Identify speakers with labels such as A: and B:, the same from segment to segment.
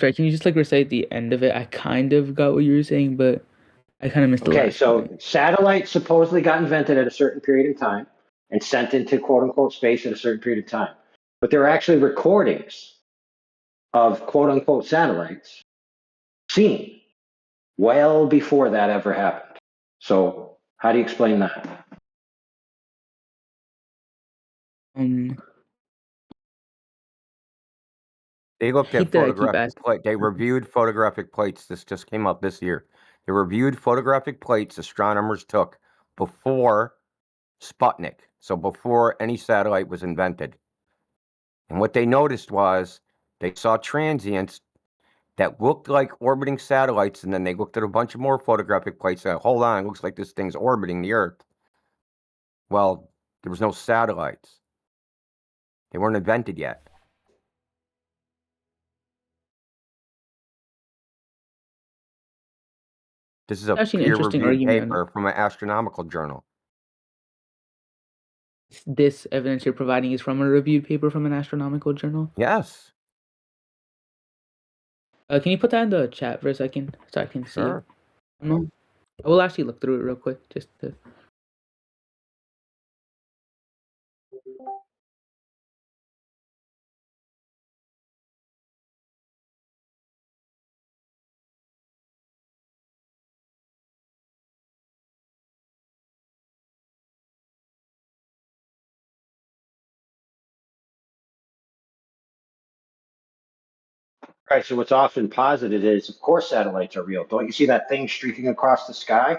A: Sorry, can you just like recite the end of it? I kind of got what you were saying, but I kind of missed the
B: Okay,
A: last
B: so
A: part.
B: satellites supposedly got invented at a certain period of time and sent into quote unquote space at a certain period of time. But there are actually recordings of quote unquote satellites seen well before that ever happened. So how do you explain that?
C: They looked at
A: hate that I keep
C: photographic
A: asking.
C: plate. They reviewed photographic plates. This just came up this year. They reviewed photographic plates astronomers took before Sputnik, so before any satellite was invented. And what they noticed was they saw transients that looked like orbiting satellites, and then they looked at a bunch of more photographic plates and said, hold on, it looks like this thing's orbiting the Earth. Well, there was no satellites. They weren't invented yet. This is a
A: Actually, an interesting
C: peer-reviewed
A: argument on
C: paper from an astronomical journal.
A: this evidence you're providing is from a reviewed paper from an astronomical journal.
C: Yes.
A: Can you put that in the chat for a second so I can see it?
C: Sure.
A: No, I will actually look through it real quick just to.
B: Right. So what's often posited is, of course, satellites are real. Don't you see that thing streaking across the sky?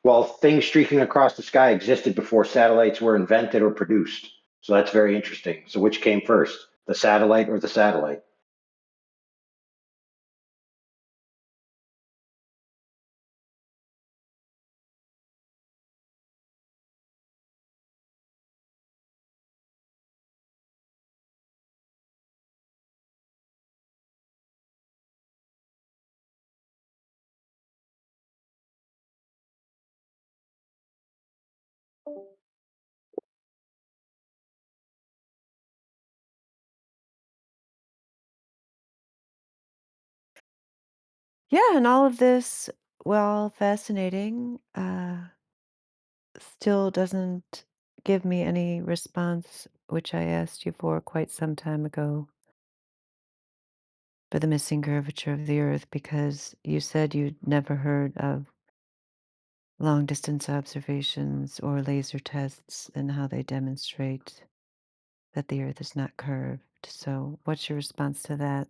B: Well, things streaking across the sky existed before satellites were invented or produced. So that's very interesting. So which came first, the satellite or the satellite?
D: Yeah, and all of this, well, fascinating, still doesn't give me any response, which I asked you for quite some time ago, for the missing curvature of the Earth, because you said you'd never heard of long distance observations or laser tests and how they demonstrate that the Earth is not curved. So, what's your response to that?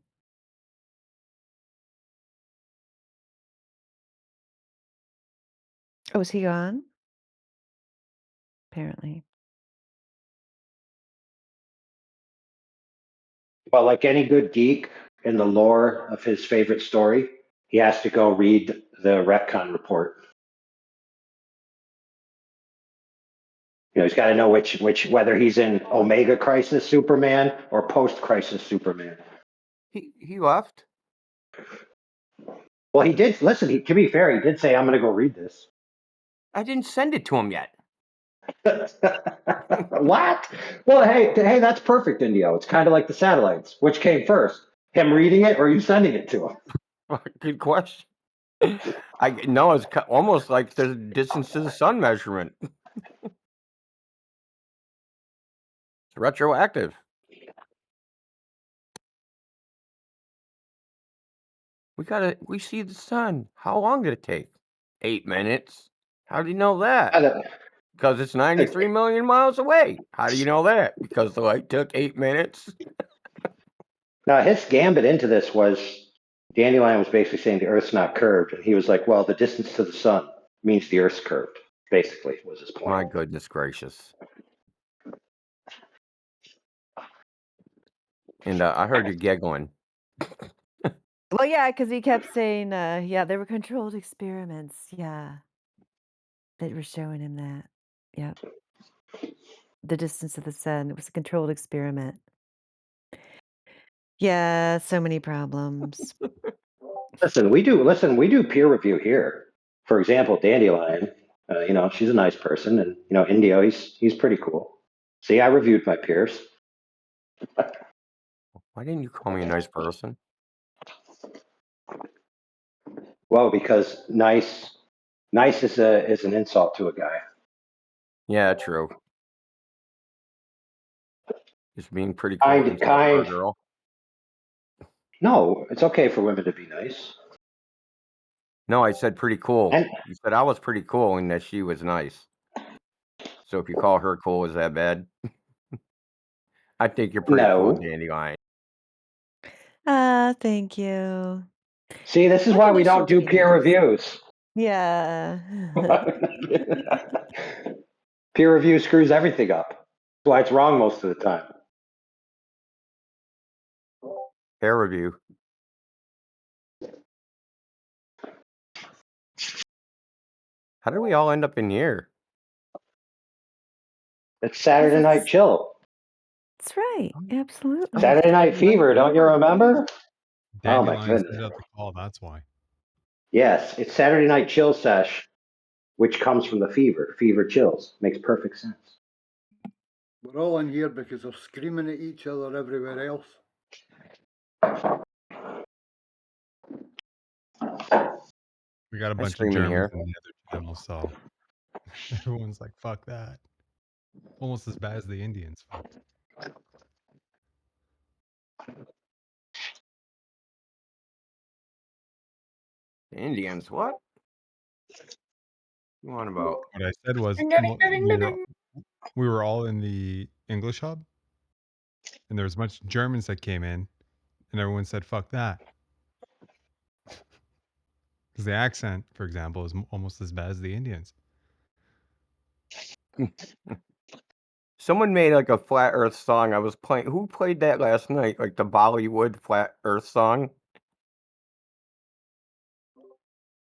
D: Oh, is he on? Apparently.
B: Well, like any good geek in the lore of his favorite story, he has to go read the retcon report. You know, he's got to know which whether he's in Omega Crisis Superman or Post Crisis Superman.
C: He left.
B: Well, he did listen. To be fair, he did say, "I'm going to go read this."
C: I didn't send it to him yet.
B: What? Well, hey, that's perfect, Indio. It's kind of like the satellites. Which came first, him reading it or you sending it to him?
C: Good question. I know it's almost like the distance to the sun measurement. It's retroactive. We see the sun. How long did it take? 8 minutes. How do you know that? Because it's 93 million miles away. How do you know that? Because the light took 8 minutes.
B: Now, his gambit into this was Dandelion was basically saying the Earth's not curved, and he was like, "Well, the distance to the sun means the Earth's curved." Basically, was his point.
C: My goodness gracious! And I heard you giggling.
D: Well, yeah, because he kept saying, yeah, they were controlled experiments. Yeah. That were showing him that. Yep. The distance of the sun. It was a controlled experiment. Yeah, so many problems.
B: Listen, we do peer review here. For example, Dandelion, you know, she's a nice person, and you know, Indio, he's pretty cool. See, I reviewed my peers.
C: Why didn't you call me a nice person?
B: Well, because nice is an insult to a guy.
C: Yeah, true. Just being pretty cool insult for a girl.
B: No, it's okay for women to be nice.
C: No, I said pretty cool.
B: And
C: You said I was pretty cool and that she was nice. So if you call her cool, is that bad? I think you're pretty cool,
B: no.
C: Dandelion.
D: Thank you.
B: See, this is
D: I
B: why
D: think
B: we
D: I
B: don't
D: should
B: do
D: be
B: peer
D: nice.
B: reviews.
D: Yeah.
B: Peer review screws everything up. That's why it's wrong most of the time.
C: Hair review. How did we all end up in here?
B: It's Saturday Night Chill.
D: That's right. Absolutely.
B: Saturday Night Fever, don't you remember? Oh my
E: Dandelion
B: goodness.
E: sent out the call, that's why.
B: Yes, it's Saturday Night Chill Sesh, which comes from the fever. Fever chills. Makes perfect sense.
F: We're all in here because they're screaming at each other everywhere else.
E: We got a
C: I
E: bunch of
C: scream in
E: Germans
C: here.
E: in the other channel, so everyone's like, fuck that. Almost as bad as the Indians. Fuck.
C: The Indians, what? You on about?
E: What I said was, we were all in the English hub, and there was a bunch of Germans that came in, and everyone said, fuck that. Because the accent, for example, is almost as bad as the Indians.
C: Someone made like a flat Earth song. I was playing. Who played that last night? Like the Bollywood flat Earth song.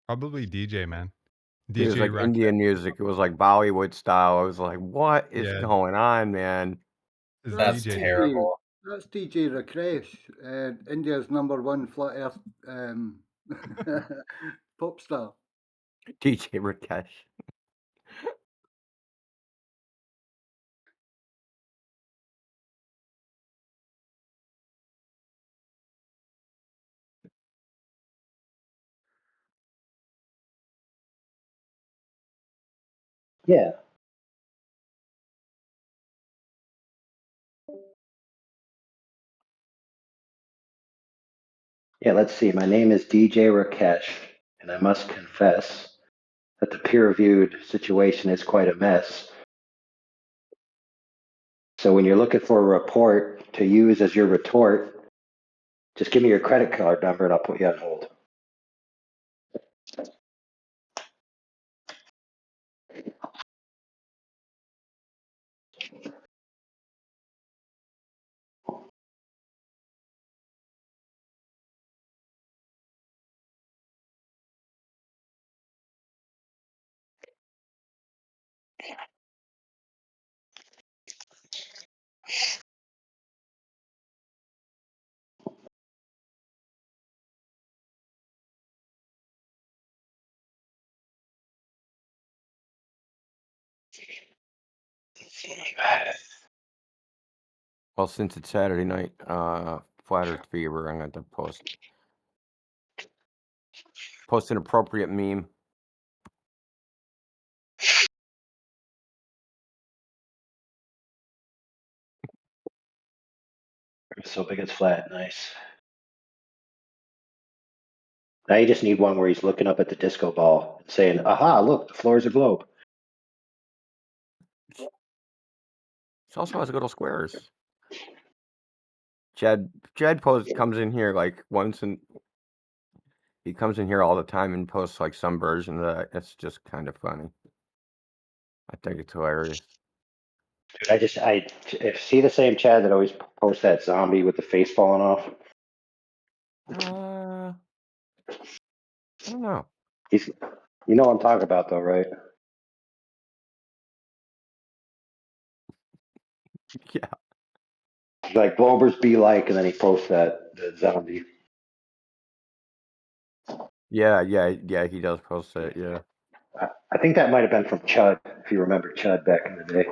E: Probably DJ, man.
C: It was
E: DJ
C: like
E: Rakesh.
C: Indian music. It was like Bollywood style. I was like, what is
E: Yeah.
C: going on, man?
G: That's
E: DJ.
G: terrible.
F: That's DJ Rakesh, India's #1 flat earth pop star.
C: DJ Rakesh.
B: Yeah. Yeah, let's see. My name is DJ Rakesh, and I must confess that the peer-reviewed situation is quite a mess. So when you're looking for a report to use as your retort, just give me your credit card number and I'll put you on hold.
C: Well, since it's Saturday night, flat Earth fever, I'm going to post an appropriate meme.
B: So big it's flat. Nice. Now you just need one where he's looking up at the disco ball and saying, aha, look, the floor is a globe.
C: It also has little squares. Chad comes in here like once and he comes in here all the time and posts like some version of that. It's just kind of funny. I think it's hilarious.
B: Dude, if see the same Chad that always posts that zombie with the face falling off.
C: I don't know.
B: You know what I'm talking about though, right?
C: Yeah.
B: Like Globers be like, and then he posts the zombie.
C: Yeah, he does post it, yeah.
B: I think that might have been from Chud, if you remember Chud back in the day.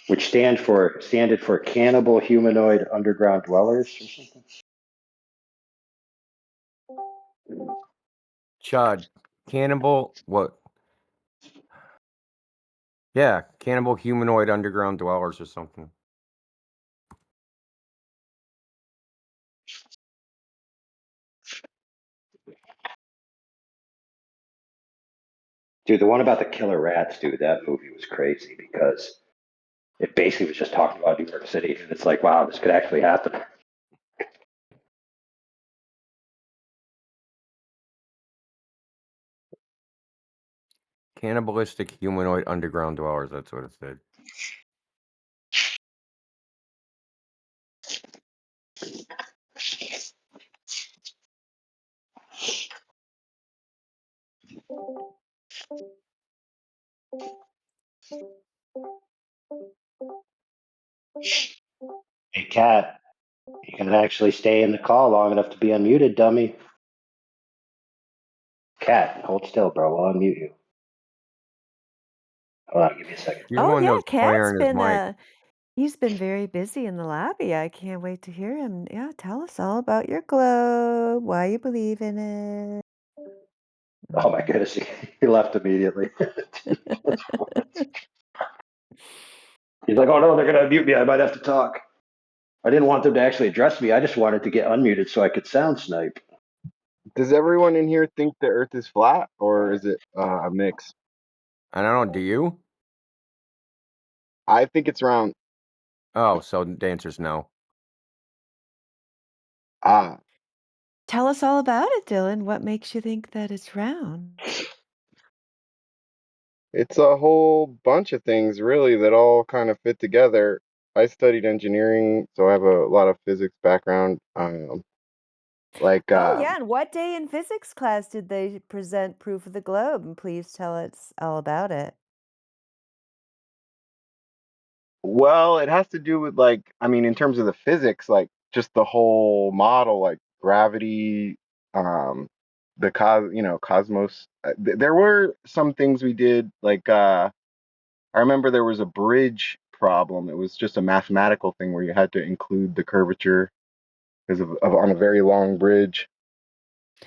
B: which standed for cannibal humanoid underground dwellers or something.
C: Chud, cannibal, what? Yeah, cannibal humanoid underground dwellers or something.
B: Dude, the one about the killer rats, dude, that movie was crazy because it basically was just talking about New York City, and it's like, wow, this could actually happen.
C: Cannibalistic humanoid underground dwellers, that's what it said.
B: Hey, Cat, you can actually stay in the call long enough to be unmuted, dummy. Cat, hold still, bro. I'll unmute you. Hold on, give me a second.
C: He's
D: Oh
C: one of
D: yeah,
C: those
D: Cat's
C: clearing his
D: been
C: mic.
D: he's been very busy in the lobby. I can't wait to hear him. Yeah, tell us all about your globe, why you believe in it.
B: Oh my goodness, he left immediately. He's like, oh no, they're gonna mute me. I might have to talk. I didn't want them to actually address me. I just wanted to get unmuted so I could sound snipe.
G: Does everyone in here think the Earth is flat, or is it a mix?
C: I don't know, do you?
G: I think it's round.
C: Oh, so the answer's no.
G: Ah,
D: Tell us all about it, Dylan. What makes you think that it's round?
G: it's a whole bunch of things, really, that all kind of fit together. I studied engineering, so I have a lot of physics background. Like,
D: Oh yeah, and what day in physics class did they present proof of the globe? And please tell us all about it.
G: well, it has to do with I mean, in terms of the physics, like just the whole model, like gravity, cosmos. There were some things we did, I remember there was a bridge problem. It was just a mathematical thing where you had to include the curvature because of on a very long bridge.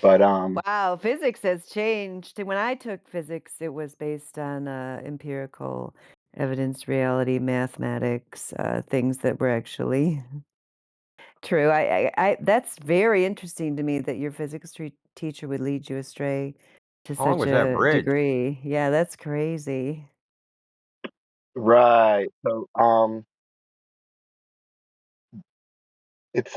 G: But
D: Wow, physics has changed. When I took physics, it was based on empirical evidence, reality, mathematics, things that were actually true. That's very interesting to me that your physics teacher would lead you astray to
C: How long
D: such
C: was that
D: a
C: bridge?
D: degree. Yeah, that's crazy.
G: right, so it's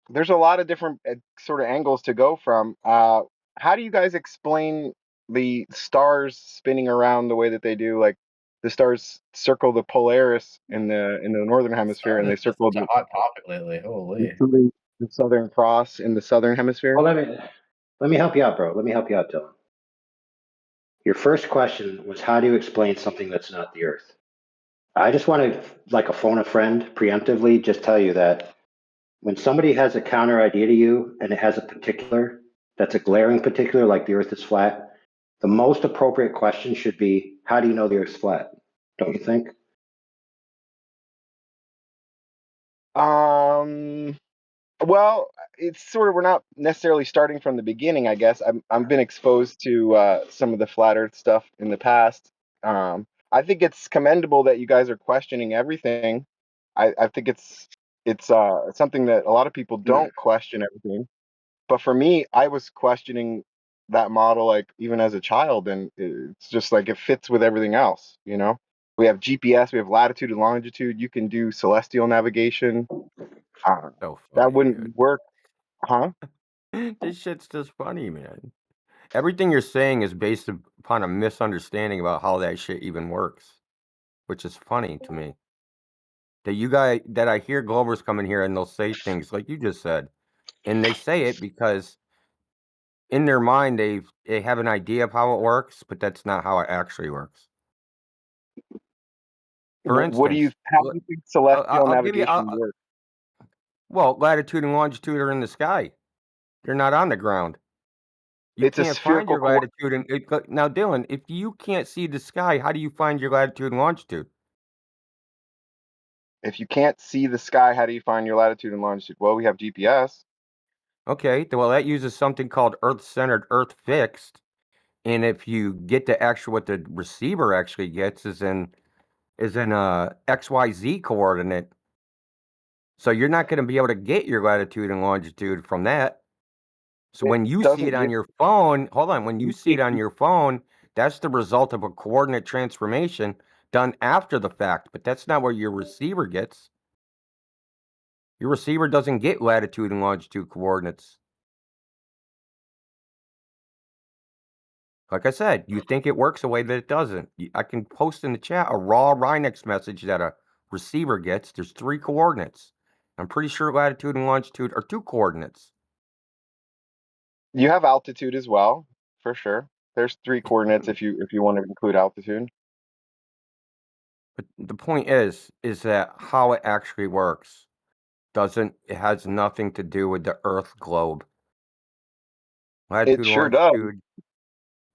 G: there's a lot of different sort of angles to go from. How do you guys explain the stars spinning around the way that they do? Like the stars circle the Polaris in the northern hemisphere, and they
H: That's
G: circle
H: such a hot topic lately.
G: the,
H: Holy.
G: southern- the Southern Cross in the southern hemisphere.
B: Well, let me help you out, bro. Let me help you out, Dylan. Your first question was, how do you explain something that's not the Earth? I just want to, like a phone a friend, preemptively just tell you that when somebody has a counter idea to you and it has a particular that's a glaring particular, like the Earth is flat, the most appropriate question should be, how do you know the Earth's flat? Don't you think?
G: Um, well, it's sort of we're not necessarily starting from the beginning, I guess. I've been exposed to some of the flat Earth stuff in the past. I think it's commendable that you guys are questioning everything. I think it's something that a lot of people don't question everything. But for me, I was questioning that model like even as a child, and it's just like it fits with everything else, you know? We have GPS, we have latitude and longitude, you can do celestial navigation. Uh,
C: So
G: that
C: funny, dude.
G: wouldn't work, huh?
C: This shit's just funny, man. Everything you're saying is based upon a misunderstanding about how that shit even works, which is funny to me. That I hear Globers come in here and they'll say things like you just said, and they say it because in their mind they have an idea of how it works, but that's not how it actually works. For
G: What do you
C: instance,
G: how do you think celestial
C: I'll give you
G: navigation works?
C: well, latitude and longitude are in the sky. They're not on the ground. You
G: It's a
C: can't find
G: spherical
C: your latitude and now, Dylan, if you can't see the sky, how do you find your latitude and longitude?
G: if you can't see the sky, how do you find your latitude and longitude? Well, we have GPS.
C: Okay, well that uses something called Earth-centered, Earth-fixed, and if you get the actual what the receiver actually gets is in a XYZ coordinate. So you're not going to be able to get your latitude and longitude from that. So
G: It
C: when you see
G: doesn't
C: it on
G: give.
C: your phone, hold on, when you see it on your phone, that's the result of a coordinate transformation done after the fact, but that's not what your receiver gets. Your receiver doesn't get latitude and longitude coordinates. Like I said, you think it works a way that it doesn't. I can post in the chat a raw Rhinex message that a receiver gets. There's 3 coordinates. I'm pretty sure latitude and longitude are 2 coordinates.
G: You have altitude as well, for sure. There's 3 coordinates if you want to include altitude.
C: But the point is that how it actually works it has nothing to do with the Earth globe.
G: It
C: Latitude,
G: sure does.
C: longitude.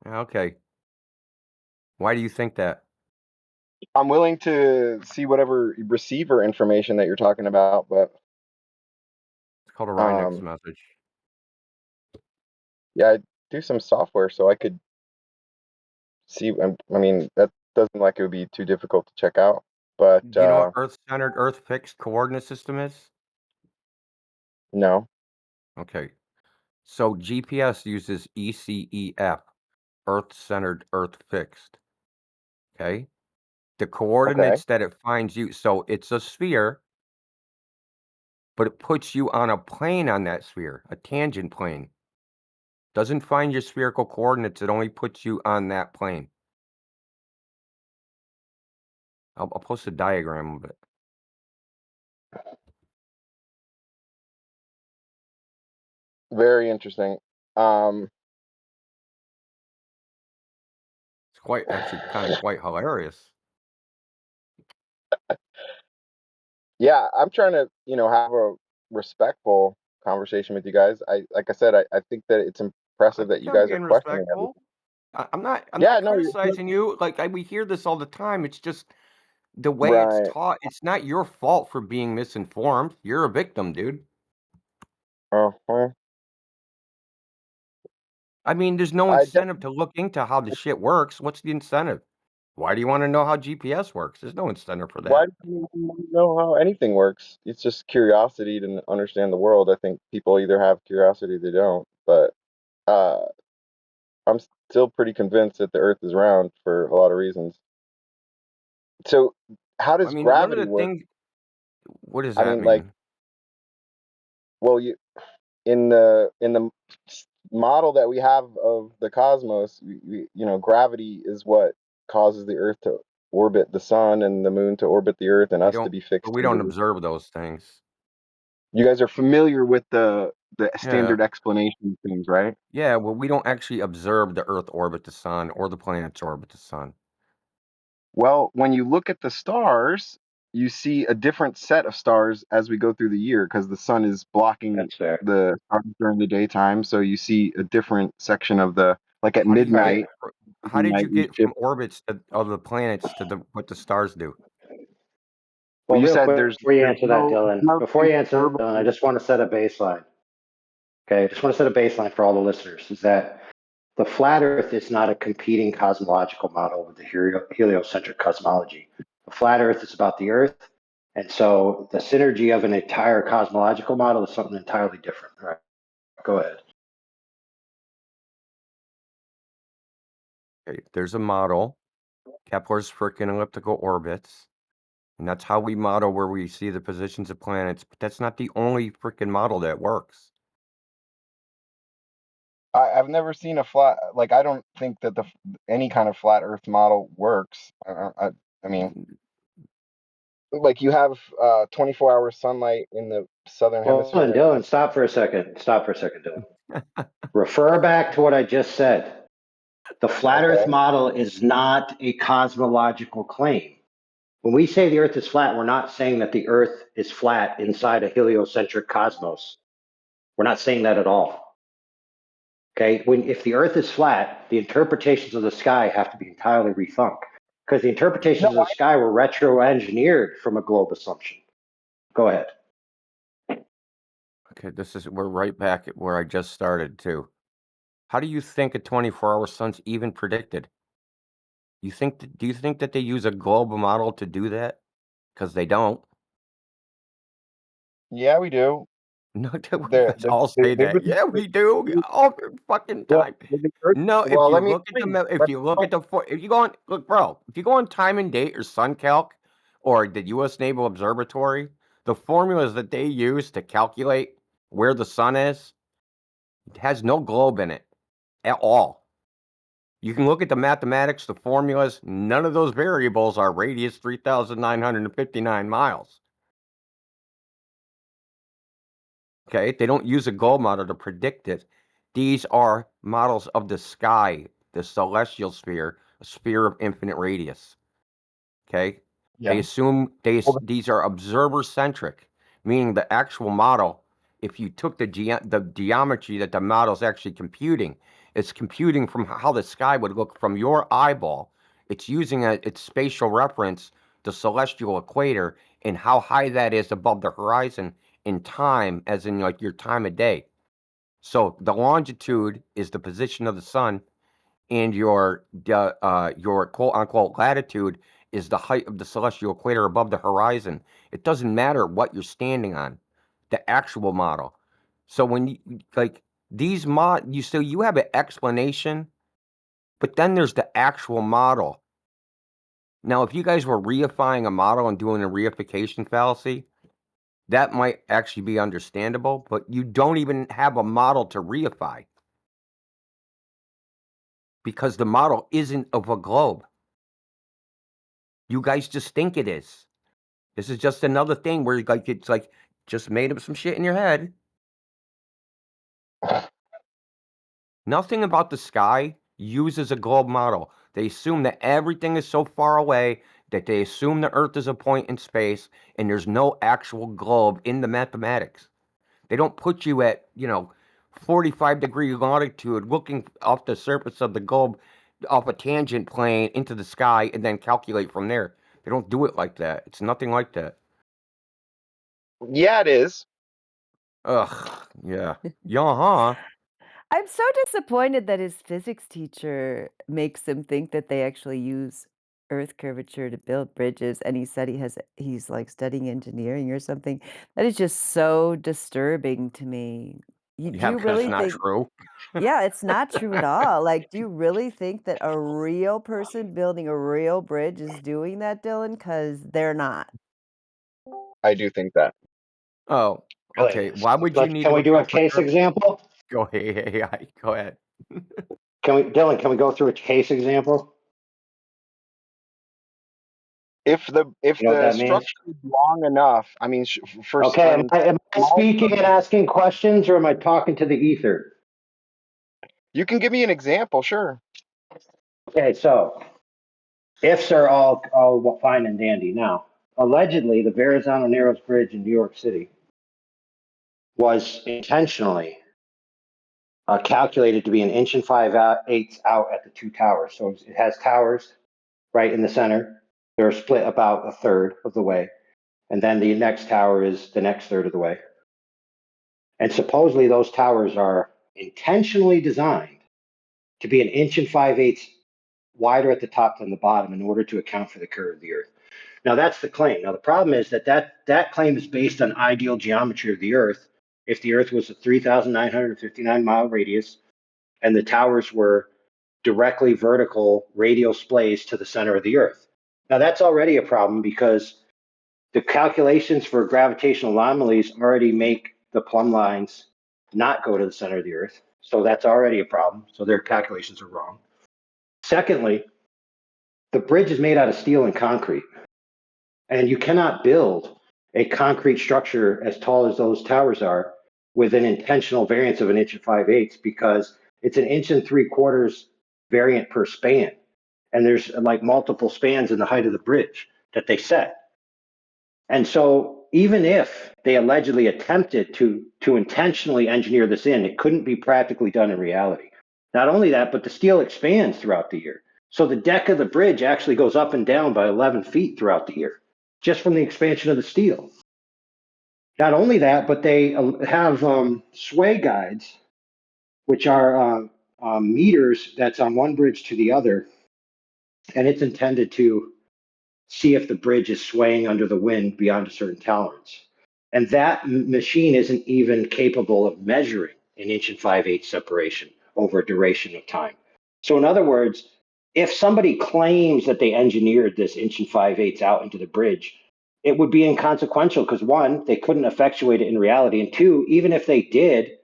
C: Okay. Why do you think that?
G: I'm willing to see whatever receiver information that you're talking about, but
C: It's called a Rhinex message.
G: yeah, I do some software so I could see. I mean, that doesn't like it would be too difficult to check out. But
C: Do you know what Earth-centered, Earth-fixed coordinate system is?
G: no.
C: Okay. So GPS uses ECEF, Earth-centered, Earth-fixed. Okay. The
G: Okay.
C: coordinates that it finds you, so it's a sphere, but it puts you on a plane on that sphere, a tangent plane. Doesn't find your spherical coordinates, it only puts you on that plane. I'll post a diagram of it.
G: Very interesting.
C: It's actually kind of quite hilarious.
G: Yeah, I'm trying to, have a respectful conversation with you guys. Like I said, I think that it's
C: I
G: impressive that
C: think
G: you
C: I'm
G: guys are
C: being
G: questioning
C: respectful.
G: everything.
C: I'm not
G: Yeah, no,
C: criticizing you. Like we hear this all the time. It's just the way it's
G: right.
C: taught. It's not your fault for being misinformed. You're a victim, dude.
G: Well,
C: I mean, there's no
G: I
C: incentive to look into how the shit works. What's the incentive? Why do you want to know how GPS works? There's no incentive for
G: Why
C: that.
G: do you know how anything works? It's just curiosity to understand the world. I think people either have curiosity or they don't. But uh, I'm still pretty convinced that the Earth is round for a lot of reasons. So, how
C: I
G: does
C: mean, one of
G: gravity
C: the
G: work?
C: things. What does
G: I
C: that
G: mean, like,
C: mean?
G: well, in the model that we have of the cosmos, gravity is what causes the Earth to orbit the sun and the moon to orbit the Earth and
C: We
G: us to
C: don't.
G: be
C: But
G: fixed
C: we
G: into
C: don't
G: the.
C: observe those things.
G: You guys are familiar with the
C: Yeah.
G: standard explanation of things, right?
C: Yeah. Well, we don't actually observe the Earth orbit the sun or the planets orbit the sun.
G: Well, when you look at the stars, you see a different set of stars as we go through the year because the sun is blocking
B: That's fair.
G: the stars during the daytime. So you see a different section of like at
C: How do you get?
G: midnight.
C: How did
G: Midnight
C: you
G: you
C: get
G: shift.
C: from orbits of the planets to what the stars do?
G: Well,
B: Well,
G: you
B: real
G: said
B: quick before you
G: there's
B: answer that, Dylan,
G: no
B: before you answer that,
G: observable.
B: Dylan, I just want to set a baseline. Okay, I just want to set a baseline for all the listeners is that the flat Earth is not a competing cosmological model with the heliocentric cosmology. The flat Earth is about the Earth, and so the synergy of an entire cosmological model is something entirely different. All right, go ahead.
C: Okay, there's a model, Kepler's frickin' elliptical orbits, and that's how we model where we see the positions of planets. But that's not the only frickin' model that works.
G: I've never seen a flat. Like, I don't think that any kind of flat Earth model works. I mean, like you have 24-hour sunlight in the southern
B: Well,
G: hemisphere.
B: Dylan, stop for a second. Stop for a second, Dylan. Refer back to what I just said. The flat Earth
G: Okay.
B: model is not a cosmological claim. When we say the Earth is flat, we're not saying that the Earth is flat inside a heliocentric cosmos. We're not saying that at all. Okay, if the Earth is flat, the interpretations of the sky have to be entirely rethunk. because the
G: No,
B: interpretations of the sky were retro-engineered from a globe assumption. Go ahead.
C: Okay, we're right back at where I just started too. How do you think a 24-hour sun's even predicted? Do you think that they use a global model to do that? Because they don't.
G: yeah, we do.
C: No, you
G: The
C: guys
G: the
C: all
G: the,
C: say
G: the,
C: that. Yeah, we do
G: the
C: all the fucking
G: well,
C: time.
G: the Earth,
C: No, if
G: well,
C: you
G: let me
C: look at
G: explain.
C: if you look at if you go on, look, bro, if you go on Time and Date or SunCalc or the U.S. Naval Observatory, the formulas that they use to calculate where the sun is, it has no globe in it at all. You can look at the mathematics, the formulas. None of those variables are radius 3,959 miles. Okay, they don't use a globe model to predict it. These are models of the sky, the celestial sphere, a sphere of infinite radius. Okay, they
G: Yeah.
C: assume
G: Well,
C: these are observer centric, meaning the actual model. If you took the geometry that the model is actually computing, it's computing from how the sky would look from your eyeball. It's using its spatial reference, the celestial equator, and how high that is above the horizon in time, as in like your time of day. So the longitude is the position of the sun, and your quote unquote latitude is the height of the celestial equator above the horizon. It doesn't matter what you're standing on, the actual model. So when you like these you have an explanation, but then there's the actual model. Now, if you guys were reifying a model and doing a reification fallacy, that might actually be understandable, but you don't even have a model to reify because the model isn't of a globe. You guys just think it is. This is just another thing where like it's like just made up some shit in your head. Nothing about the sky uses a globe model. They assume that everything is so far away that they assume the Earth is a point in space and there's no actual globe in the mathematics. They don't put you at, 45-degree longitude looking off the surface of the globe off a tangent plane into the sky and then calculate from there. They don't do it like that. It's nothing like that.
G: yeah, it is.
C: Ugh, yeah. Yeah, huh?
D: I'm so disappointed that his physics teacher makes him think that they actually use earth curvature to build bridges, and he said he's, like, studying engineering or something. That is just so disturbing to me. Do
C: Yeah,
D: you
C: because it's
D: really
C: not
D: think
C: true.
D: Yeah, it's not true at all. Like, do you really think that a real person building a real bridge is doing that, Dylan? Because 'Cause they're not.
G: I do think that.
C: Oh,
B: Really?
C: okay. Why would you need
B: Can
C: to
B: we do a
C: account for
B: case example?
C: Go ahead. Go ahead.
B: Dylan, can we go through a case example?
G: If
B: You know what
G: the
B: that means?
G: structure is long enough, I mean,
B: Okay,
G: on
B: am I
G: small,
B: speaking and asking questions, or am I talking to the ether?
G: you can give me an example, sure.
B: Okay, so ifs are all fine and dandy. Now, allegedly, the Verrazano Narrows Bridge in New York City was intentionally calculated to be an inch and 5/8 out at the two towers. So it has towers right in the center. They're split about a third of the way, and then the next tower is the next third of the way. And supposedly those towers are intentionally designed to be an inch and 5/8 wider at the top than the bottom in order to account for the curve of the Earth. Now that's the claim. Now the problem is that claim is based on ideal geometry of the Earth. If the Earth was a 3,959-mile radius and the towers were directly vertical radial splays to the center of the Earth. Now that's already a problem because the calculations for gravitational anomalies already make the plumb lines not go to the center of the Earth. So that's already a problem. So their calculations are wrong. Secondly, the bridge is made out of steel and concrete, and you cannot build a concrete structure as tall as those towers are with an intentional variance of an inch and 5/8 because it's an inch and 3/4 variant per span. And there's like multiple spans in the height of the bridge that they set. And so even if they allegedly attempted to intentionally engineer this in, it couldn't be practically done in reality. Not only that, but the steel expands throughout the year. So the deck of the bridge actually goes up and down by 11 feet throughout the year, just from the expansion of the steel. Not only that, but they have sway guides, which are meters that's on one bridge to the other, and it's intended to see if the bridge is swaying under the wind beyond a certain tolerance. And that machine isn't even capable of measuring an inch and 5/8 separation over a duration of time. So, in other words, if somebody claims that they engineered this inch and 5/8 out into the bridge, it would be inconsequential because one, they couldn't effectuate it in reality. And two, even if they did,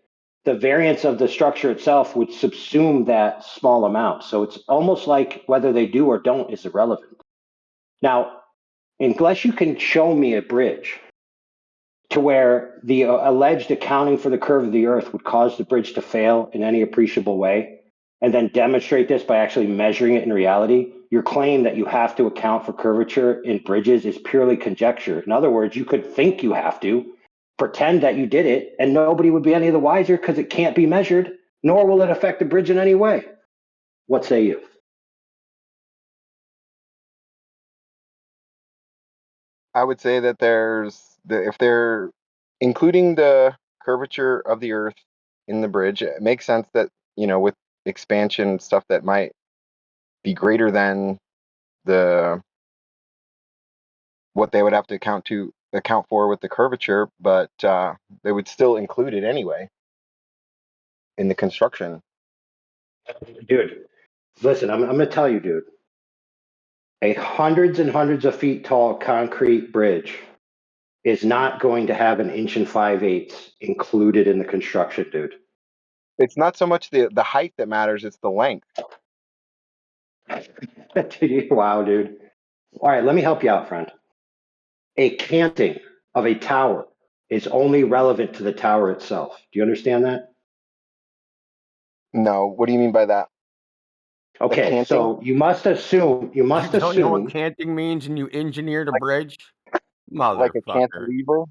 B: the variance of the structure itself would subsume that small amount. So it's almost like whether they do or don't is irrelevant. Now, unless you can show me a bridge to where the alleged accounting for the curve of the earth would cause the bridge to fail in any appreciable way, and then demonstrate this by actually measuring it in reality, your claim that you have to account for curvature in bridges is purely conjecture. In other words, you could think you have to, pretend that you did it, and nobody would be any the wiser because it can't be measured, nor will it affect the bridge in any way. What say you?
G: I would say that if they're including the curvature of the Earth in the bridge, it makes sense that, with expansion stuff that might be greater than the what they would have to account for with the curvature, but they would still include it anyway in the construction.
B: Dude, listen, I'm going to tell you, dude. A hundreds and hundreds of feet tall concrete bridge is not going to have an inch and 5/8 included in the construction, dude.
G: It's not so much the height that matters; it's the length.
B: Wow, dude. All right, let me help you out, friend. A canting of a tower is only relevant to the tower itself. Do you understand that?
G: No, what do you mean by that? A
B: Okay,
G: canting,
B: so you
C: You
B: must
C: don't know what
B: assume,
C: canting means and you engineered a
G: like
C: bridge?
G: like a
C: Motherfucker.
G: cantilever,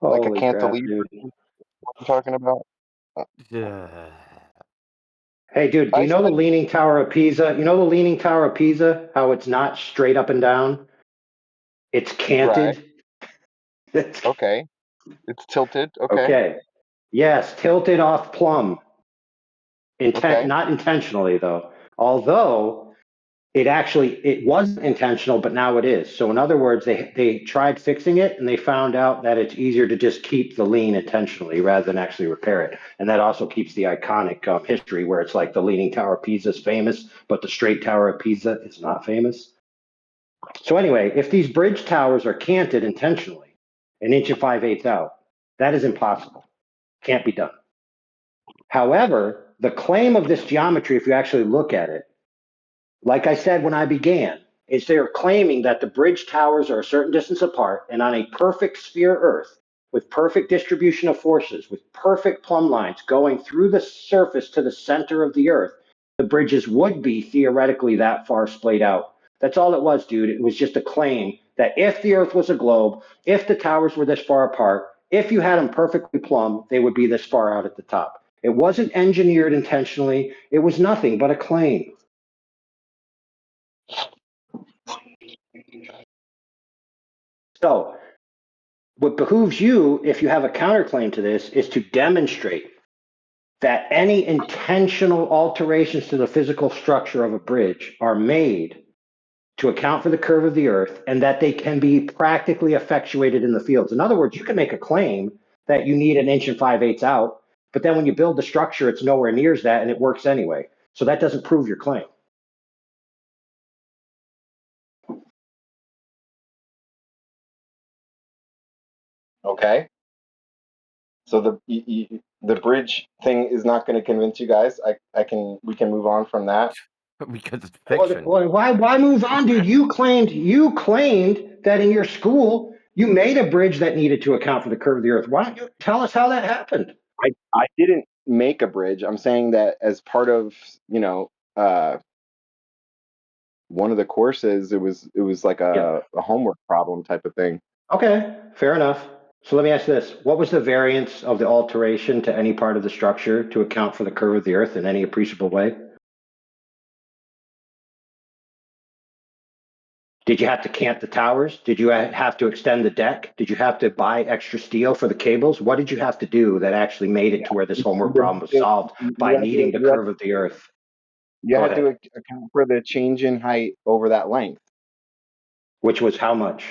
G: like a
B: holy crap,
G: cantilever.
B: dude.
G: What I'm talking about?
C: Ugh.
B: Hey, dude, do
G: I
B: you know the
G: studied.
B: Leaning Tower of Pisa? You know the Leaning Tower of Pisa? How it's not straight up and down? It's
G: Right.
B: canted. It's,
G: Okay. It's tilted. Okay.
B: okay. Yes, tilted off plumb.
G: Okay.
B: Not intentionally though. Although it wasn't intentional, but now it is. So in other words, they tried fixing it and they found out that it's easier to just keep the lean intentionally rather than actually repair it. And that also keeps the iconic history where it's like the Leaning Tower of Pisa is famous, but the Straight Tower of Pisa is not famous. So anyway, if these bridge towers are canted intentionally, an inch and 5/8 out, that is impossible. Can't be done. However, the claim of this geometry, if you actually look at it, like I said when I began, is they're claiming that the bridge towers are a certain distance apart and on a perfect sphere Earth with perfect distribution of forces, with perfect plumb lines going through the surface to the center of the Earth, the bridges would be theoretically that far splayed out. That's all it was, dude. It was just a claim that if the Earth was a globe, if the towers were this far apart, if you had them perfectly plumb, they would be this far out at the top. It wasn't engineered intentionally. It was nothing but a claim. So, what behooves you, if you have a counterclaim to this, is to demonstrate that any intentional alterations to the physical structure of a bridge are made to account for the curve of the earth and that they can be practically effectuated in the fields. In other words, you can make a claim that you need an inch and 5/8 out, but then when you build the structure, it's nowhere near that and it works anyway. So that doesn't prove your claim.
G: Okay. So the bridge thing is not going to convince you guys. We can move on from that.
C: Because it's
B: Well,
C: fiction.
B: why move on, dude? You claimed that in your school you made a bridge that needed to account for the curve of the earth. Why don't you tell us how that happened?
G: I didn't make a bridge. I'm saying that as part of, uh, one of the courses, it was like
B: Yeah.
G: a homework problem type of thing.
B: Okay, fair enough. So let me ask you this. What was the variance of the alteration to any part of the structure to account for the curve of the earth in any appreciable way? Did you have to cant the towers? Did you have to extend the deck? Did you have to buy extra steel for the cables? What did you have to do that actually made it to where this homework problem was solved by needing the curve of the Earth?
G: You
B: Go
G: had to
B: ahead.
G: account for the change in height over that length.
B: Which was how much?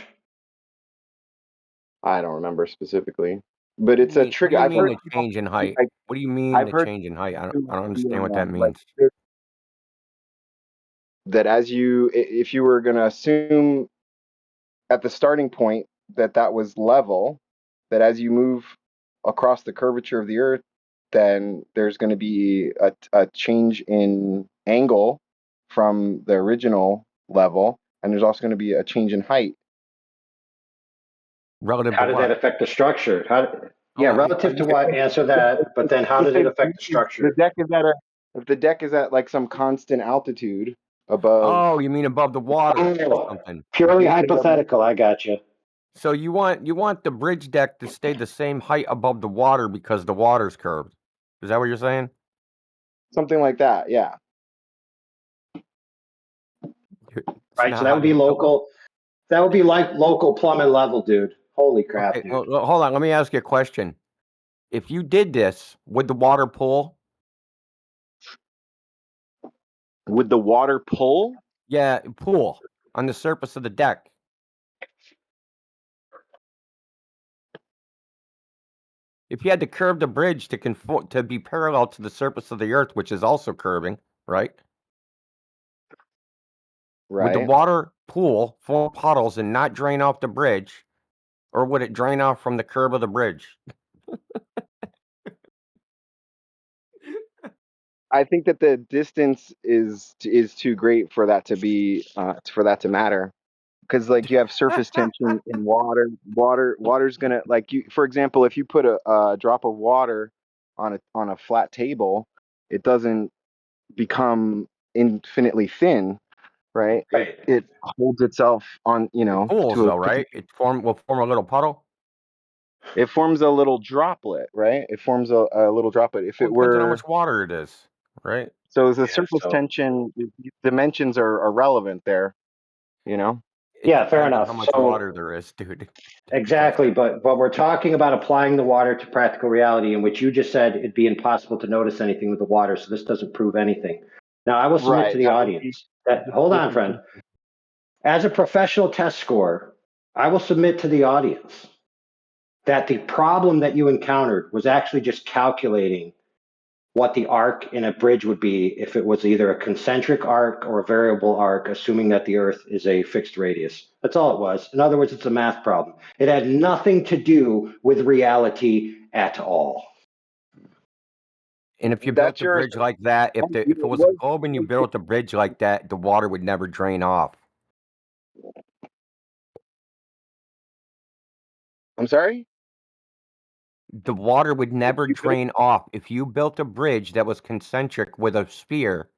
G: I don't remember specifically, but
C: What do
G: it's
C: you
G: a
C: mean? What do
G: trigger.
C: you
G: I've
C: mean
G: heard
C: the
G: people,
C: change in height?
G: like,
C: What do you mean
G: I've
C: the
G: heard
C: change in height? I don't,
G: people
C: I don't understand what that
G: like
C: means.
G: that as if you were going to assume at the starting point that that was level, that as you move across the curvature of the Earth, then there's going to be a change in angle from the original level, and there's also going to be a change in height.
C: Relative
B: How
C: to
B: did that
C: what?
B: affect the structure? Yeah,
C: Hold on.
B: relative to what? Answer that. But then how
G: If
B: did it affect the
G: the
B: structure?
G: deck is at a if the deck is at like some constant altitude above,
C: Oh, you mean above the water or
B: Oh,
C: something?
B: purely hypothetical. I got you.
C: So you want the bridge deck to stay the same height above the water because the water's curved. Is that what you're saying?
G: something like that, yeah.
C: It's
B: Right. So
C: not
B: that
C: how
B: would be
C: you built.
B: local. That would be like local plumbing level, dude. Holy crap,
C: Okay,
B: dude.
C: well, hold on. Let me ask you a question. If you did this, would the water pool?
G: Would the water pull?
C: Yeah, pool on the surface of the deck. If you had to curve the bridge to conform to be parallel to the surface of the Earth, which is also curving, right? Would the
G: Right.
C: water pool form puddles and not drain off the bridge, or would it drain off from the curve of the bridge?
G: I think that the distance is too great for that to be for that to matter. Because like you have surface tension in water. Water's gonna, like, you, for example, if you put a drop of water on a flat table, it doesn't become infinitely thin, right? It
B: Right.
G: it holds itself on,
C: It pools
G: to a
C: though, right? It will form a little puddle.
G: it forms a little droplet, right? It forms a little droplet. If
C: Well,
G: it
C: it depends on how
G: were
C: much water it is, right?
G: So the
B: Yeah.
G: surface
B: So
G: tension dimensions are relevant there, you know?
C: It
B: yeah, fair
C: depends on how
B: enough.
C: much
B: So
C: water there is, dude. That's
B: exactly, but we're talking about applying the water to practical reality, in which you just said it'd be impossible to notice anything with the water. So this doesn't prove anything. Now I will submit to
G: Right.
B: the
G: That would be
B: audience that hold on, friend. As a professional test scorer, I will submit to the audience that the problem that you encountered was actually just calculating what the arc in a bridge would be if it was either a concentric arc or a variable arc, assuming that the Earth is a fixed radius. That's all it was. In other words, it's a math problem. It had nothing to do with reality at all.
C: And if you built
G: That's
C: a
G: your
C: bridge like that, if it was a globe and you built a bridge like that, the water would never drain off.
G: I'm sorry?
C: The water would never drain off. If you built a bridge that was concentric with a sphere,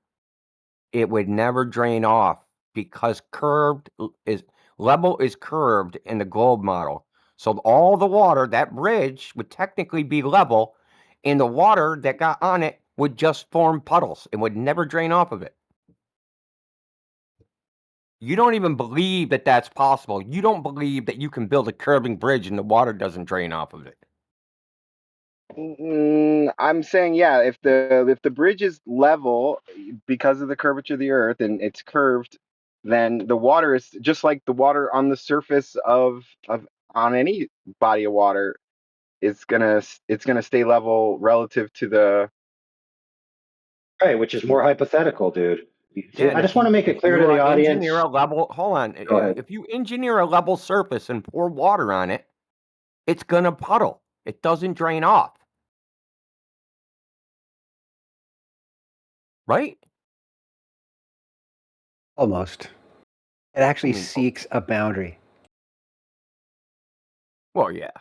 C: it would never drain off because level is curved in the globe model. So all the water, that bridge would technically be level, and the water that got on it would just form puddles. It would never drain off of it. You don't even believe that that's possible. You don't believe that you can build a curving bridge and the water doesn't drain off of it.
G: I'm saying, yeah, if the bridge is level because of the curvature of the Earth and it's curved, then the water is just like the water on the surface of on any body of water. It's gonna stay level relative to the.
B: Right, which is more hypothetical, dude.
C: Yeah,
B: So
C: and
B: I just want to make it
C: if
B: clear to
C: you
B: the
C: engineer
B: audience.
C: a level, hold on,
B: Go ahead.
C: if you engineer a level surface and pour water on it, it's gonna puddle. It doesn't drain off, right?
H: Almost. It
C: I
H: actually
C: mean,
H: seeks a boundary.
C: well, yeah.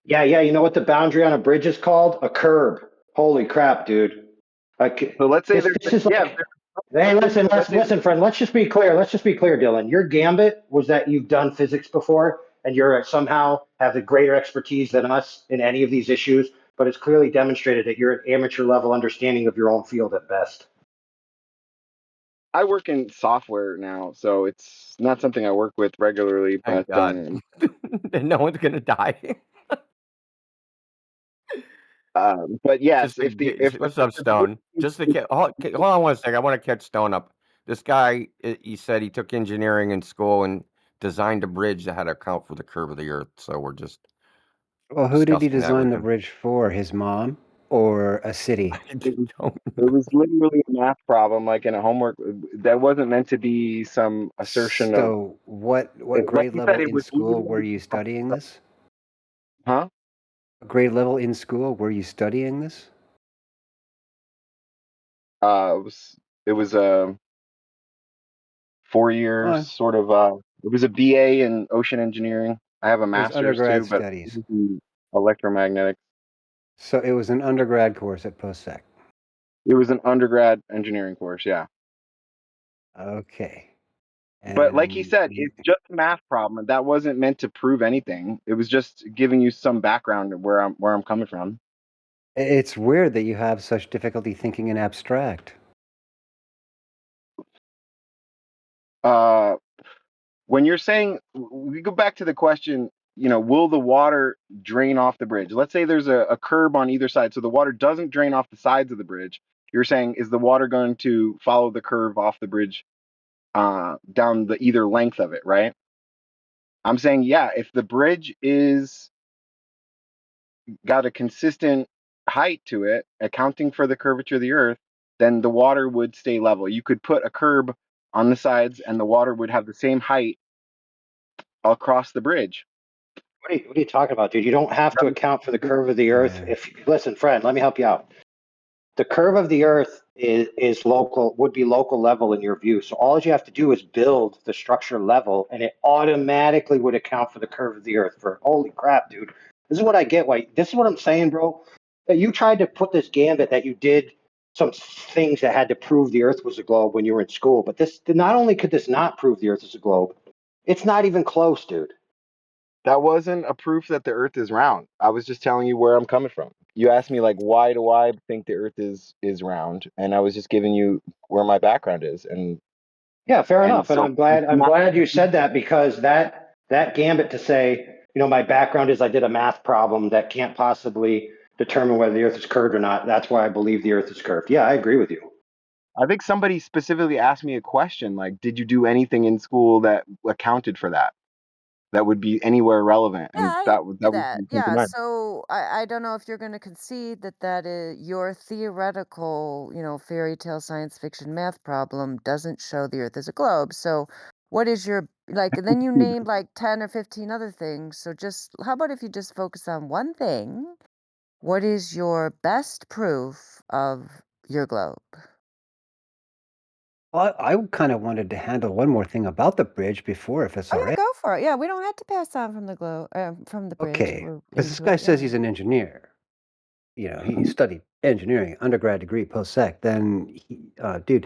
B: Yeah, yeah. You know what the boundary on a bridge is called? A curb. Holy crap, dude. Like
G: So let's say
B: this is
G: yeah,
B: like, hey, listen,
G: let's say
B: listen, friend. Let's just be clear. Let's just be clear, Dylan. Your gambit was that you've done physics before, and you're somehow have a greater expertise than us in any of these issues. But it's clearly demonstrated that you're at amateur level understanding of your own field at best.
G: I work in software now, so it's not something I work with regularly.
C: Thank
G: But
C: God. Then no one's gonna die.
G: yes,
C: Just to
G: if
C: what's up,
G: the bridge
C: Stone? Just to hold on one second. I want to catch Stone up. This guy, he said he took engineering in school and designed a bridge that had to account for the curve of the Earth. So we're just
H: Well, who did he
C: discussing that
H: design
C: with
H: the
C: him.
H: bridge for? His mom or a city?
C: I
G: it was
C: don't
G: it
C: know.
G: was literally a math problem, like in a homework that wasn't meant to be some assertion of.
H: So, what
G: Like
H: grade
G: you said,
H: level
G: it
H: in
G: was
H: school were
G: literally,
H: you studying this?
G: huh?
H: What grade level in school were you studying this?
G: It was a 4 years
H: Oh,
G: sort of. It was a BA in ocean engineering. I have a
H: it was
G: master's
H: undergrad
G: too, but it
H: studies.
G: was in electromagnetics.
H: So it was an undergrad course at post-sec.
G: It was an undergrad engineering course, yeah.
H: Okay.
G: But like he
H: And
G: said, it's just a math problem. That wasn't meant to prove anything. It was just giving you some background of where I'm coming from.
H: it's weird that you have such difficulty thinking in abstract.
G: Uh, when you're saying, we go back to the question, will the water drain off the bridge? Let's say there's a curb on either side, so the water doesn't drain off the sides of the bridge. You're saying, is the water going to follow the curve off the bridge down the either length of it, right? I'm saying, yeah, if the bridge is got a consistent height to it, accounting for the curvature of the earth, then the water would stay level. You could put a curb on the sides and the water would have the same height across the bridge.
B: What are you talking about, dude? You don't have to account for the curve of the Earth.
H: Yeah.
B: If listen, friend, let me help you out. The curve of the Earth is local, would be local level in your view. So all you have to do is build the structure level, and it automatically would account for the curve of the Earth. For holy crap, dude! This is what I get. Why this is what I'm saying, bro. That you tried to put this gambit that you did some things that had to prove the Earth was a globe when you were in school, but this not only could this not prove the Earth is a globe, it's not even close, dude.
G: That wasn't a proof that the earth is round. I was just telling you where I'm coming from. You asked me like, why do I think the earth is round? And I was just giving you where my background is.
B: Yeah, fair
G: And
B: enough. And
G: so
B: I'm glad
G: it's
B: I'm
G: not.
B: glad you said that because that gambit to say, my background is I did a math problem that can't possibly determine whether the earth is curved or not. That's why I believe the earth is curved. Yeah, I agree with you.
G: I think somebody specifically asked me a question like, did you do anything in school that accounted for that? That would be anywhere relevant,
D: Yeah,
G: and
D: I
G: that
D: see
G: was
D: that.
G: come to
D: Yeah,
G: mind.
D: so I don't know if you're going to concede that that is your theoretical, fairy tale science fiction math problem doesn't show the Earth as a globe. So what is your like? And then you named like 10 or 15 other things. So just how about if you just focus on one thing? What is your best proof of your globe?
H: Well, I kind of wanted to handle one more thing about the bridge before, if it's
D: Oh
H: all
D: yeah,
H: right.
D: go for it. Yeah, we don't have to pass on from the globe, from the bridge if
H: Okay,
D: we're
H: because this
D: into
H: guy
D: it.
H: says
D: Yeah.
H: he's an engineer. He studied engineering, undergrad degree, post-sec. Then, dude,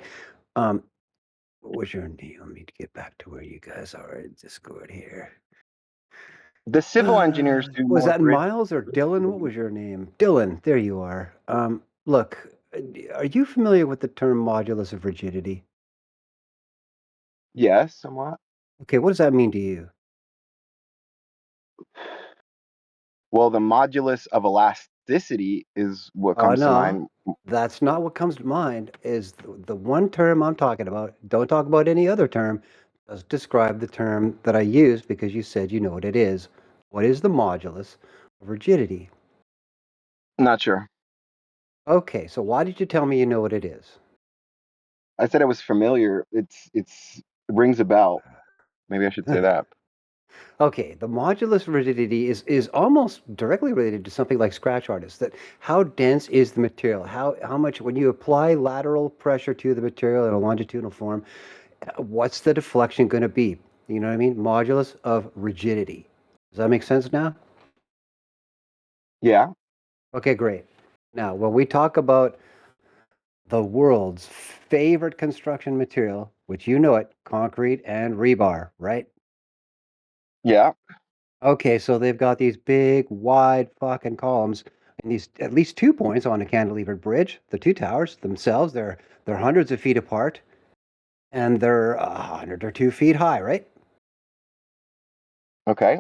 H: um, what was your name? Let me get back to where you guys are in Discord here.
G: The civil engineers do
H: Was
G: more
H: that
G: bridge.
H: Miles or Dylan? What was your name? Dylan, there you are. Look, are you familiar with the term modulus of rigidity?
G: Yes, somewhat.
H: Okay, what does that mean to you?
G: Well, the modulus of elasticity is what
H: Oh,
G: comes to
H: no,
G: mind.
H: that's not what comes to mind. Is the one term I'm talking about. Don't talk about any other term. Just describe the term that I use because you said you know what it is. What is the modulus of rigidity?
G: Not sure.
H: Okay, so why did you tell me you know what it is?
G: I said it was familiar. It rings a bell. Maybe I should say that.
H: Okay, the modulus rigidity is almost directly related to something like scratch artists. That how dense is the material? How much when you apply lateral pressure to the material in a longitudinal form, what's the deflection going to be? You know what I mean? Modulus of rigidity. Does that make sense now?
G: Yeah.
H: Okay, great. Now, when we talk about the world's favorite construction material, which you know it, concrete and rebar, right?
G: Yeah.
H: Okay, so they've got these big, wide fucking columns and these at least 2 points on a cantilevered bridge. The two towers themselves, they're hundreds of feet apart. and they're 100 or 2 feet high, right?
G: Okay.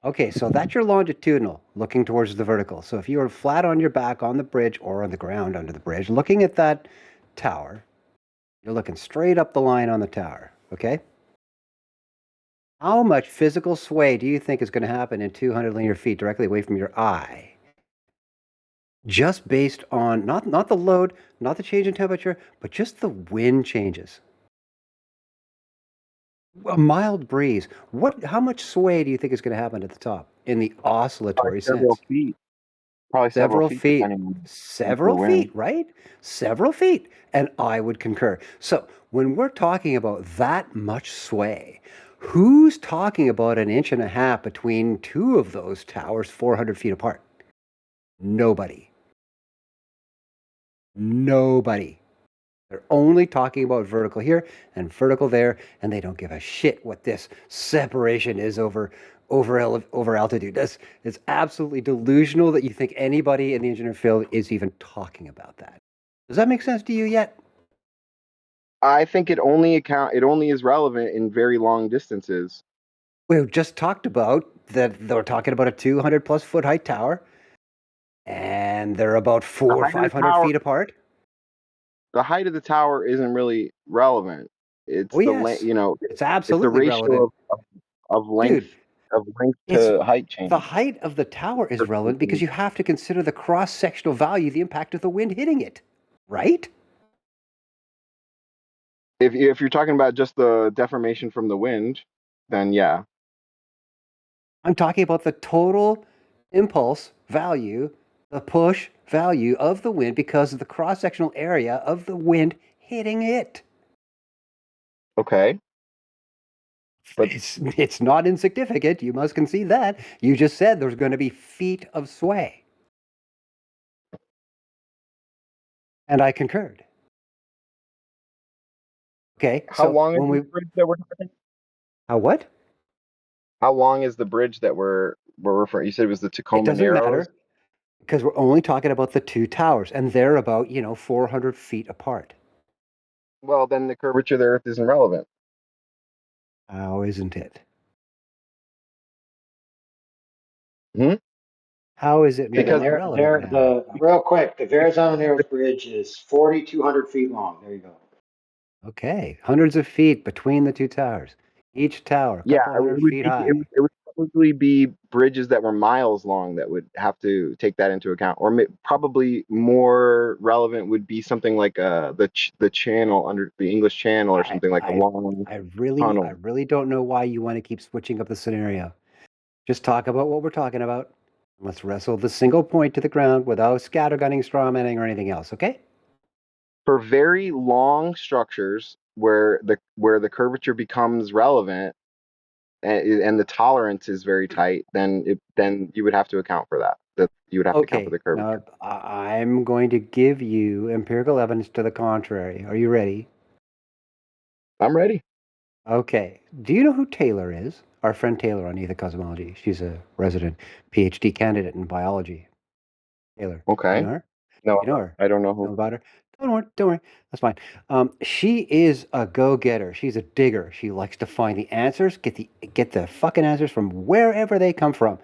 H: Okay, so that's your longitudinal, looking towards the vertical. So if you were flat on your back on the bridge or on the ground under the bridge, looking at that tower, you're looking straight up the line on the tower, okay? How much physical sway do you think is going to happen in 200 linear feet directly away from your eye? Just based on not the load, not the change in temperature, but just the wind changes. A mild breeze. How much sway do you think is going to happen at the top in the
G: Probably
H: oscillatory
G: several
H: sense?
G: feet. Probably several
H: Several
G: feet,
H: feet.
G: depending on the
H: Several
G: wind.
H: feet, right? Several feet. And I would concur. So when we're talking about that much sway, who's talking about an inch and a half between two of those towers 400 feet apart? Nobody. Nobody. They're only talking about vertical here and vertical there, and they don't give a shit what this separation is over altitude. It's absolutely delusional that you think anybody in the engineer field is even talking about that. Does that make sense to you yet?
G: I think it only is relevant in very long distances.
H: We just talked about that they're talking about a 200 plus foot height tower, and they're about
G: The
H: 400 or
G: height of the
H: 500
G: tower
H: feet apart.
G: the height of the tower isn't really relevant. It's
H: Oh
G: the length,
H: yes, it's
G: it's the
H: absolutely
G: ratio
H: relevant,
G: of length
H: dude.
G: of length
H: It's
G: to height
H: the
G: change.
H: height of the tower is relevant because you have to consider the cross-sectional value, the impact of the wind hitting it, right?
G: If you're talking about just the deformation from the wind, then yeah.
H: I'm talking about the total impulse value, the push value of the wind because of the cross-sectional area of the wind hitting it.
G: Okay. But
H: It's not insignificant. You must concede that. You just said there's going to be feet of sway. And I concurred. Okay,
G: how
H: so
G: long is
H: when
G: this
H: we
G: bridge that we're talking?
H: what?
G: How long is the bridge that we're referring? You said it was the
H: It
G: Tacoma
H: doesn't
G: Narrows.
H: matter because we're only talking about the two towers, and they're about 400 feet apart.
G: Well, then the curvature of the Earth isn't relevant.
H: How isn't it?
G: Hmm?
H: How is it
B: Okay,
G: Because
H: not relevant now?
B: real quick, the Verrazano Narrows Bridge is 4,200 feet long. There you go.
H: Okay, hundreds of feet between the two towers. Each tower, a
G: yeah,
H: couple
G: it
H: hundred
G: would
H: feet
G: be
H: high.
G: it would probably be bridges that were miles long that would have to take that into account, or probably more relevant would be something like the channel under the English Channel or
H: I,
G: something like a
H: I,
G: long
H: I
G: tunnel.
H: really don't know why you want to keep switching up the scenario. Just talk about what we're talking about. Let's wrestle the single point to the ground without scattergunning, strawmanning, or anything else. Okay?
G: For very long structures where the curvature becomes relevant and the tolerance is very tight, then you would have to account for that you would have to account for
H: Okay.
G: the curvature.
H: Now I'm going to give you empirical evidence to the contrary. Are you ready?
G: I'm ready.
H: Okay. Do you know who Taylor is? Our friend Taylor on Ether Cosmology. She's a resident PhD candidate in biology. Taylor, you
G: Okay.
H: know her?
G: No,
H: You know her?
G: I don't know
H: Know
G: who.
H: about her? Don't worry, don't worry. That's fine. She is a go-getter. She's a digger. She likes to find the answers, get the fucking answers from wherever they come from.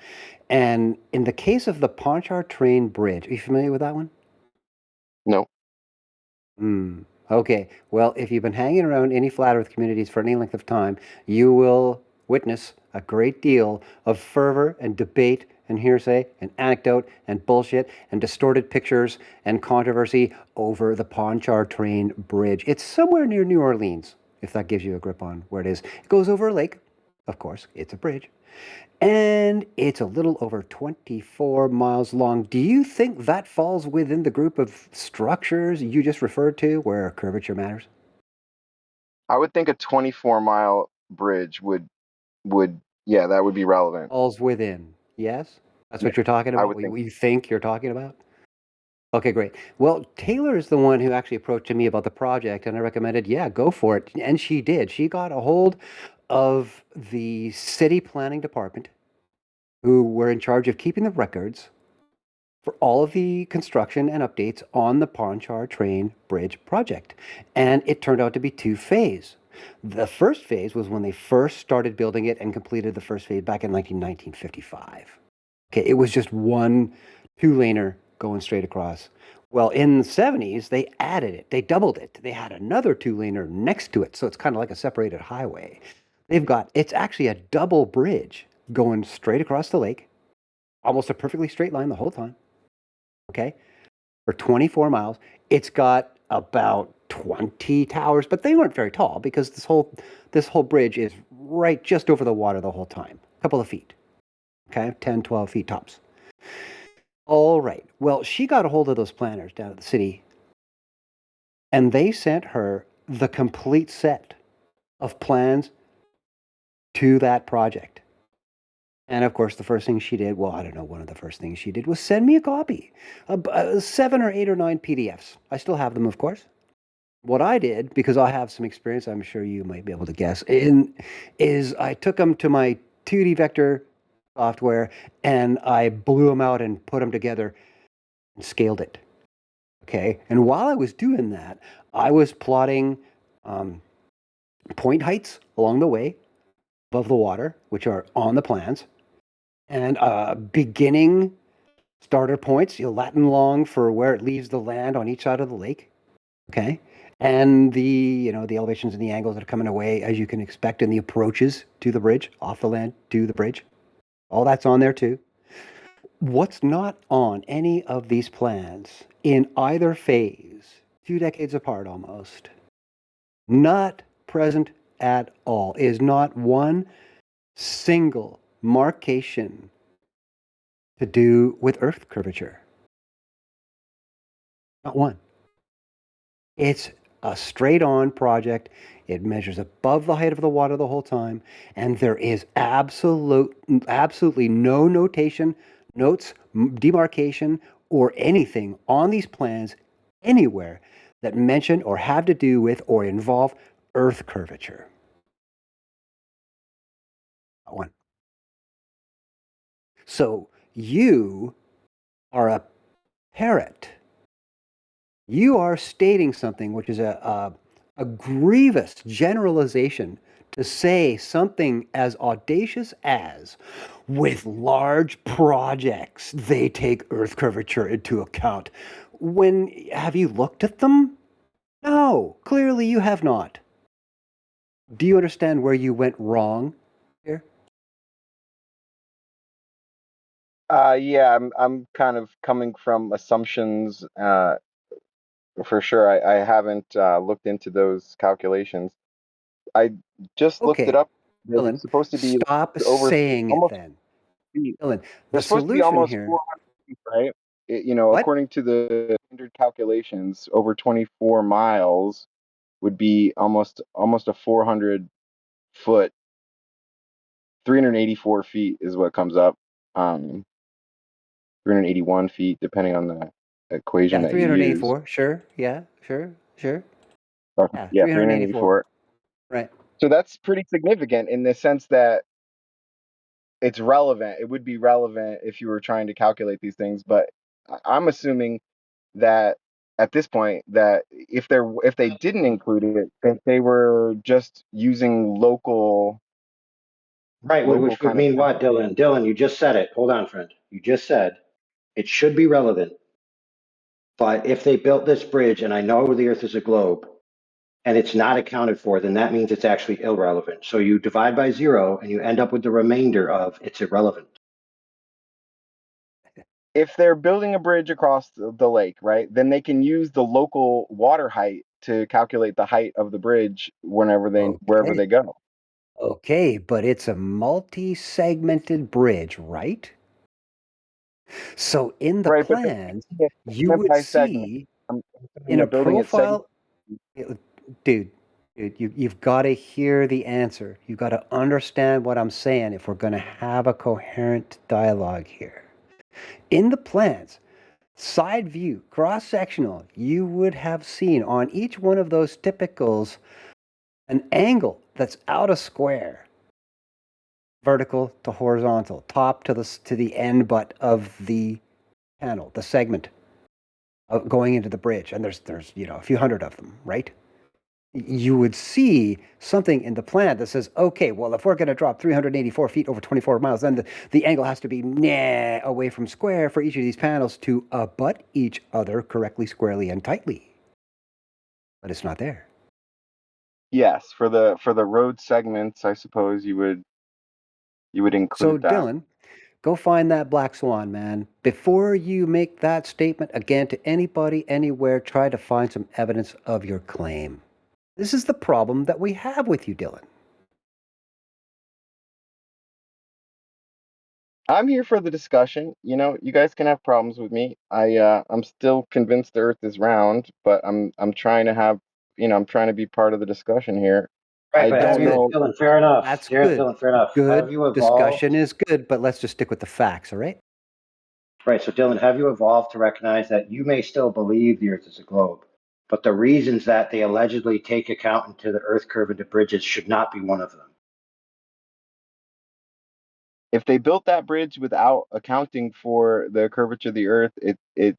H: And in the case of the Pontchartrain Bridge, are you familiar with that one?
G: No.
H: Hmm. Okay. Well, if you've been hanging around any flat Earth communities for any length of time, you will witness a great deal of fervor and debate and hearsay and anecdote and bullshit and distorted pictures and controversy over the Pontchartrain Bridge. It's somewhere near New Orleans, if that gives you a grip on where it is. It goes over a lake. Of course, it's a bridge. And it's a little over 24 miles long. Do you think that falls within the group of structures you just referred to where curvature matters?
G: I would think a 24-mile bridge would yeah, that would be relevant.
H: Falls within. Yes? That's
G: Yeah,
H: what you're talking
G: I
H: about?
G: would think.
H: What you think you're talking about? Okay, great. Well, Taylor is the one who actually approached me about the project, and I recommended, yeah, go for it. And she did. She got a hold of the city planning department, who were in charge of keeping the records for all of the construction and updates on the Pontchartrain Bridge project. And it turned out to be two-phase. The first phase was when they first started building it and completed the first phase back in 1955. Okay, it was just one two-laner going straight across. Well, in the 70s, they added it. They doubled it. They had another two-laner next to it, so it's kind of like a separated highway. It's actually a double bridge going straight across the lake, almost a perfectly straight line the whole time. Okay, for 24 miles. It's got about 20 towers, but they weren't very tall because this whole bridge is right just over the water the whole time. A couple of feet. Okay, 10, 12 feet tops. All right. Well, she got a hold of those planners down at the city, and they sent her the complete set of plans to that project. And of course, the first thing she did, well, I don't know, one of the first things she did was send me a copy, 7 or 8 or 9 PDFs. I still have them, of course. What I did, because I have some experience, I'm sure you might be able to guess, is I took them to my 2D vector software and I blew them out and put them together and scaled it. Okay. And while I was doing that, I was plotting point heights along the way above the water, which are on the plans, and beginning starter points, Latin long for where it leaves the land on each side of the lake. Okay. And the elevations and the angles that are coming away, as you can expect, and the approaches to the bridge, off the land to the bridge. All that's on there too. What's not on any of these plans in either phase, 2 decades apart almost, not present at all, is not one single markation to do with Earth curvature. Not one. It's a straight-on project. It measures above the height of the water the whole time, and there is absolutely no notation, notes, demarcation, or anything on these plans anywhere that mention or have to do with or involve Earth curvature. Not one. So you are a parrot. You are stating something which is a grievous generalization to say something as audacious as, with large projects, they take Earth curvature into account. Have you looked at them? No, clearly you have not. Do you understand where you went wrong here?
G: Yeah, I'm kind of coming from assumptions. For sure, I haven't looked into those calculations. I just looked it
H: Okay,
G: up. They're
H: Dylan,
G: supposed to be
H: stop
G: over
H: saying it
G: almost
H: then.
G: feet.
H: Dylan,
G: They're
H: the
G: supposed to be
H: solution
G: almost
H: here,
G: 400 feet, right?
H: what?
G: According to the standard calculations, over 24 miles would be almost a 400-foot, 384 feet is what comes up. 381 feet, depending on the equation
H: Yeah,
G: that you use.
H: 384. Sure. Yeah, sure, sure.
G: Okay.
H: Yeah,
G: Yeah,
H: 384.
G: 384.
H: Right.
G: So that's pretty significant in the sense that it's relevant. It would be relevant if you were trying to calculate these things, but I'm assuming that at this point that if they didn't include it, that they were just using
B: Right,
G: local
B: which would
G: kind of
B: mean
G: thing.
B: what, Dylan? Dylan, you just said it. Hold on, friend. You just said it should be relevant. But if they built this bridge, and I know the Earth is a globe, and it's not accounted for, then that means it's actually irrelevant. So you divide by 0 and you end up with the remainder of it's irrelevant.
G: If they're building a bridge across the lake, right, then they can use the local water height to calculate the height of the bridge wherever
H: Okay.
G: they go.
H: Okay, but it's a multi-segmented bridge, right? So in the
G: Right, but they're
H: plans,
G: making it
H: you
G: segment
H: would
G: by segment.
H: see
G: I'm assuming
H: in
G: they're
H: a
G: building it segment.
H: profile, it- dude, you've got to hear the answer. You've got to understand what I'm saying if we're going to have a coherent dialogue here. In the plans, side view, cross-sectional, you would have seen on each one of those typicals an angle that's out of square, vertical to horizontal, top to the end butt of the panel, the segment going into the bridge, and there's a few hundred of them, right? You would see something in the plan that says, okay, well, if we're going to drop 384 feet over 24 miles, then the angle has to be away from square for each of these panels to abut each other correctly, squarely, and tightly. But it's not there.
G: Yes, for the road segments, I suppose you would include
H: So,
G: that.
H: Dylan, go find that black swan, man. Before you make that statement again to anybody, anywhere, try to find some evidence of your claim. This is the problem that we have with you, Dylan.
G: I'm here for the discussion. You know, you guys can have problems with me. I'm still convinced the Earth is round, but I'm trying to have, I'm trying to be part of the discussion here.
B: Right,
G: I
B: but
H: That's
G: don't
H: good.
G: know.
B: Dylan, fair enough.
H: That's good.
B: Dylan, fair enough. Have
H: Good
B: you
H: discussion
B: evolved?
H: is good, but let's just stick with the facts, all right?
B: Right, so Dylan, have you evolved to recognize that you may still believe the Earth is a globe, but the reasons that they allegedly take account into the Earth curve into bridges should not be one of them?
G: If they built that bridge without accounting for the curvature of the Earth, it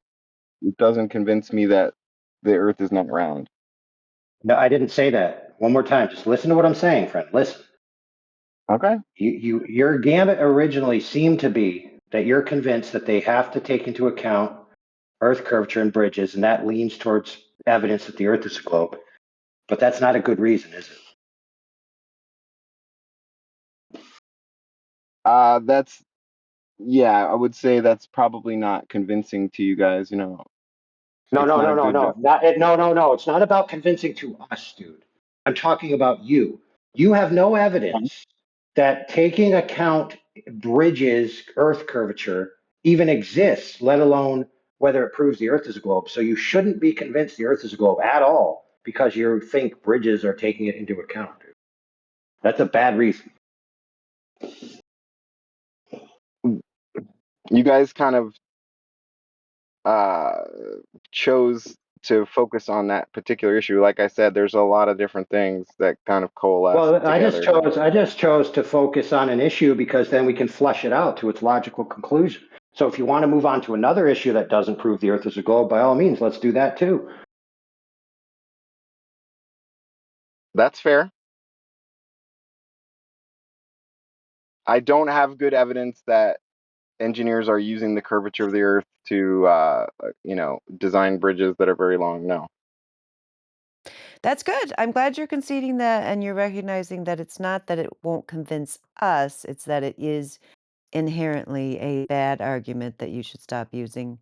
G: doesn't convince me that the Earth is not round.
B: No, I didn't say that. One more time, just listen to what I'm saying, friend. Listen.
G: Okay.
B: Your gambit originally seemed to be that you're convinced that they have to take into account Earth curvature and bridges, and that leans towards evidence that the Earth is a globe. But that's not a good reason, is it?
G: That's yeah. I would say that's probably not convincing to you guys.
B: No,
G: It's
B: no,
G: not
B: no,
G: a
B: no,
G: good.
B: no, not no, no, no. It's not about convincing to us, dude. I'm talking about you. You have no evidence that taking account bridges, Earth curvature even exists, let alone whether it proves the Earth is a globe. So you shouldn't be convinced the Earth is a globe at all because you think bridges are taking it into account, dude. That's a bad reason.
G: You guys kind of uh, chose to focus on that particular issue. Like I said, there's a lot of different things that kind of coalesce
B: Well,
G: together.
B: I just chose to focus on an issue because then we can flesh it out to its logical conclusion. So if you want to move on to another issue that doesn't prove the Earth is a globe, by all means, let's do that too.
G: That's fair. I don't have good evidence that engineers are using the curvature of the Earth to, design bridges that are very long. No.
D: That's good. I'm glad you're conceding that and you're recognizing that it's not that it won't convince us, it's that it is inherently a bad argument that you should stop using.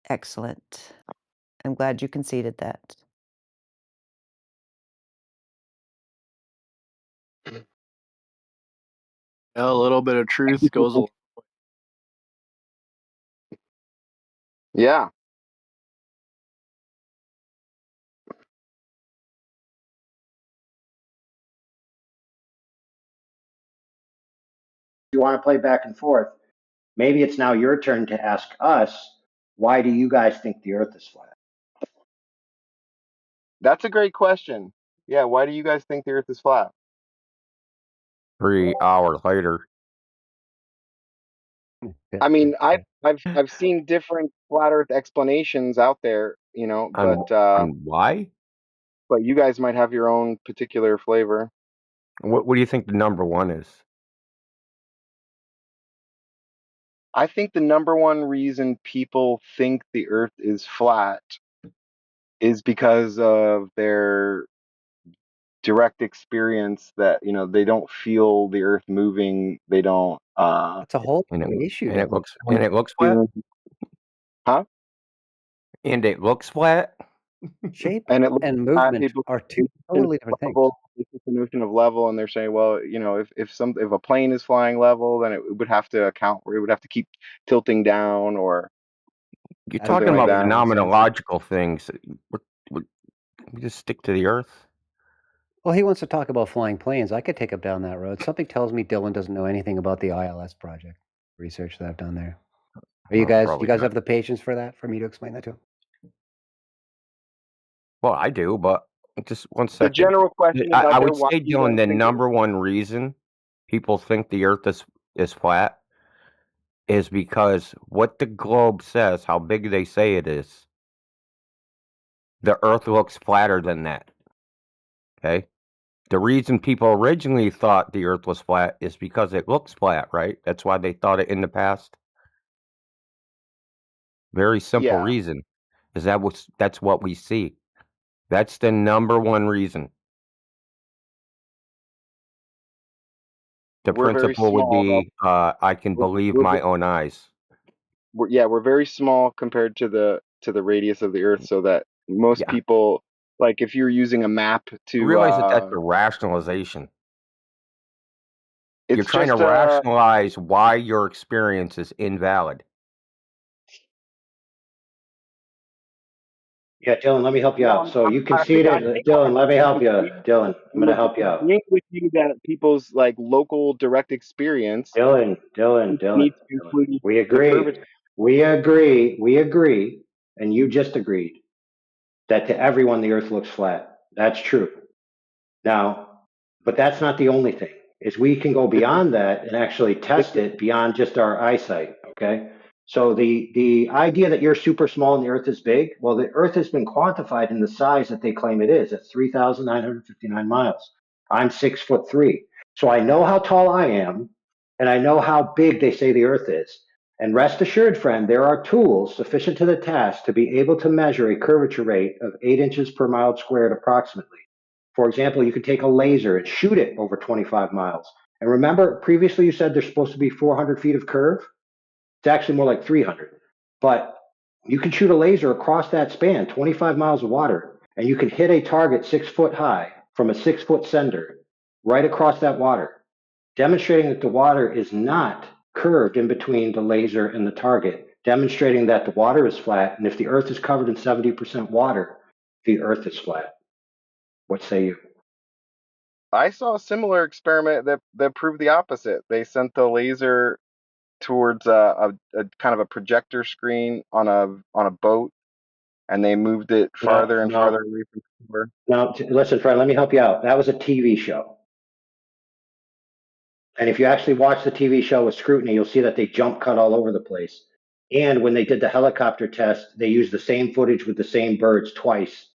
D: Excellent. I'm glad you conceded that.
I: A little bit of truth goes a long way.
G: Yeah.
B: You want to play back and forth. Maybe it's now your turn to ask us, why do you guys think the Earth is flat?
G: That's a great question. Yeah. Why do you guys think the Earth is flat?
C: 3 hours later.
G: I mean, I've seen different flat Earth explanations out there,
C: On why?
G: but you guys might have your own particular flavor.
C: What do you think the number one is?
G: I think the number one reason people think the Earth is flat is because of their direct experience that, they don't feel the Earth moving. They don't
H: That's a whole
C: And
H: issue,
C: it
H: Dylan.
C: looks flat?
G: huh?
C: And it looks flat?
H: Shape
G: And it looks
H: and
G: flat.
H: movement
G: People
H: are two totally different things.
G: level, it's just the notion of level, and they're saying, well, if a plane is flying level, then it would have to account for it would have to keep tilting down or
C: You're
H: That's
G: something
C: talking
G: like
C: about
H: totally
G: that.
H: nonsense.
C: phenomenological things. We just stick to the Earth.
H: Well, he wants to talk about flying planes. I could take him down that road. Something tells me Dylan doesn't know anything about the ILS project research that I've done there. Are you
C: Well,
H: guys?
C: probably
H: You guys
C: not.
H: have the patience for that? For me to explain that to him?
C: Well, I do, but just one
G: The
C: second.
G: general question is
C: I
G: out there,
C: would
G: why
C: say,
G: do you
C: Dylan,
G: guys
C: the
G: think
C: number one reason people think the Earth is flat is because what the globe says, how big they say it is, the Earth looks flatter than that. Okay? The reason people originally thought the Earth was flat is because it looks flat, right? That's why they thought it in the past. Very simple
G: Yeah,
C: reason. Is that's what we see. That's the number one reason. The
G: we're very
C: principle would
G: small though.
C: be I can believe
G: We're,
C: my own eyes.
G: we're very small compared to the radius of the Earth, so that most
C: Yeah.
G: people, like if you're using a map
C: You
G: to,
C: realize that that's a rationalization. You're
G: it's
C: trying to
G: just
C: rationalize why your experience is invalid.
B: Yeah, Dylan, let me help you
G: no,
B: out. So you
G: I
B: conceded, Dylan, let me help you. Dylan, I'm
G: I'm
B: going to help you out.
G: agreeing with you that people's like local direct experience
B: Dylan.
G: needs to include
B: We
G: the
B: agree.
G: curvature.
B: We agree. And you just agreed that to everyone the earth looks flat. That's true. Now, but that's not the only thing. Is we can go
G: It's,
B: beyond that and actually
G: it's,
B: test it beyond just our eyesight. Okay. So the idea that you're super small and the Earth is big, well, the Earth has been quantified in the size that they claim it is. At 3,959 miles. I'm 6'3". So I know how tall I am, and I know how big they say the Earth is. And rest assured, friend, there are tools sufficient to the task to be able to measure a curvature rate of 8 inches per mile squared approximately. For example, you could take a laser and shoot it over 25 miles. And remember, previously you said there's supposed to be 400 feet of curve? It's actually more like 300. But you can shoot a laser across that span, 25 miles of water, and you can hit a target 6 foot high from a 6 foot sender right across that water, demonstrating that the water is not curved in between the laser and the target, demonstrating that the water is flat. And if the Earth is covered in 70% water, the Earth is flat. What say you?
G: I saw a similar experiment that proved the opposite. They sent the laser towards a kind of a projector screen on a boat, and they moved it
B: No,
G: farther and farther
B: no,
G: away from shore.
B: no. Listen, friend, let me help you out. That was a TV show. And if you actually watch the TV show with scrutiny, you'll see that they jump cut all over the place. And when they did the helicopter test, they used the same footage with the same birds twice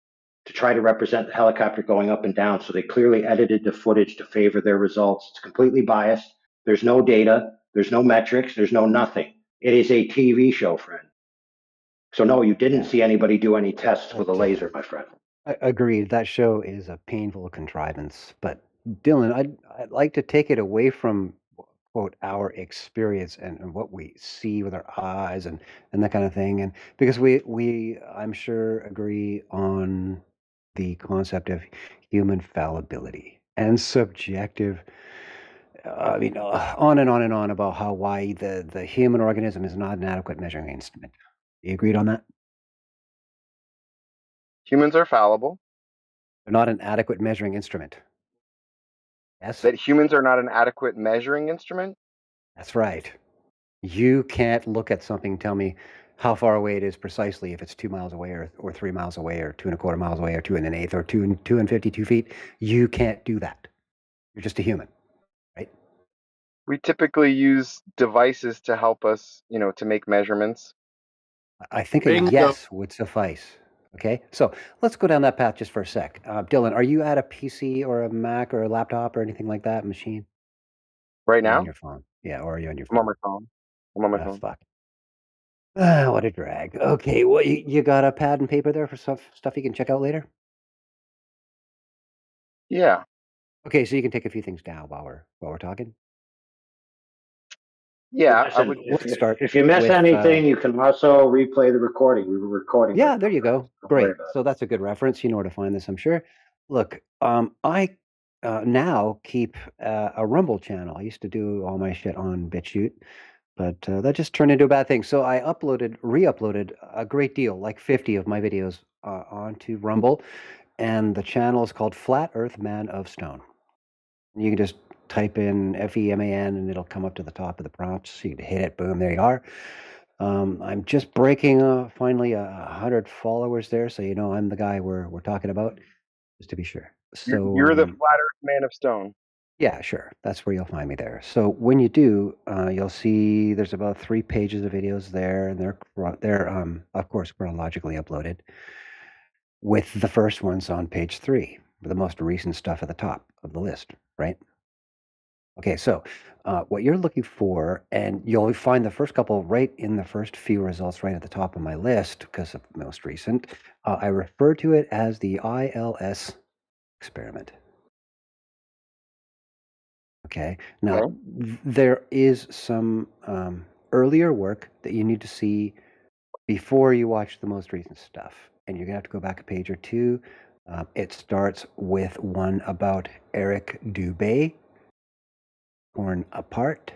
B: to try to represent the helicopter going up and down. So they clearly edited the footage to favor their results. It's completely biased. There's no data, there's no metrics, there's no nothing. It is a TV show, friend. So, no, you didn't
H: Yeah.
B: see anybody do any tests with a
H: But,
B: laser, my friend.
H: agreed. That show is a painful contrivance. But Dylan, I'd like to take it away from quote our experience and what we see with our eyes and that kind of thing. And because we I'm sure agree on the concept of human fallibility and subjective. I mean, on and on and on about how why the human organism is not an adequate measuring instrument. You agreed on that?
G: Humans are fallible.
H: They're not an adequate measuring instrument. Yes,
G: That humans are not an adequate measuring instrument.
H: that's right. You can't look at something and tell me how far away it is precisely if it's 2 miles away or 3 miles away or 2.25 miles away or 2 1/8 or 2 and 52 feet. You can't do that. You're just a human, right?
G: We typically use devices to help us, to make measurements.
H: I think a
I: Bingo.
H: yes would suffice. Okay, so let's go down that path just for a sec. Dylan, are you at a PC or a Mac or a laptop or anything like that machine?
G: Right
H: Are you on
G: now,
H: your phone? Yeah, or are you on your
G: I'm on
H: phone?
G: my phone. I'm on my phone.
H: Fuck. Ah, what a drag. Okay, well, you got a pad and paper there for stuff you can check out later?
G: Yeah,
H: Okay, so you can take a few things down while we're talking.
G: yeah. I
B: Listen,
G: would.
B: if,
H: Let's
B: if,
H: start
B: if you miss
H: with
B: anything, you can also replay the recording. We were recording right
H: yeah,
B: now,
H: there you
B: friend.
H: go.
B: Don't worry
H: Great.
B: about
H: So that's a good reference. You know where to find this, I'm sure. Look, I now keep a Rumble channel. I used to do all my shit on BitChute, but that just turned into a bad thing. So I re-uploaded a great deal, like 50 of my videos onto Rumble, and the channel is called Flat Earth Man of Stone. You can just type in FEMAN and it'll come up to the top of the prompts. You can hit it, boom, there you are. I'm just breaking finally 100 followers there, so you know I'm the guy we're talking about, just to be sure. So
G: You're the flat Earth man of stone.
H: Yeah, sure. That's where you'll find me there. So when you do, you'll see there's about 3 pages of videos there, and they're of course chronologically uploaded, with the first ones on page 3, the most recent stuff at the top of the list, right? Okay, so what you're looking for, and you'll find the first couple right in the first few results right at the top of my list because of most recent. I refer to it as the ILS experiment. Okay. Now,
G: Okay.
H: there is some earlier work that you need to see before you watch the most recent stuff. And you're going to have to go back a page or two. It starts with one about Eric Dubé, Torn Apart.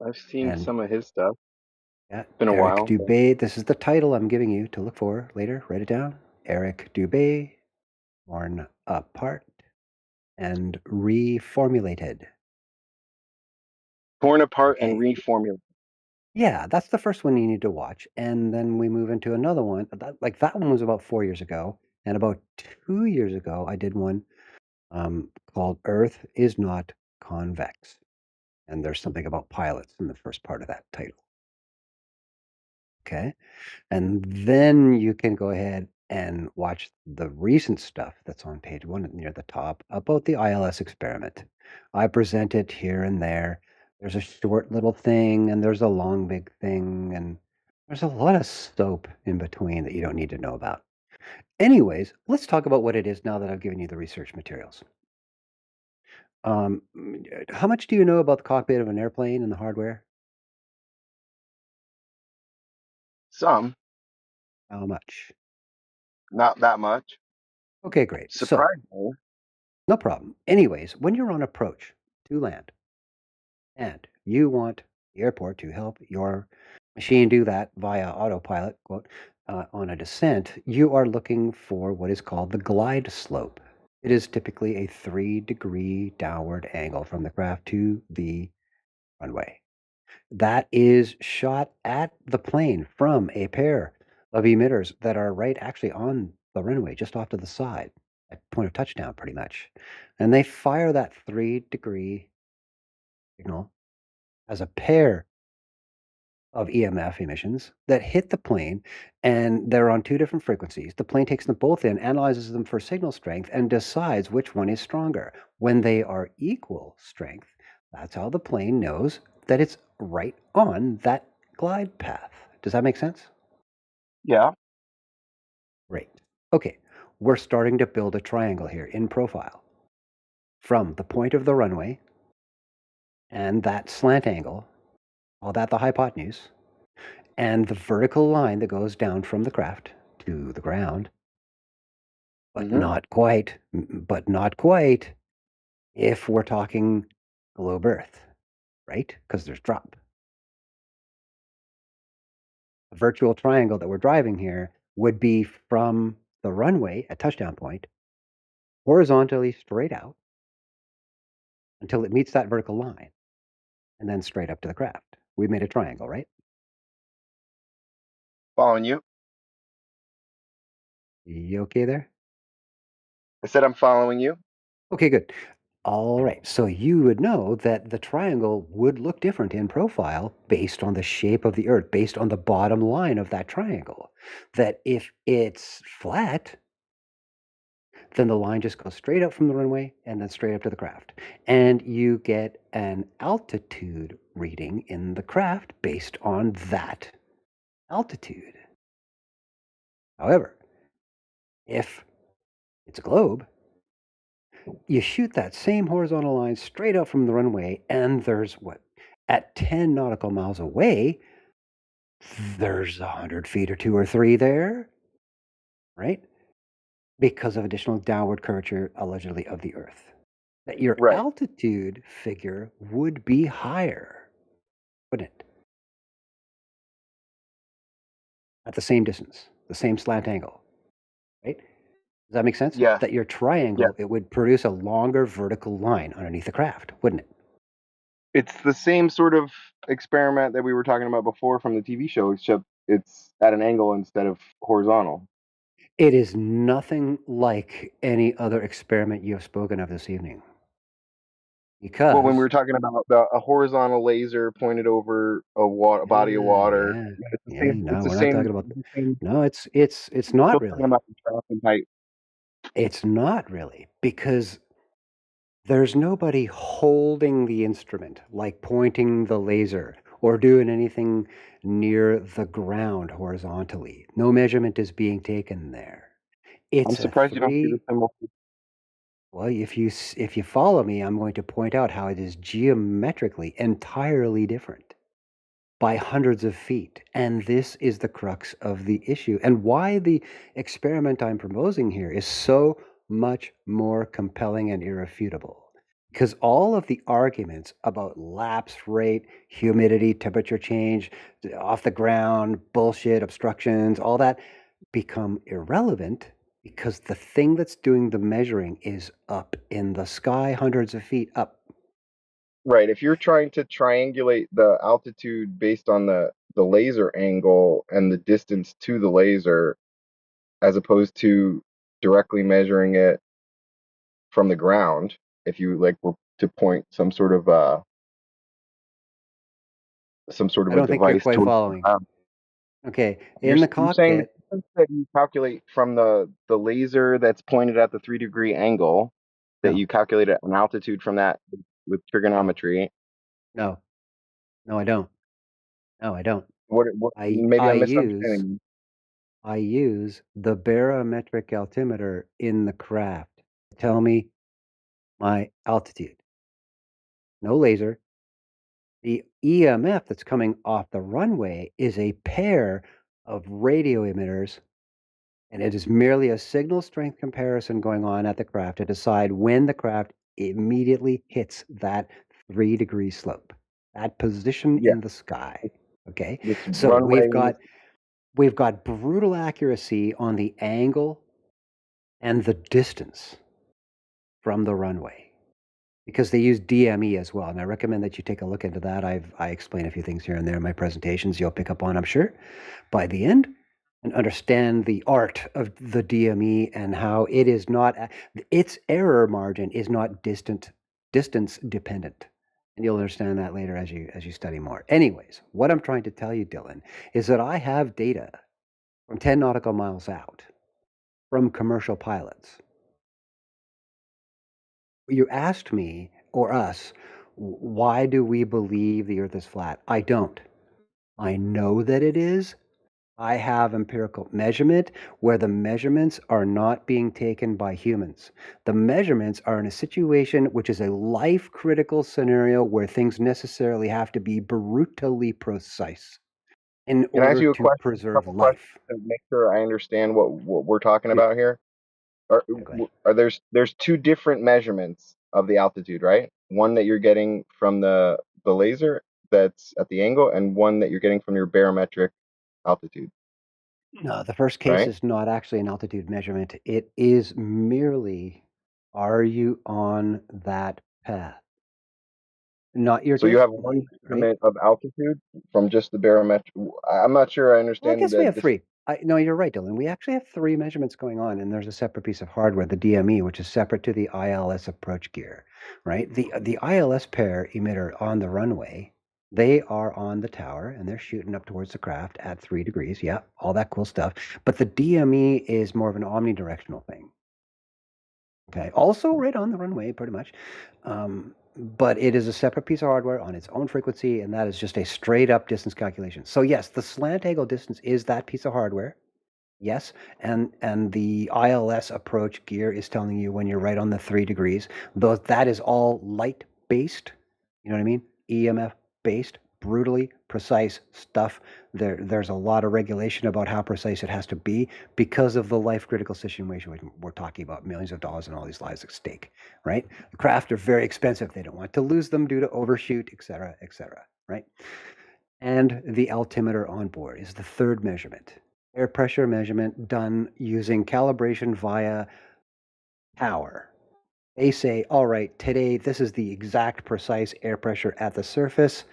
G: I've seen
H: And
G: some of his stuff.
H: yeah,
G: Been a
H: Eric
G: while.
H: Dubé, this is the title I'm giving you to look for later. Write it down. Eric Dubé, Torn Apart, and Reformulated.
G: Torn apart and
H: Okay.
G: reformulated.
H: Yeah, that's the first one you need to watch, and then we move into another one. That one was about 4 years ago, and about 2 years ago, I did one called "Earth is Not Convex," and there's something about pilots in the first part of that title. Okay, and then you can go ahead and watch the recent stuff that's on page 1 near the top about the ILS experiment. I present it here and there. There's a short little thing, and there's a long big thing, and there's a lot of soap in between that you don't need to know about. Anyways, let's talk about what it is now that I've given you the research materials. How much do you know about the cockpit of an airplane and the hardware?
G: Some,
H: How much?
G: not that much.
H: Okay, great. So,
G: Surprisingly.
H: no problem. Anyways, when you're on approach to land and you want the airport to help your machine do that via autopilot, quote, on a descent, you are looking for what is called the glide slope. It is typically a 3-degree downward angle from the craft to the runway. That is shot at the plane from a pair of emitters that are right actually on the runway, just off to the side, at point of touchdown, pretty much. And they fire that 3-degree signal as a pair of EMF emissions that hit the plane, and they're on 2 different frequencies. The plane takes them both in, analyzes them for signal strength, and decides which one is stronger. When they are equal strength, that's how the plane knows that it's right on that glide path. Does that make sense?
G: Yeah.
H: Great. Okay, we're starting to build a triangle here in profile. From the point of the runway and that slant angle, call that the hypotenuse, and the vertical line that goes down from the craft to the ground, but
G: Hmm.
H: not quite, but not quite if we're talking globe Earth, right? Because there's drop. The virtual triangle that we're driving here would be from the runway at touchdown point, horizontally straight out until it meets that vertical line, and then straight up to the craft. We made a triangle, right?
G: Following you.
H: You okay there?
G: I said I'm following you.
H: Okay, good. All right. So you would know that the triangle would look different in profile based on the shape of the Earth, based on the bottom line of that triangle. That if it's flat, then the line just goes straight up from the runway and then straight up to the craft. And you get an altitude reading in the craft based on that altitude. However, if it's a globe, you shoot that same horizontal line straight up from the runway, and there's what? At 10 nautical miles away, there's 100 feet or 2 or 3 there, right? Because of additional downward curvature, allegedly, of the Earth. That your
G: Right.
H: altitude figure would be higher, wouldn't it? At the same distance, the same slant angle, right? Does that make sense?
G: Yes.
H: That your
G: Yes.
H: triangle, it would produce a longer vertical line underneath the craft, wouldn't it?
G: It's the same sort of experiment that we were talking about before from the TV show, except it's at an angle instead of horizontal.
H: It is nothing like any other experiment you have spoken of this evening.
G: Well, when we
H: because
G: were talking about a horizontal laser pointed over a body of
H: yeah,
G: water,
H: yeah,
G: it's the
H: yeah.
G: same. It's
H: No,
G: the
H: we're not
G: same.
H: talking about.
G: It's the same.
H: No, it's not
G: Still talking
H: really.
G: about the tracking height.
H: It's not really because there's nobody holding the instrument, like pointing the laser or doing anything near the ground horizontally. No measurement is being taken there.
G: I'm
H: It's a
G: surprised you don't see the
H: three.
G: symbol.
H: Well, if you follow me, I'm going to point out how it is geometrically entirely different by hundreds of feet. And this is the crux of the issue, and why the experiment I'm proposing here is so much more compelling and irrefutable. Because all of the arguments about lapse rate, humidity, temperature change, off the ground, bullshit, obstructions, all that become irrelevant because the thing that's doing the measuring is up in the sky, hundreds of feet up.
G: Right. If you're trying to triangulate the altitude based on the laser angle and the distance to the laser, as opposed to directly measuring it from the ground, if you like were to point some sort
H: I
G: of a
H: don't think you're
G: device
H: quite
G: towards the
H: following.
G: ground,
H: Okay, in the
G: you're saying the
H: cockpit,
G: distance that you calculate from the laser that's pointed at the 3-degree angle, that
H: no,
G: you calculate an altitude from that with
H: no,
G: trigonometry.
H: no, no, I don't. No, I don't.
G: What
H: I
G: maybe
H: I
G: I'm
H: use
G: misunderstanding.
H: I use the barometric altimeter in the craft to tell me my altitude. No laser. The EMF that's coming off the runway is a pair of radio emitters, and it is merely a signal strength comparison going on at the craft to decide when the craft immediately hits that 3-degree slope, that position
G: Yeah,
H: in the sky. Okay,
G: this
H: so
G: runway.
H: we've got brutal accuracy on the angle and the distance from the runway because they use DME as well. And I recommend that you take a look into that. I explain a few things here and there in my presentations you'll pick up on, I'm sure, by the end, and understand the art of the DME and how it is not, its error margin is not distance dependent. And you'll understand that later as you study more. Anyways, what I'm trying to tell you, Dylan, is that I have data from 10 nautical miles out from commercial pilots. You asked me or us, why do we believe the earth is flat? I don't. I know that it is. I have empirical measurement where the measurements are not being taken by humans. The measurements are in a situation which is a life critical scenario where things necessarily have to be brutally precise in
G: Can I ask
H: order
G: you a
H: to
G: question? A
H: preserve
G: couple questions
H: life.
G: to make sure I understand what we're talking
H: Yeah,
G: about here. Are,
H: go ahead.
G: there's two different measurements of the altitude, right? One that you're getting from the laser that's at the angle, and one that you're getting from your barometric altitude,
H: No, the first case
G: right?
H: is not actually an altitude measurement. It is merely, are you on that path? Not your
G: So you have
H: distant
G: one
H: line, right?
G: measurement of altitude from just the barometric. I'm not sure I
H: Well, I
G: understand
H: guess we
G: the
H: have three. No, you're right, Dylan. We actually have three measurements going on, and there's a separate piece of hardware, the DME, which is separate to the ILS approach gear, right? The ILS pair emitter on the runway, they are on the tower and they're shooting up towards the craft at 3 degrees. Yeah, all that cool stuff. But the DME is more of an omnidirectional thing. Okay, also right on the runway, pretty much. But it is a separate piece of hardware on its own frequency, and that is just a straight up distance calculation. So yes, the slant angle distance is that piece of hardware. Yes, and the ILS approach gear is telling you when you're right on the 3 degrees. Though that is all light based. You know what I mean? EMF based, brutally precise stuff. There's a lot of regulation about how precise it has to be because of the life critical situation we're talking about, millions of dollars and all these lives at stake, right? The craft are very expensive. They don't want to lose them due to overshoot, et cetera, right? And the altimeter on board is the third measurement. Air pressure measurement done using calibration via power. They say, all right, today this is the exact precise air pressure at the surface,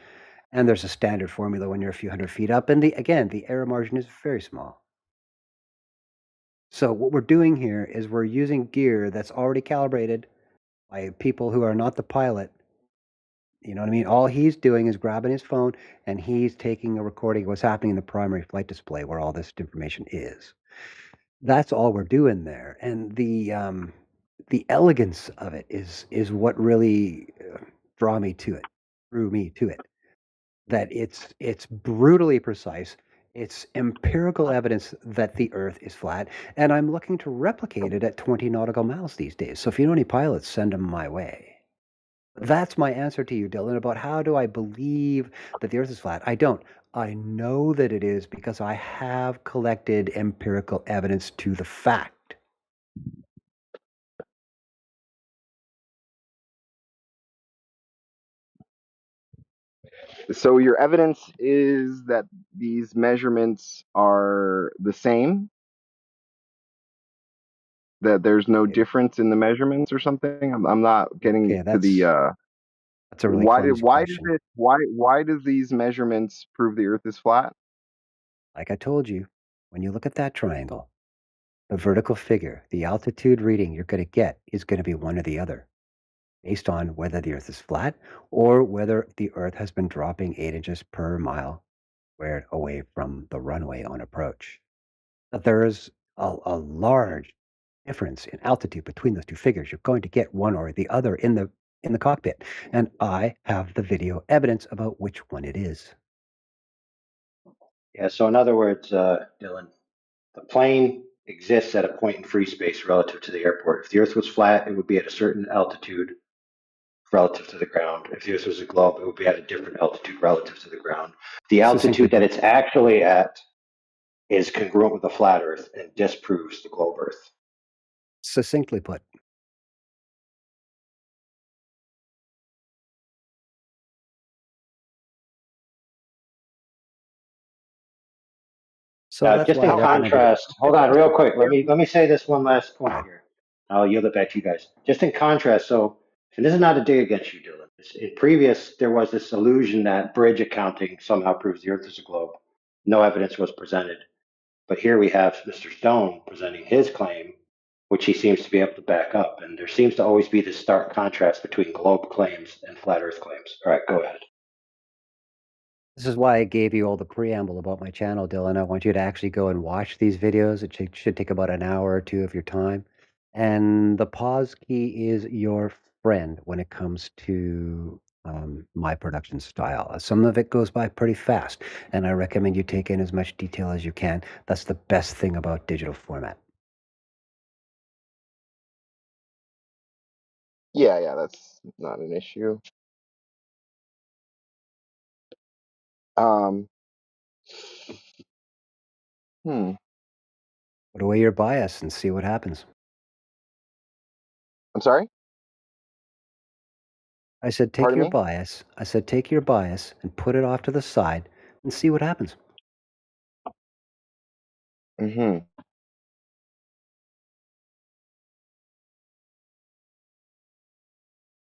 H: and there's a standard formula when you're a few hundred feet up, and again, the error margin is very small. So what we're doing here is we're using gear that's already calibrated by people who are not the pilot You know what I mean? All he's doing is grabbing his phone and he's taking a recording of what's happening in the primary flight display where all this information is. That's all we're doing there. And the elegance of it is what really drew me to it. That it's brutally precise. It's empirical evidence that the Earth is flat, and I'm looking to replicate it at 20 nautical miles these days. So if you know any pilots, send them my way. That's my answer to you, Dylan, about how do I believe that the Earth is flat. I don't. I know that it is because I have collected empirical evidence to the fact.
G: So your evidence is that these measurements are the same, that there's no
H: Okay,
G: difference in the measurements or something. I'm not getting
H: okay,
G: to the
H: that's a really clumsy question.
G: why does these measurements prove the Earth is flat?
H: Like I told you, when you look at that triangle, the vertical figure, the altitude reading you're going to get is going to be one or the other, based on whether the Earth is flat or whether the Earth has been dropping 8 inches per mile squared away from the runway on approach. But there is a large difference in altitude between those two figures. You're going to get one or the other in the cockpit, and I have the video evidence about which one it is.
B: Yeah, so in other words, Dylan, the plane exists at a point in free space relative to the airport. If the Earth was flat, it would be at a certain altitude relative to the ground. If the Earth was a globe, it would be at a different altitude relative to the ground. The
H: Succinctly
B: altitude that
H: put.
B: it's actually at is congruent with the flat Earth and disproves the globe Earth.
H: Succinctly put. So that's
B: Just
H: why I
B: in
H: recommended.
B: contrast, hold on real quick. Let me say this one last point
H: Okay.
B: here. I'll yield it back to you guys. Just in contrast, so and this is not a dig against you, Dylan. In previous, there was this illusion that bridge accounting somehow proves the Earth is a globe. No evidence was presented, but here we have Mr. Stone presenting his claim, which he seems to be able to back up. And there seems to always be this stark contrast between globe claims and flat Earth claims. All right, go ahead.
H: This is why I gave you all the preamble about my channel, Dylan. I want you to actually go and watch these videos. It should take about an hour or two of your time. And the pause key is your friend when it comes to my production style. Some of it goes by pretty fast, and I recommend you take in as much detail as you can. That's the best thing about digital format.
G: Yeah, that's not an issue. Um, hmm.
H: Put away your bias and see what happens.
G: I'm sorry?
H: I said, take
G: Pardon
H: your
G: me?
H: bias. I said, take your bias and put it off to the side and see what happens.
G: Mm-hmm.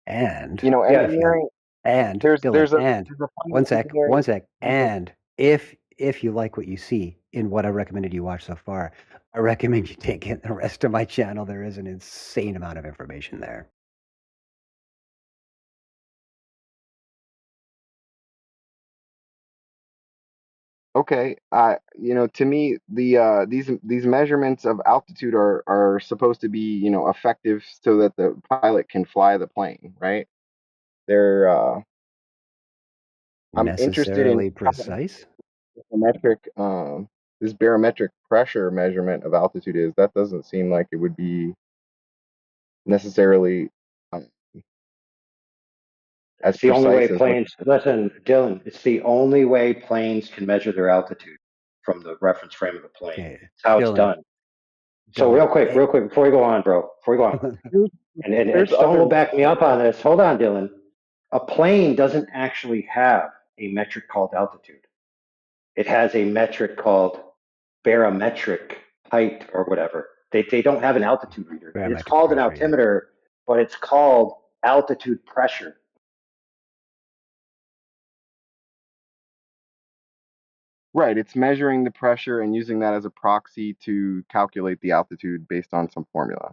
H: And
G: You know,
B: Yeah,
H: if you
G: engineering,
H: and
G: there's
H: Dylan,
G: there's a
H: and
G: there's a funny
H: one sec,
G: engineering.
H: and if you like what you see in what I recommended you watch so far, I recommend you take in the rest of my channel. There is an insane amount of information there.
G: Okay, to me, these measurements of altitude are supposed to be, effective so that the pilot can fly the plane, right? They're I'm interested in
H: Necessarily
G: how
H: precise.
G: barometric this barometric pressure measurement of altitude is. That doesn't seem like it would be necessarily um, as
B: it's the only way
G: precise as what.
B: planes, listen, Dylan, it's the only way planes can measure their altitude from the reference frame of the plane.
H: Okay,
B: It's how it's
H: Dylan,
B: done. So
H: Dylan.
B: real quick, before we go on, bro, before we go on,
G: There's,
B: and
G: there's
B: Stone
G: other.
B: will back me up on this. Hold on, Dylan. A plane doesn't actually have a metric called altitude. It has a metric called barometric height or whatever. They don't have an altitude reader. It's
H: Barometric
B: called an
H: pressure, yeah.
B: altimeter, but it's called altitude pressure.
G: Right, it's measuring the pressure and using that as a proxy to calculate the altitude based on some formula.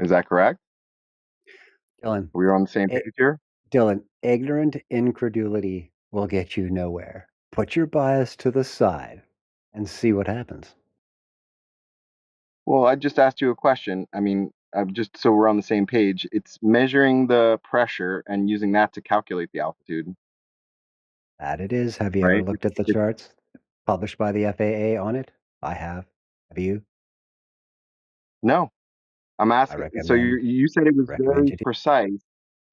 G: Is that correct?
H: Dylan,
G: We are on the same
H: eh,
G: page here?
H: Dylan, ignorant incredulity will get you nowhere. Put your bias to the side and see what happens.
G: Well, I just asked you a question. I mean, just so we're on the same page, it's measuring the pressure and using that to calculate the altitude,
H: That it is. Have you ever
G: right?
H: looked at the charts published by the FAA on it? I have. Have you?
G: No, I'm
H: I
G: asking. So
H: recommend
G: you said it was
H: recommend
G: very
H: you do.
G: precise.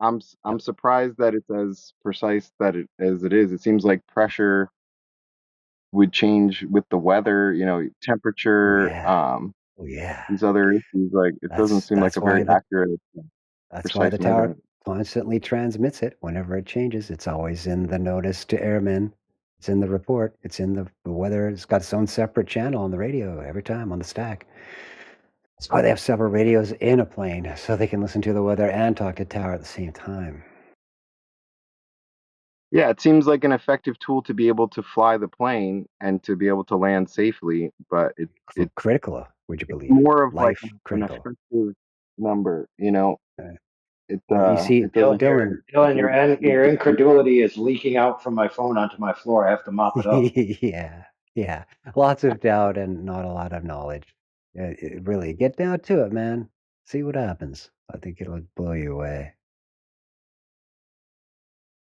G: I'm
H: Yep.
G: surprised that it's as precise as it is. It seems like pressure would change with the weather,
H: Oh
G: temperature,
H: yeah. Oh yeah.
G: these other issues. Like it doesn't seem like
H: That's
G: a very
H: why
G: accurate,
H: the
G: precise
H: tower
G: measurement.
H: constantly transmits it whenever it changes. It's always in the notice to airmen. It's in the report. It's in the weather. It's got its own separate channel on the radio every time on the stack. That's why they have several radios in a plane so they can listen to the weather and talk to tower at the same time.
G: Yeah, it seems like an effective tool to be able to fly the plane and to be able to land safely, but it
H: Critical, would you
G: it's
H: believe?
G: more of like
H: Life
G: an
H: critical.
G: effective number.
H: Uh,
G: It
H: well, you see,
G: it doesn't.
H: Dylan,
B: Your incredulity is leaking out from my phone onto my floor. I have to mop it up.
H: yeah, yeah. Lots of doubt and not a lot of knowledge. Really, get down to it, man. See what happens. I think it'll blow you away.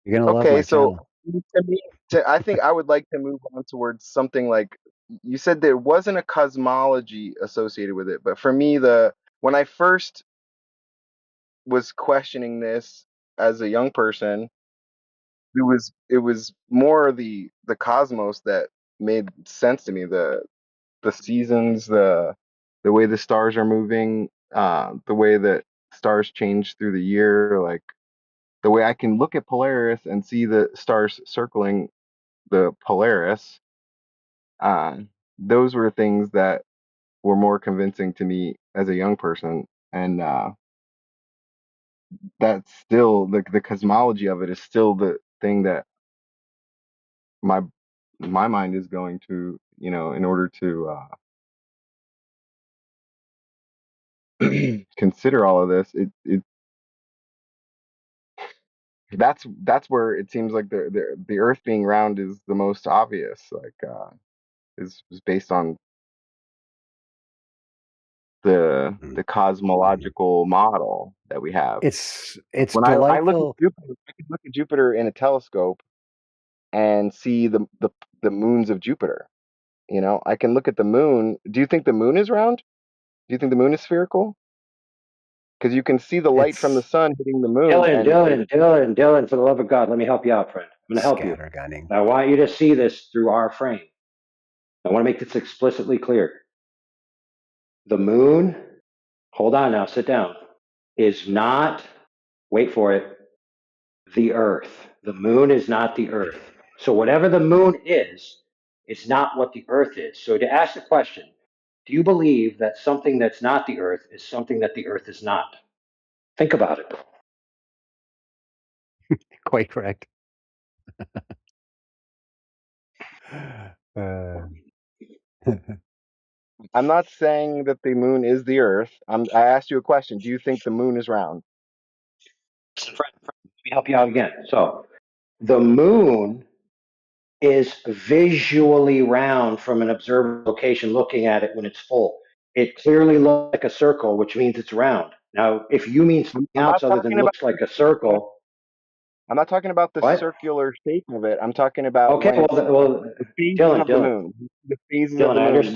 H: You're gonna love
G: Okay,
H: my
G: so
H: channel.
G: to me, I think I would like to move on towards something like you said there wasn't a cosmology associated with it, but for me, when I first was questioning this as a young person, it was more the cosmos that made sense to me. The seasons, the way the stars are moving, the way that stars change through the year, like the way I can look at Polaris and see the stars circling the Polaris. Uh, those were things that were more convincing to me as a young person, and that's still the cosmology of it is still the thing that my my mind is going to, in order to consider all of this. That's where it seems like the Earth being round is the most obvious. Like is based on
H: Mm.
G: the
H: Mhm.
G: cosmological model that we have.
H: It's
G: When I look at
H: delightful.
G: Jupiter, I can look at Jupiter in a telescope and see the moons of Jupiter. I can look at the moon. Do you think the moon is round? Do you think the moon is spherical? Because you can see the light from the
H: It's
G: sun hitting the moon,
B: Dylan,
G: and
B: Dylan, Dylan, Dylan, for the love of God, let me help you out, friend. I'm going to help you.
H: scattergunning.
B: I want you to see this through our frame. I want to make this explicitly clear. The moon, hold on now, sit down, is not, wait for it, the Earth. The moon is not the Earth. So whatever the moon is, it's not what the Earth is. So to ask the question, do you believe that something that's not the Earth is something that the Earth is not? Think about it.
H: Quite correct. Uh,
G: I'm not saying that the moon is the Earth. I asked you a question. Do you think the moon is round?
B: Let me help you out again. So the moon is visually round from an observed location looking at it when it's full. It clearly looks like a circle, which means it's round. Now, if you mean something
G: I'm
B: else
G: not
B: other than
G: talking about.
B: looks like a circle,
G: I'm not talking about the
B: what?
G: circular shape of it. I'm talking about
B: Okay,
G: when it's
B: well,
G: the phases
B: Dylan,
G: of the
B: Dylan,
G: moon. The phases of
B: Dylan,
G: the
B: I
G: moon. You see,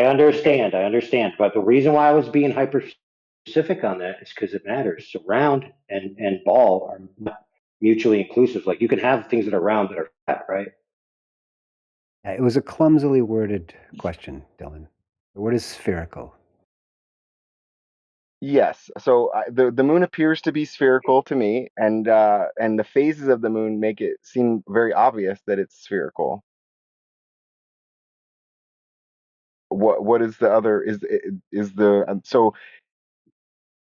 B: understand. I understand. But the reason why I was being hyper specific on that is because it matters. So round and ball are not mutually inclusive. Like you can have things that are round that are flat, right?
H: it was a clumsily worded question, Dylan. The word is spherical.
G: yes. So the moon appears to be spherical to me, and the phases of the moon make it seem very obvious that it's spherical. What is the other? Is the so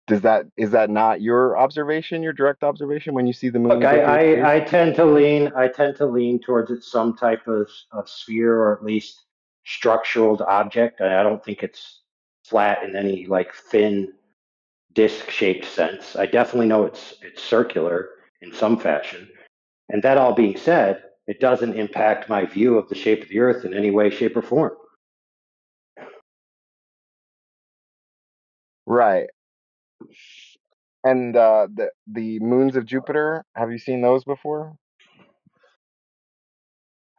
G: is that not your observation, your direct observation when you see the
B: Look,
G: moon go through its phase?
B: I tend to lean towards it's some type of sphere or at least structural object. I don't think it's flat in any like thin disc-shaped sense. I definitely know it's circular in some fashion. And that all being said, it doesn't impact my view of the shape of the Earth in any way, shape, or form.
G: Right. And the moons of Jupiter, have you seen those before?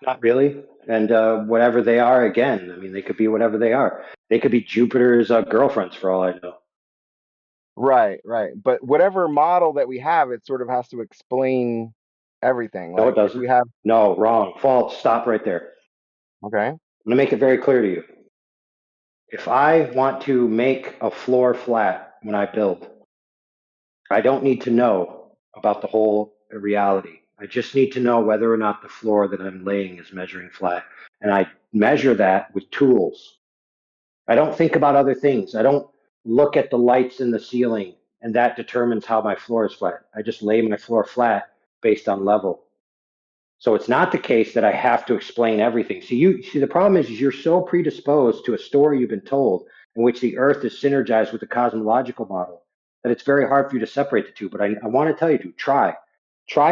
B: Not really. And whatever they are, again, I mean, they could be whatever they are. They could be Jupiter's girlfriends for all I know.
G: Right, right. But whatever model that we have, it sort of has to explain everything.
B: No,
G: Like
B: it
G: if
B: doesn't.
G: we have,
B: No, wrong, false. Stop right there.
G: okay,
B: I'm going to make it very clear to you. If I want to make a floor flat when I build, I don't need to know about the whole reality. I just need to know whether or not the floor that I'm laying is measuring flat. And I measure that with tools. I don't think about other things. I don't look at the lights in the ceiling and that determines how my floor is flat. I just lay my floor flat based on level. So it's not the case that I have to explain everything. See, the problem is you're so predisposed to a story you've been told in which the Earth is synergized with the cosmological model that it's very hard for you to separate the two. But I want to tell you to try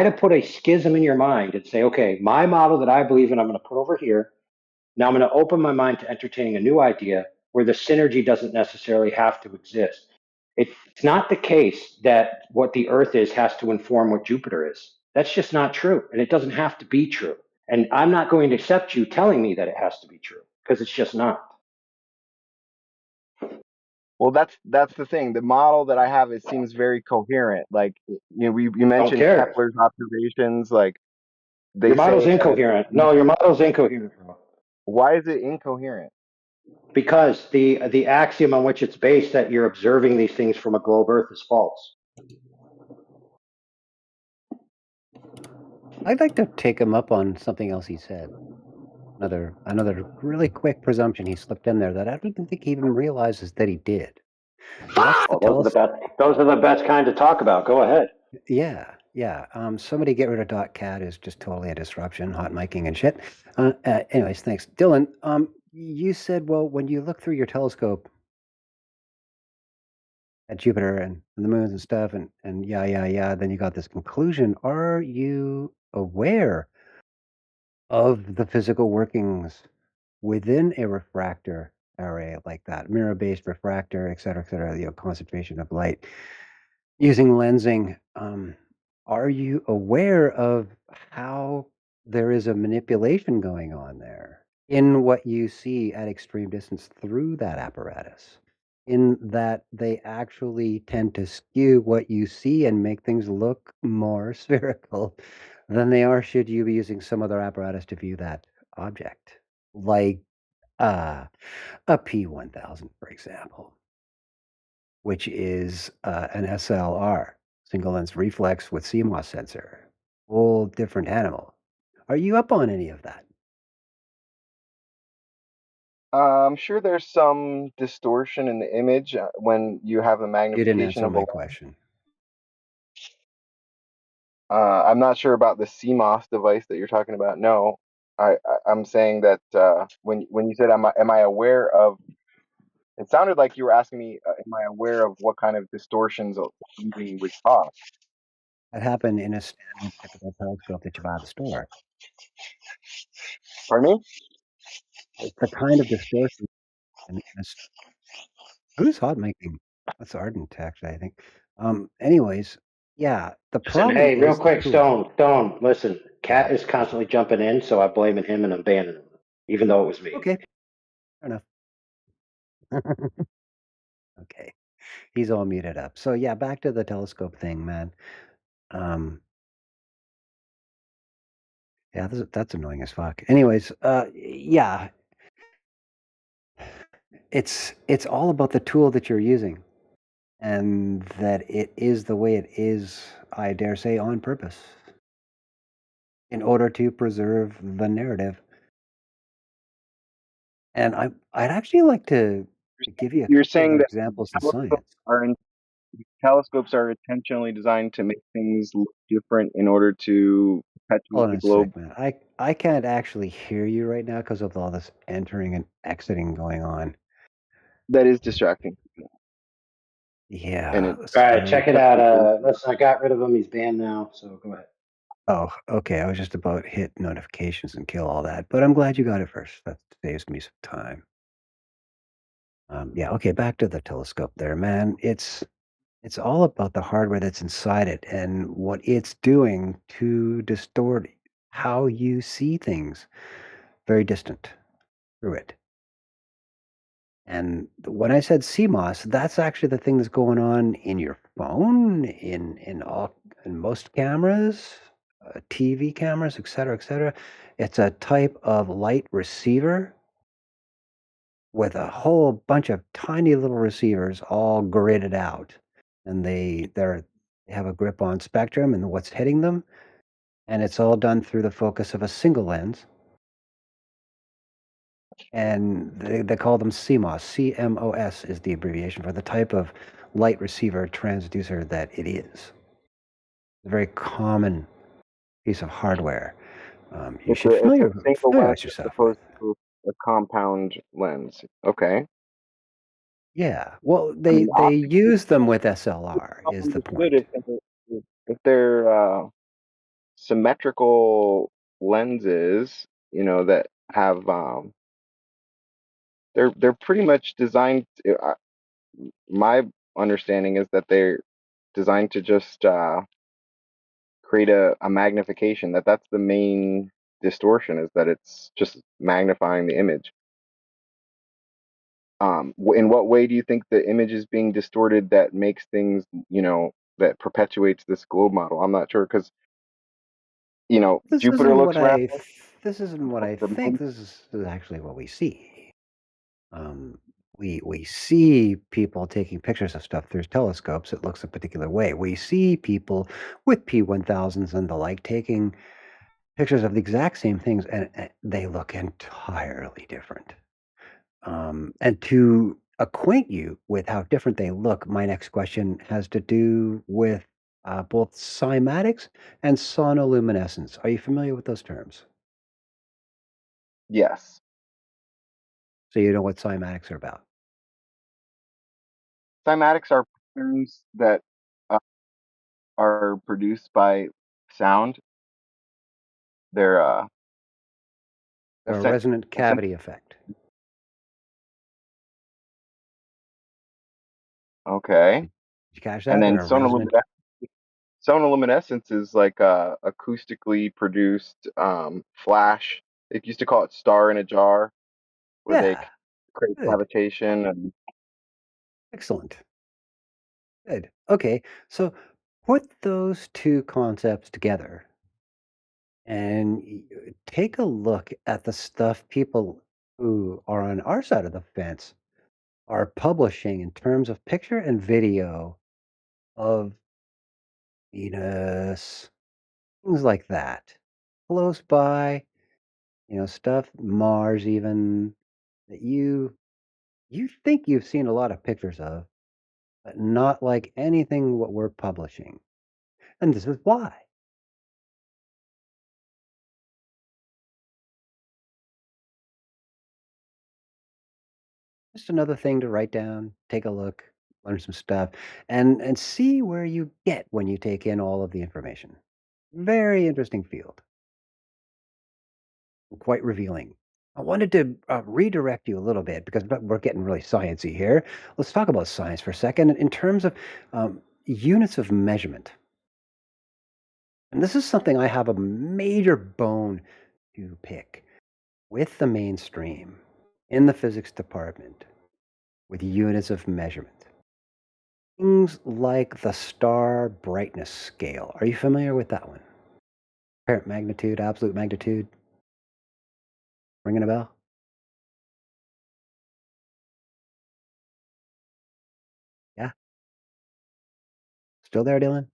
B: to put a schism in your mind and say, okay, my model that I believe in, I'm going to put over here. Now I'm going to open my mind to entertaining a new idea where the synergy doesn't necessarily have to exist. It's not the case that what the Earth is has to inform what Jupiter is. That's just not true. And it doesn't have to be true. And I'm not going to accept you telling me that it has to be true because it's just not.
G: well, that's the thing. The model that I have, it seems very coherent. Like you
B: Don't
G: mentioned
B: care.
G: Kepler's observations. Like they
B: Your
G: say
B: model's
G: that.
B: incoherent. No, your model's incoherent, bro.
G: Why is it incoherent?
B: Because the axiom on which it's based that you're observing these things from a globe Earth is false.
H: I'd like to take him up on something else he said. Another really quick presumption he slipped in there that I don't even think he even realizes that he did. That's the
B: Well, those are the best kind to talk about. Go ahead.
H: Yeah. Somebody get rid of .cat is just totally a disruption, hot miking and shit. Anyways, thanks, Dylan. You said, well, when you look through your telescope at Jupiter and the moons and stuff, and then you got this conclusion. Are you aware of the physical workings within a refractor array like that, mirror-based refractor, et cetera, concentration of light using lensing? Are you aware of how there is a manipulation going on there in what you see at extreme distance through that apparatus? In that they actually tend to skew what you see and make things look more spherical than they are should you be using some other apparatus to view that object, like a P1000, for example, which is an SLR, single lens reflex with CMOS sensor, whole different animal. Are you up on any of that?
G: I'm sure there's some distortion in the image when you have a
H: You didn't
G: magnification
H: answer
G: of a
H: my
G: lens.
H: question.
G: I'm not sure about the CMOS device that you're talking about. No, I'm saying that when you said am I aware of, it sounded like you were asking me, am I aware of what kind of distortions lensing would cause?
H: That happened in a standard typical telescope that you buy at the store.
G: Pardon me?
H: It's the kind of distortion. Who's hot making? That's Ardent, actually, I think. Anyways, yeah, the
B: Listen,
H: problem
B: hey, real
H: is the
B: quick,
H: tool.
B: Stone, listen.
H: Yeah.
B: Cat is constantly jumping in, so I'm blaming him and I'm banning him, even though it was me.
H: Okay, fair enough. Okay, he's all muted up. So yeah, back to the telescope thing, man. Yeah, that's annoying as fuck. Anyways, yeah, it's all about the tool that you're using, and that it is the way it is, I dare say, on purpose, in order to preserve the narrative. And I'd actually like to give you a
G: You're
H: couple
G: saying
H: of
G: that
H: examples in
G: telescopes
H: science.
G: telescopes are intentionally designed to make things look different in order to
H: Hold
G: perpetuate
H: on
G: the
H: a
G: globe.
H: sec, man. I can't actually hear you right now because of all this entering and exiting going on.
G: That is distracting.
H: Yeah.
G: And it,
B: All right, check it out. Listen, I got rid of him. He's banned now, so go ahead.
H: Oh, okay. I was just about to hit notifications and kill all that, but I'm glad you got it first. That saves me some time. Yeah. Okay. Back to the telescope there, man. It's all about the hardware that's inside it and what it's doing to distort how you see things very distant through it. And when I said CMOS, that's actually the thing that's going on in your phone, in most cameras, TV cameras, et cetera, et cetera. It's a type of light receiver with a whole bunch of tiny little receivers all gridded out, and they have a grip on spectrum and what's hitting them, and it's all done through the focus of a single lens. And they call them CMOS. CMOS is the abbreviation for the type of light receiver transducer that it is. It's a very common piece of hardware. You should
G: it's a single lens
H: familiarize
G: as
H: yourself with.
G: opposed to a compound lens. Okay.
H: Yeah. Well,
G: I mean,
H: they use them with SLR is the point.
G: if they're symmetrical lenses, that have they're pretty much designed. My understanding is that they're designed to just create a magnification. That's the main distortion, is that it's just magnifying the image. In what way do you think the image is being distorted that makes things, that perpetuates this globe model? I'm not sure, because
H: This
G: Jupiter
H: isn't
G: looks
H: what
G: round.
H: this isn't what I
G: The
H: think.
G: moon,
H: This is actually what we see. Um, we see people taking pictures of stuff through telescopes. It looks a particular way. We see people with P1000s and the like taking pictures of the exact same things, and they look entirely different. And to acquaint you with how different they look, my next question has to do with both cymatics and sonoluminescence. Are you familiar with those terms?
G: yes.
H: So you know what cymatics are about.
G: Cymatics are patterns that uh, are produced by sound. They're
H: A
G: essen-
H: resonant
G: essen-
H: cavity effect.
G: okay.
H: Did you catch
G: And
H: that?
G: then
H: They're a resonant.
G: sonoluminescence is like acoustically produced flash. They used to call it star in a jar, where they
H: Yeah,
G: create
H: good.
G: cavitation. And
H: Excellent. Good. Okay, so put those two concepts together and take a look at the stuff people who are on our side of the fence are publishing in terms of picture and video of Venus, things like that. Close by, stuff, Mars even, that you think you've seen a lot of pictures of, but not like anything what we're publishing. And this is why. Just another thing to write down, take a look, learn some stuff, and see where you get when you take in all of the information. Very interesting field. Quite revealing. I wanted to redirect you a little bit because we're getting really sciencey here. Let's talk about science for a second in terms of units of measurement. And this is something I have a major bone to pick with the mainstream in the physics department with units of measurement. Things like the star brightness scale. Are you familiar with that one? Apparent magnitude, absolute magnitude. Ringing a bell? Yeah. Still there, Dylan?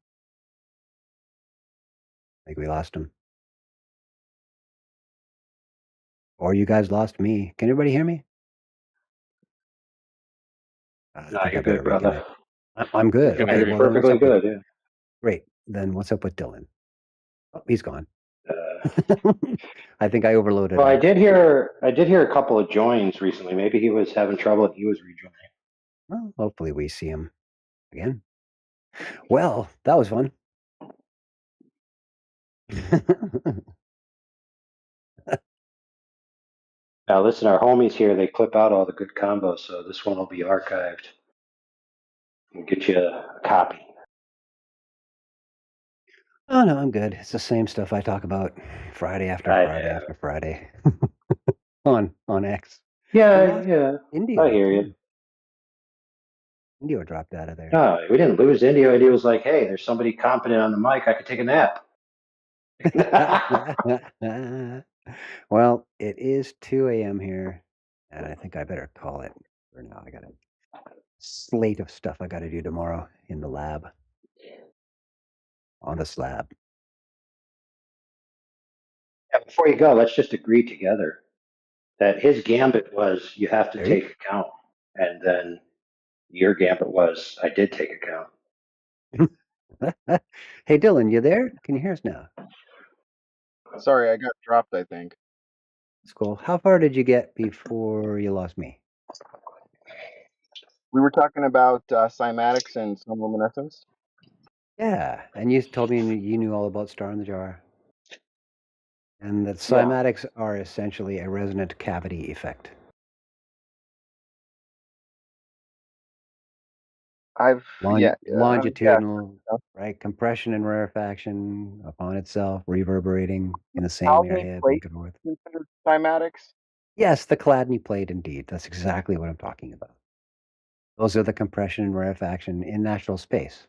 H: I think we lost him. Or you guys lost me. Can everybody hear me? I
B: No,
H: think I
B: you're
H: better
B: good, brother.
H: reconnect. I'm good.
E: can
B: No,
E: hear
H: Okay,
B: you're
E: you.
H: well then what's
B: perfectly
H: up with
B: good. Yeah.
H: great. Then what's up with Dylan? Oh, he's gone.
B: Uh,
H: I think I overloaded
B: well,
H: him.
B: I did hear a couple of joins recently. Maybe he was having trouble and he was rejoining.
H: Well, hopefully we see him. Again. Well, that was fun.
B: Now, listen, our homies here, they clip out all the good combos, so this one will be archived. We'll get you a copy.
H: Oh no, I'm good. It's the same stuff I talk about Friday after
B: I
H: Friday
B: know.
H: after Friday on X.
B: Yeah, yeah.
H: Indio
B: I hear you.
H: too. Indio dropped out of there.
B: No, we didn't lose Indio. Indio was like, hey, there's somebody competent on the mic. I could take a nap.
H: Well, it is 2 a.m. here, and I think I better call it for now. I got a slate of stuff I got to do tomorrow in the lab, on the slab.
B: Yeah, before you go, let's just agree together that his gambit was you have to
H: There you
B: take account. And then your gambit was I did take account.
H: Hey, Dylan, you there? Can you hear us now?
G: Sorry, I got dropped, I think.
H: That's cool. How far did you get before you lost me?
G: We were talking about cymatics and luminescence.
H: Yeah, and you told me you knew all about Star in the Jar. And that
B: Yeah.
H: cymatics are essentially a resonant cavity effect. Longitudinal, right? Compression and rarefaction upon itself, reverberating in the same
G: Aldney
H: area,
G: plate
H: back and forth.
G: considered cymatics?
H: Yes, the Chladni plate, indeed. That's exactly what I'm talking about. Those are the compression and rarefaction in natural space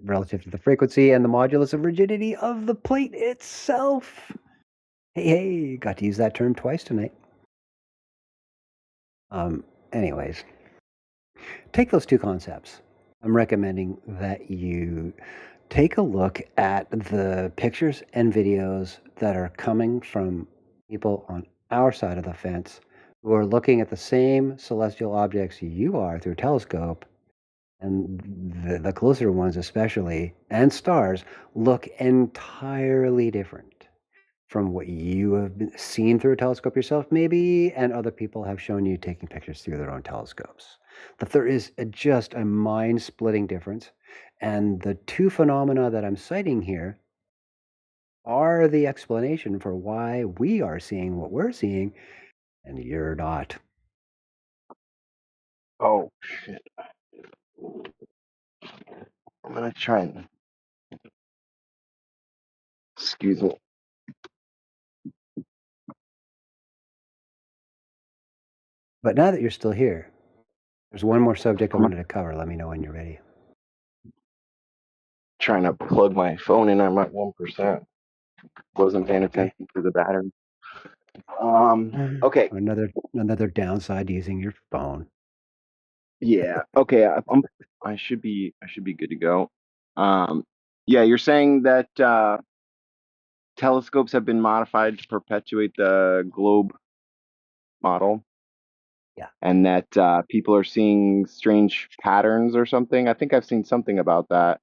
H: relative to the frequency and the modulus of rigidity of the plate itself. Hey, got to use that term twice tonight. Anyways, take those two concepts. I'm recommending that you take a look at the pictures and videos that are coming from people on our side of the fence who are looking at the same celestial objects you are through a telescope, and the closer ones especially, and stars, look entirely different from what you have seen through a telescope yourself, maybe, and other people have shown you taking pictures through their own telescopes. That there is just a mind-splitting difference, and the two phenomena that I'm citing here are the explanation for why we are seeing what we're seeing, and you're not.
G: Oh, shit. I'm going to try and... Excuse me.
H: But now that you're still here, there's one more subject I wanted to cover. Let me know when you're ready.
G: Trying to plug my phone in. I'm at 1%. Wasn't paying attention to the battery. Okay.
H: Another downside to using your phone.
G: Yeah. Okay. I should be good to go. Yeah, you're saying that telescopes have been modified to perpetuate the globe model.
H: Yeah.
G: And that people are seeing strange patterns or something. I think I've seen something about that.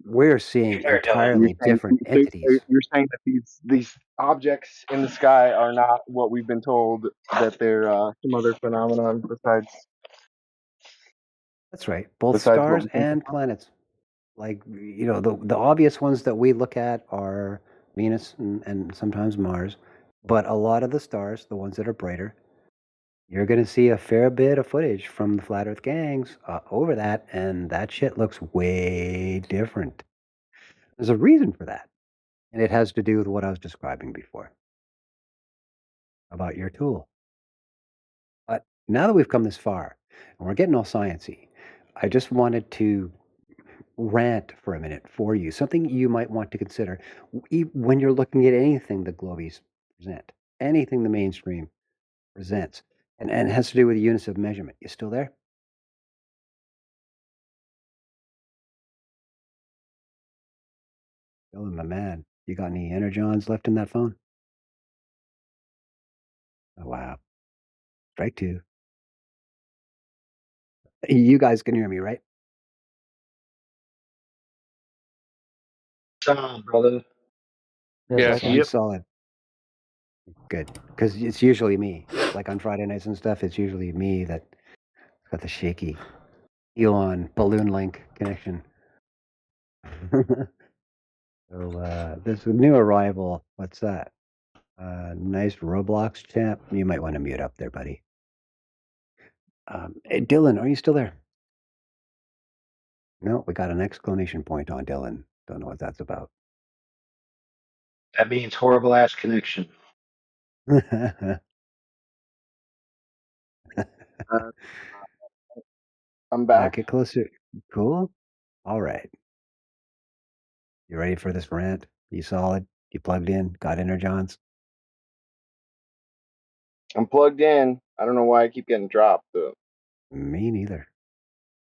H: We're seeing entirely different entities.
G: You're saying that these objects in the sky are not what we've been told, that they're some other phenomenon besides.
H: That's right. Both stars and planets. Like, the obvious ones that we look at are Venus and sometimes Mars. But a lot of the stars, the ones that are brighter, you're going to see a fair bit of footage from the Flat Earth gangs over that, and that shit looks way different. There's a reason for that, and it has to do with what I was describing before about your tool. But now that we've come this far, and we're getting all sciencey, I just wanted to rant for a minute for you, something you might want to consider when you're looking at anything the Globies present, anything the mainstream presents, and it has to do with units of measurement. You still there? Dylan, my man, you got any energons left in that phone? Oh, wow. Strike two. You guys can hear me, right?
B: Brother.
I: Yeah. Yep.
H: Solid. Good. Because it's usually me. Like on Friday nights and stuff, it's usually me that got the shaky Elon balloon link connection. So this new arrival, what's that? Nice Roblox champ. You might want to mute up there, buddy. Hey, Dylan, are you still there? No, we got an exclamation point on Dylan. Don't know what that's about.
B: That means horrible ass connection.
G: Uh, I'm back.
H: Get closer. Cool. All right. You ready for this rant? You solid? You plugged in? Got energons?
G: I'm plugged in. I don't know why I keep getting dropped though.
H: Me neither.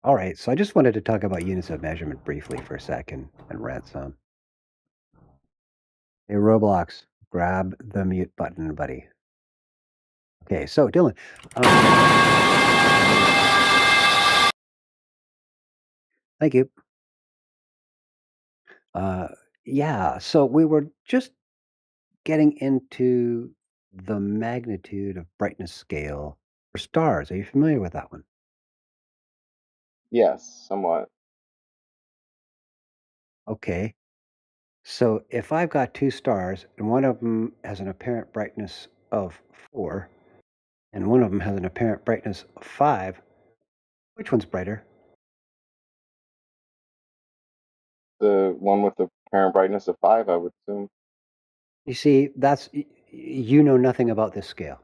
H: All right. So I just wanted to talk about units of measurement briefly for a second and rant some. Hey, Roblox, grab the mute button, buddy. Okay, so Dylan. Thank you. Yeah, so we were just getting into the magnitude of brightness scale for stars. Are you familiar with that one?
G: Yes, somewhat.
H: Okay. So if I've got two stars and one of them has an apparent brightness of 4 and one of them has an apparent brightness of 5, which one's brighter?
G: The one with the apparent brightness of 5, I would assume.
H: You see, you know nothing about this scale.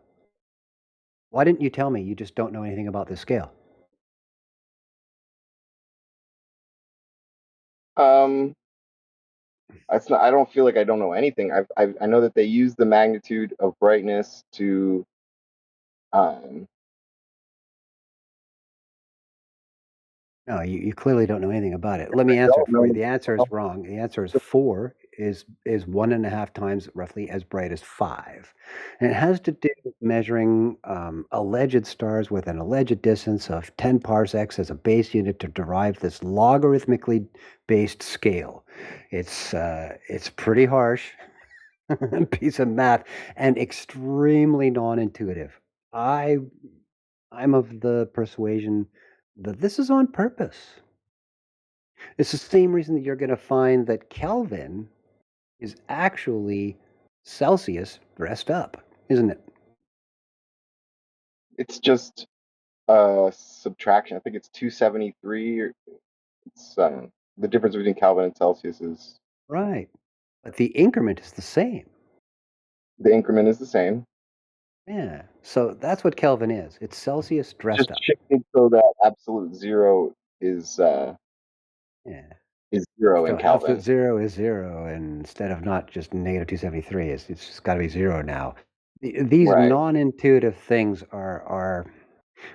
H: Why didn't you tell me you just don't know anything about this scale?
G: It's not. I don't feel like I don't know anything. I know that they use the magnitude of brightness to um.
H: No, you clearly don't know anything about it. Let
G: I
H: me answer
G: don't
H: it for you.
G: know.
H: The answer is wrong. The answer is 4 is 1.5 times roughly as bright as 5. And it has to do with measuring alleged stars with an alleged distance of 10 parsecs as a base unit to derive this logarithmically based scale. It's pretty harsh piece of math and extremely non-intuitive. I'm of the persuasion that this is on purpose. It's the same reason that you're going to find that Kelvin is actually Celsius dressed up, isn't it?
G: It's just subtraction. I think it's 273. Or it's the difference between Kelvin and Celsius is
H: Right. But the increment is the same.
G: the increment is the same.
H: Yeah. So that's what Kelvin is. It's Celsius
G: Just
H: dressed up.
G: shifting so that absolute zero
H: Yeah.
G: is zero in
H: So absolute
G: Kelvin.
H: zero is zero, and instead of not just negative 273, it's just got to be zero now. These
G: Right.
H: non-intuitive things are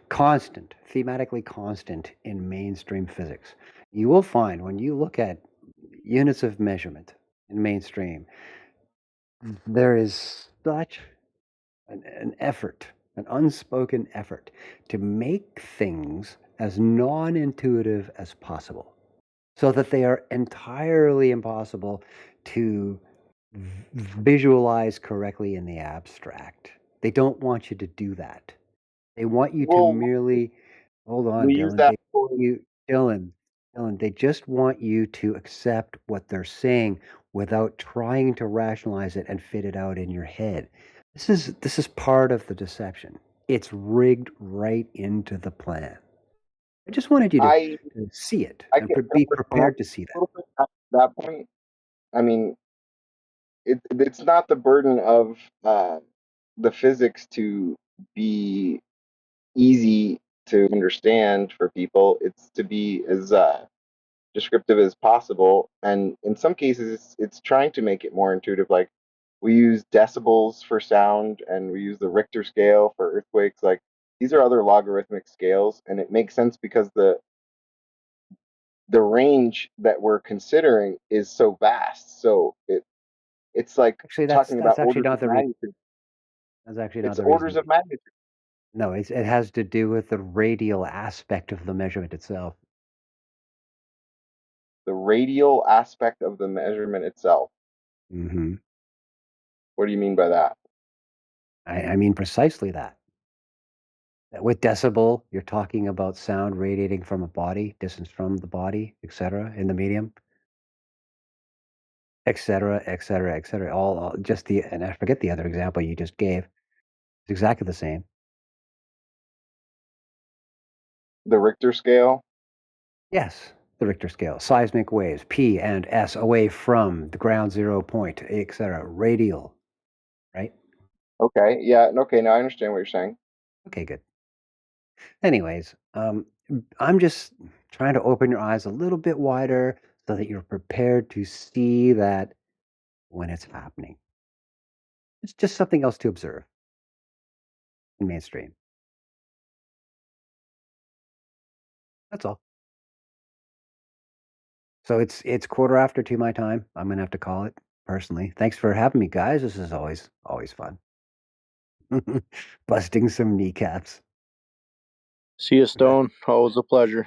H: constant, thematically constant in mainstream physics. You will find when you look at units of measurement in mainstream, there is such an effort, an unspoken effort to make things as non intuitive as possible so that they are entirely impossible to visualize correctly in the abstract. They don't want you to do that. They want you to
G: Well,
H: merely hold on,
G: we use
H: Dylan.
G: that
H: They
G: for
H: you Dylan, Dylan, they just want you to accept what they're saying without trying to rationalize it and fit it out in your head. This is part of the deception. It's rigged right into the plan. I just wanted you
G: I
H: to see it
G: I
H: and
G: can
H: be
G: understand
H: prepared to see
G: a
H: that.
G: little bit at that point. I mean, it's not the burden of the physics to be easy to understand for people. It's to be as descriptive as possible, and in some cases, it's trying to make it more intuitive. Like we use decibels for sound, and we use the Richter scale for earthquakes. Like these are other logarithmic scales, and it makes sense because the range that we're considering is so vast. So it's like
H: Actually,
G: talking
H: that's
G: about
H: actually
G: orders
H: not
G: of
H: the reason.
G: magnitude.
H: That's actually not
G: It's
H: the
G: orders
H: reason.
G: of magnitude.
H: No, it has to do with the radial aspect of the measurement itself.
G: The radial aspect of the measurement itself.
H: Hmm.
G: What do you mean by that?
H: I mean precisely that. With decibel, you're talking about sound radiating from a body, distance from the body, etc. in the medium, etc., etc., etc. All just the, and I forget the other example you just gave. It's exactly the same.
G: The Richter scale.
H: Yes, the Richter scale, seismic waves, P and S away from the ground zero point, etc. Radial, right?
G: Okay, yeah, okay, now I understand what you're saying.
H: Okay, good. Anyways, I'm just trying to open your eyes a little bit wider so that you're prepared to see that when it's happening. It's just something else to observe in mainstream. That's all. So it's 2:15 my time. I'm gonna have to call it personally. Thanks for having me, guys. This is always fun. Busting some kneecaps.
I: See you, Stone. Always a pleasure.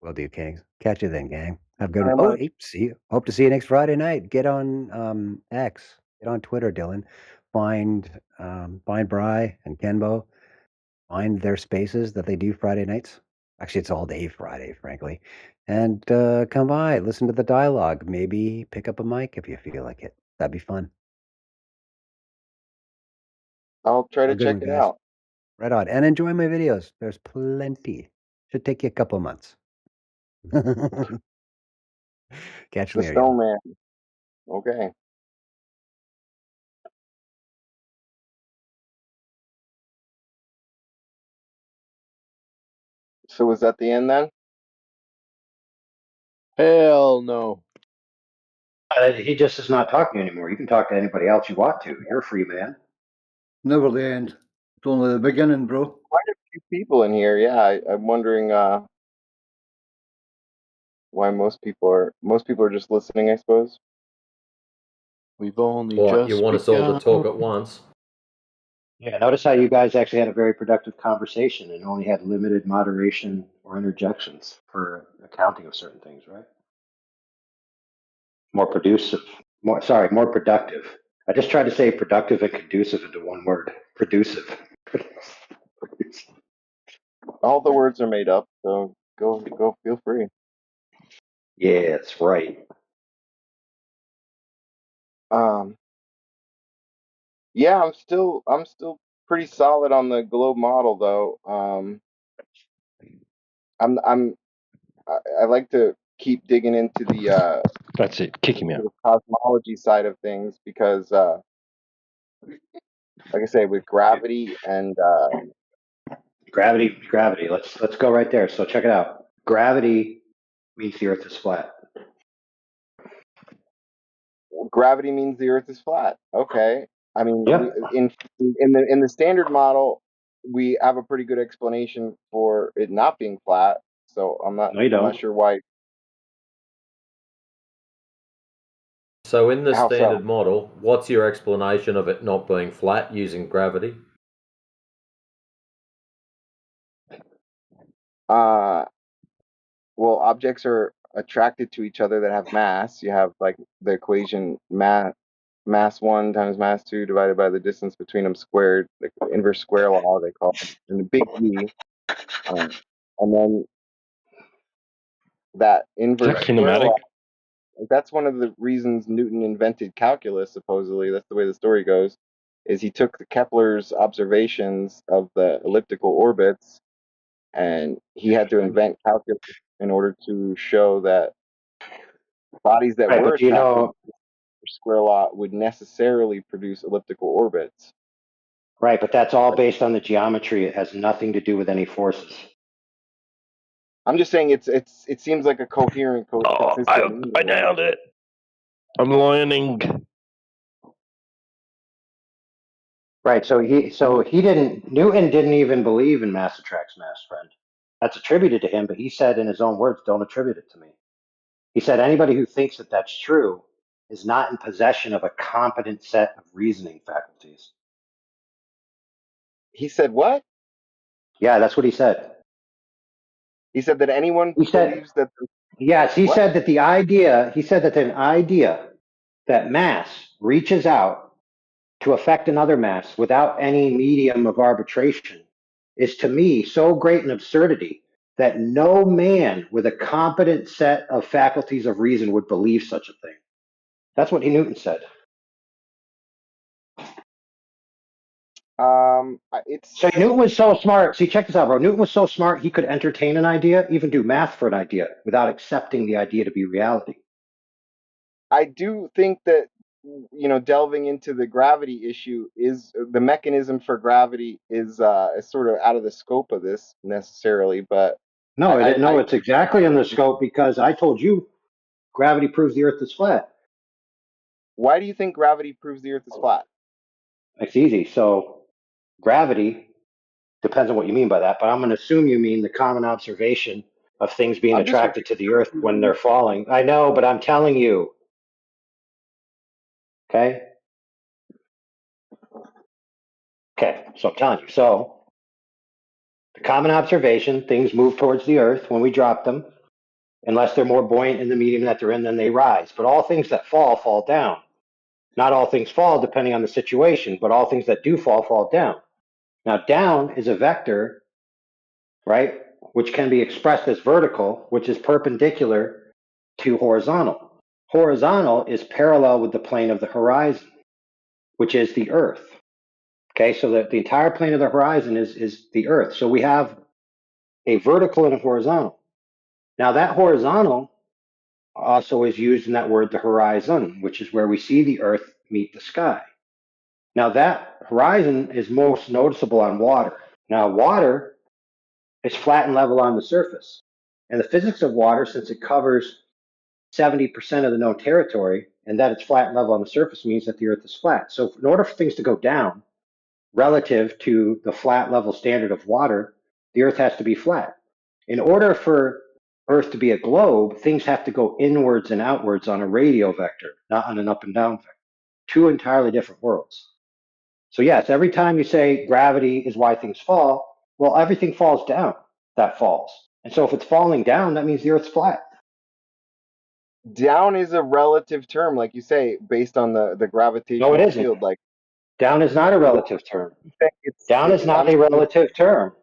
H: Will do, Kings. Catch you then, gang. Have a good one.
G: Very
H: Oh,
G: much.
H: hey, see you. Hope to see you next Friday night. Get on X. Get on Twitter, Dylan. Find Bry and Kenbo. Find their spaces that they do Friday nights. Actually, it's all day Friday, frankly. And come by, listen to the dialogue. Maybe pick up a mic if you feel like it. That'd be fun.
G: I'll try
H: Have
G: to
H: a good
G: check
H: one,
G: it
H: guys.
G: out.
H: Right on. And enjoy my videos. There's plenty. Should take you a couple months. Catch you
G: The
H: later, y'all.
G: Stone Man. Okay. So was that the end then?
I: Hell no.
B: He just is not talking anymore. You can talk to anybody else you want to. You're a free man.
F: Never the end. It's only the beginning, bro.
G: Quite a few people in here. Yeah, I'm wondering why most people are just listening, I suppose.
I: We've only
J: What,
I: just
J: you want us all to
I: begun.
J: talk at once?
B: Yeah, notice how you guys actually had a very productive conversation and only had limited moderation or interjections for accounting of certain things, right? More producive. More productive. I just tried to say productive and conducive into one word. Producive.
G: All the words are made up, so go feel free.
B: Yeah, that's right.
G: Yeah, I'm still pretty solid on the globe model though. I like to keep digging into the
K: That's it. Kick him out.
G: the cosmology side of things because like I say, with gravity and
B: Gravity. Let's go right there. So check it out. Gravity means the Earth is flat.
G: gravity means the Earth is flat. Okay. I mean,
B: Yeah.
G: in the standard model, we have a pretty good explanation for it not being flat. So
B: No, you
G: I'm not
B: don't.
G: sure why.
J: So in the
G: How so?
J: standard model, what's your explanation of it not being flat using gravity?
G: Well, objects are attracted to each other that have mass. You have like the equation mass 1 times mass 2 divided by the distance between them squared, like the inverse square law they call it, and the big E. And then that
K: Is that
G: inverse square
K: cinematic?
G: law, that's one of the reasons Newton invented calculus, supposedly. That's the way the story goes, is he took Kepler's observations of the elliptical orbits and he had to invent calculus in order to show that bodies that
B: Right,
G: were
B: but you
G: attracted
B: know,
G: to the square law would necessarily produce elliptical orbits.
B: right, but that's all based on the geometry. It has nothing to do with any forces.
G: I'm just saying it seems like a coherent,
K: Oh,
G: consistent.
K: I nailed it. I'm learning.
B: Right. Newton didn't even believe in mass attracts mass, friend. That's attributed to him, but he said in his own words, don't attribute it to me. He said anybody who thinks that that's true is not in possession of a competent set of reasoning faculties.
G: He said what?
B: Yeah, that's what he said.
G: He said that anyone
B: He said,
G: believes that.
B: yes, he
G: What?
B: said that an idea that mass reaches out to affect another mass without any medium of arbitration is to me so great an absurdity that no man with a competent set of faculties of reason would believe such a thing. That's what Newton said.
G: It's
B: So Newton was so smart. See, check this out, bro. Newton was so smart he could entertain an idea, even do math for an idea, without accepting the idea to be reality.
G: I do think that delving into the gravity issue is the mechanism for gravity is sort of out of the scope of this necessarily, but
B: No,
G: I
B: it's exactly in the scope because I told you gravity proves the Earth is flat.
G: why do you think gravity proves the Earth is flat?
B: It's easy. So gravity depends on what you mean by that, but I'm going to assume you mean the common observation of things being
G: I'm just
B: attracted to the Earth when they're falling. I know, but I'm telling you. Okay. Okay. So I'm telling you. So the common observation, things move towards the Earth when we drop them. Unless they're more buoyant in the medium that they're in, then they rise. But all things that fall down. Not all things fall depending on the situation, but all things that do fall down. Now, down is a vector, right, which can be expressed as vertical, which is perpendicular to horizontal. Horizontal is parallel with the plane of the horizon, which is the Earth. Okay, so that the entire plane of the horizon is the Earth. So we have a vertical and a horizontal. Now, that horizontal also is used in that word, the horizon, which is where we see the Earth meet the sky. Now, that horizon is most noticeable on water. Now, water is flat and level on the surface. And the physics of water, since it covers 70% of the known territory, and that it's flat and level on the surface means that the Earth is flat. So, in order for things to go down relative to the flat level standard of water, the Earth has to be flat. In order for Earth to be a globe, things have to go inwards and outwards on a radial vector, not on an up and down vector. Two entirely different worlds. So, yes, every time you say gravity is why things fall, well, everything falls down that falls. And so, if it's falling down, that means the Earth's flat.
G: Down is a relative term, like you say, based on the
B: No, it
G: gravitational
B: isn't.
G: field. Like
B: Down is not a relative term. Down is not
G: I'm
B: a
G: saying
B: relative term.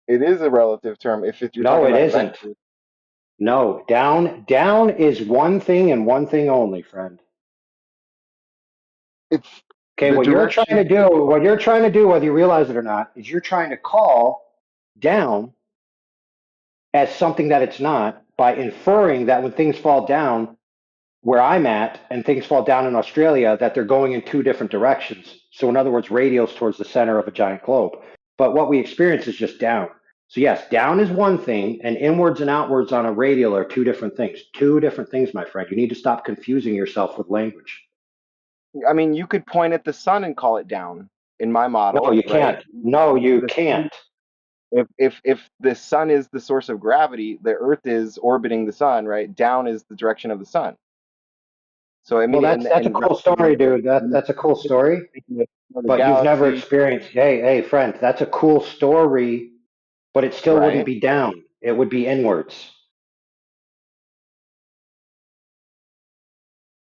G: it is a relative term if you're
B: No,
G: talking
B: it
G: about
B: isn't.
G: vectors.
B: No, down is one thing and one thing only, friend.
G: It's
B: Okay,
G: the
B: what you're trying
G: direction.
B: to do, whether you realize it or not, is you're trying to call down as something that it's not by inferring that when things fall down where I'm at and things fall down in Australia, that they're going in two different directions. So, in other words, radials towards the center of a giant globe. But what we experience is just down. So, yes, down is one thing, and inwards and outwards on a radial are two different things. Two different things, my friend. You need to stop confusing yourself with language.
G: I mean, you could point at the sun and call it down in my
B: No,
G: model,
B: you
G: right?
B: can't. No, you
G: The sun,
B: can't.
G: if the sun is the source of gravity, the Earth is orbiting the sun, right? Down is the direction of the sun. So I
B: Well,
G: mean,
B: that's a
G: and
B: cool story, dude. That's a cool story.
G: the
B: But you've never
G: galaxy,
B: experienced. Hey, friend, that's a cool story, but it still wouldn't
G: right?
B: be down. It would be inwards.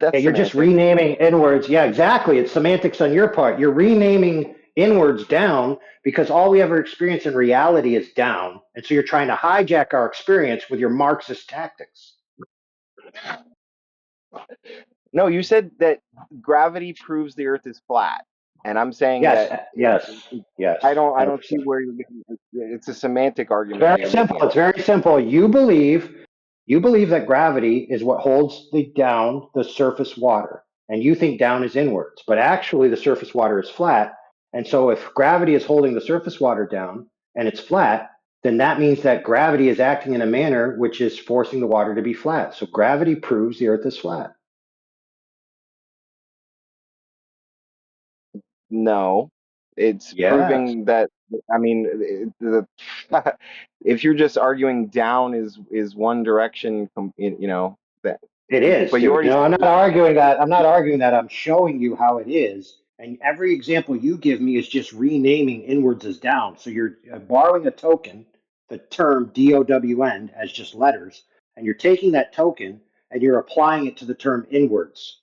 B: Yeah,
G: That's
B: you're just
G: semantics.
B: renaming inwards. Yeah, exactly. It's semantics on your part. You're renaming inwards down because all we ever experience in reality is down. And so you're trying to hijack our experience with your Marxist tactics.
G: No, you said that gravity proves the Earth is flat, and I'm saying
B: Yes,
G: that
B: yes,
G: I don't see
B: 100%.
G: where you're getting. It's a semantic
B: It's
G: argument that
B: very
G: you're
B: simple.
G: making.
B: It's very simple. You believe that gravity is what holds the surface water, and you think down is inwards, but actually the surface water is flat. And so if gravity is holding the surface water down and it's flat, then that means that gravity is acting in a manner which is forcing the water to be flat. So gravity proves the earth is flat.
G: No, it's
B: Yes,
G: proving that. I mean, if you're just arguing down is one direction, that.
B: it is,
G: But you
B: dude.
G: already
B: No, I'm not
G: said
B: arguing that. I'm not arguing that. I'm showing you how it is. And every example you give me is just renaming inwards as down. So you're borrowing a token, the term DOWN, as just letters, and you're taking that token and you're applying it to the term inwards.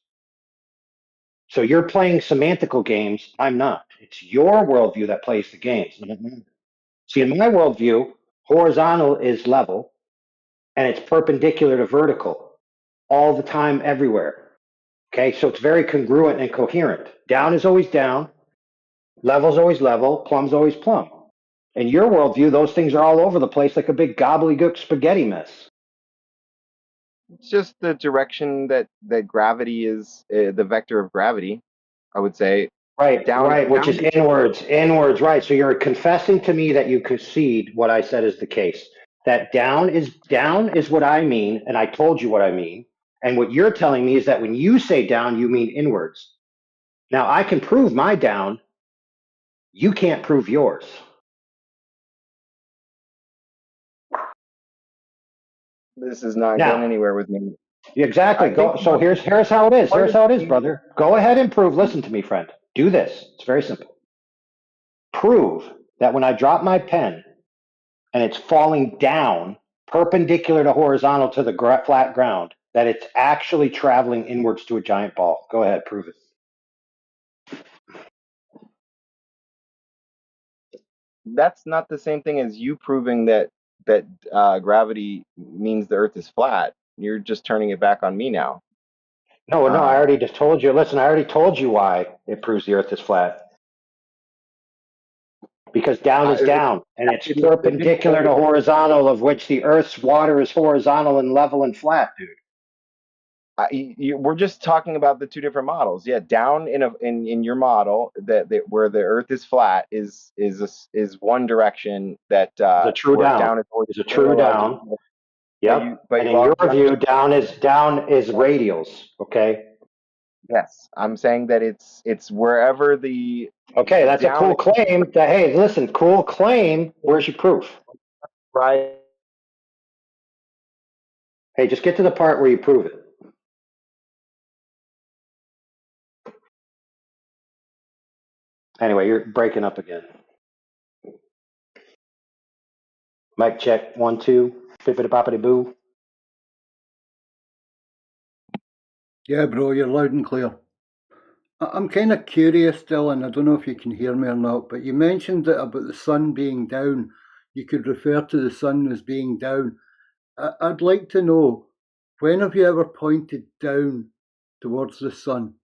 B: So you're playing semantical games. I'm not. It's your worldview that plays the games. See, in my worldview, horizontal is level and it's perpendicular to vertical all the time, everywhere. Okay, so it's very congruent and coherent. Down is always down, level's always level, plum's always plumb. In your worldview, those things are all over the place like a big gobbledygook spaghetti mess.
G: It's just the direction that gravity is, the vector of gravity, I would say.
B: Right,
G: Down,
B: right, which
G: down.
B: is inwards, right. So you're confessing to me that you concede what I said is the case. That down is what I mean, and I told you what I mean. And what you're telling me is that when you say down, you mean inwards. Now I can prove my down, you can't prove yours.
G: This is not going
B: Now,
G: anywhere with me.
B: exactly.
G: I think
B: Go. So here's how it is.
G: part
B: Here's
G: of
B: how it is,
G: the,
B: brother. Go ahead and prove. Listen to me, friend. Do this. It's very simple. Prove that when I drop my pen and it's falling down perpendicular to horizontal to the flat ground, that it's actually traveling inwards to a giant ball. Go ahead, prove it.
G: that's not the same thing as you proving that gravity means the Earth is flat. You're just turning it back on me now.
B: No, I
G: Um,
B: already just told you. Listen, I already told you why it proves the Earth is flat. Because down is down, and it's
G: it didn't
B: perpendicular to horizontal, of which the Earth's water is horizontal and level and flat, dude.
G: we're just talking about the two different models. Yeah, down in your model that where the Earth is flat is one direction that
B: Is a true
G: where
B: down.
G: down is always
B: Is a true
G: parallel to.
B: down.
G: But
B: Yep. And
G: you
B: in your
G: also
B: view, down is radials. Okay.
G: yes, I'm saying that it's wherever the
B: Okay, that's a
G: down
B: cool claim. That hey, listen, cool claim. Where's your proof?
G: right.
B: Hey, just get to the part where you prove it. Anyway, you're breaking up again. Mic check 1 2. Bippity boppity boo.
F: Yeah, bro, you're loud and clear. I'm kind of curious, Dylan. I don't know if you can hear me or not, but you mentioned that about the sun being down. You could refer to the sun as being down. I'd like to know, when have you ever pointed down towards the sun?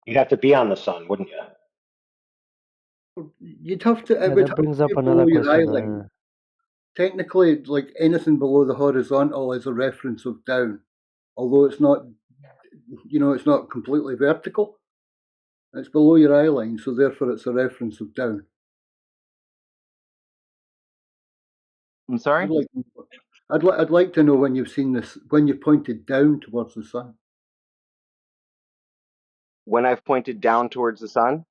B: You'd have to be on the sun, wouldn't you?
F: You'd have to. It
L: Yeah,
F: would
L: that
F: have
L: brings
F: to
L: up
F: be below
L: another
F: your eye
L: question.
F: line. Technically, like anything below the horizontal is a reference of down, although it's not. It's not completely vertical. It's below your eye line, so therefore it's a reference of down.
G: I'm sorry.
F: I'd like to know when you've seen this, when you've pointed down towards the sun.
G: When I've pointed down towards the sun,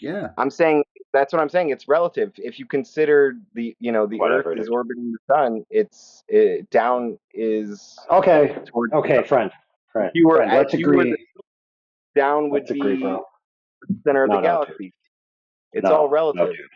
F: Yeah.
G: I'm saying that's what I'm saying. It's relative. If you consider the Earth
B: Whatever,
G: is
B: dude.
G: orbiting the sun, down is
B: Okay.
G: towards.
B: Okay, friend.
G: If you were
B: Let's agree.
G: down would
B: Let's agree,
G: be
B: bro.
G: the center of the
B: No, dude.
G: galaxy. It's all
B: No,
G: relative.
B: dude.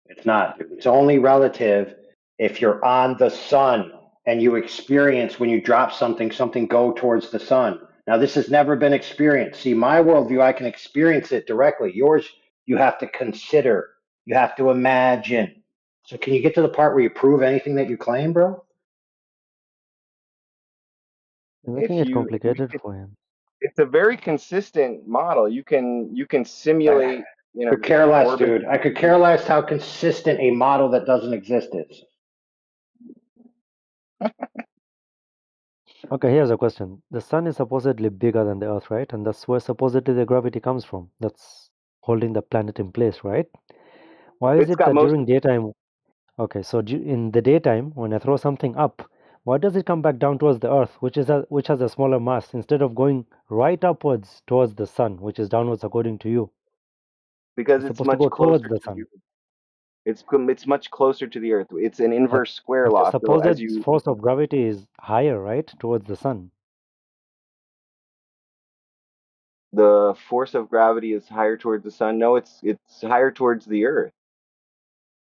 B: It's not, dude. It's only relative if you're on the sun and you experience when you drop something go towards the sun. Now, this has never been experienced. See, my worldview, I can experience it directly. Yours, you have to consider, you have to imagine. So, can you get to the part where you prove anything that you claim, bro?
L: You're making it complicated for him.
G: It's a very consistent model. You can simulate,
B: Could care less,
G: orbit.
B: dude. I could care less how consistent a model that doesn't exist is.
L: Okay, here's a question. The sun is supposedly bigger than the Earth, right? And that's where supposedly the gravity comes from. That's holding the planet in place, right? Why is
G: It's
L: it
G: got
L: that
G: most.
L: during daytime, okay, so in the daytime, when I throw something up, why does it come back down towards the Earth, which has a smaller mass, instead of going right upwards towards the sun, which is downwards according to you?
G: Because
L: It's
G: it's
L: supposed to
G: much
L: go towards
G: closer
L: the
G: to
L: sun.
G: you. It's much closer to the Earth. It's an inverse square
L: But the
G: law. So as
L: supposed
G: you,
L: force of gravity is higher, right, towards the sun.
G: the force of gravity is higher towards the sun. No, it's higher towards the Earth.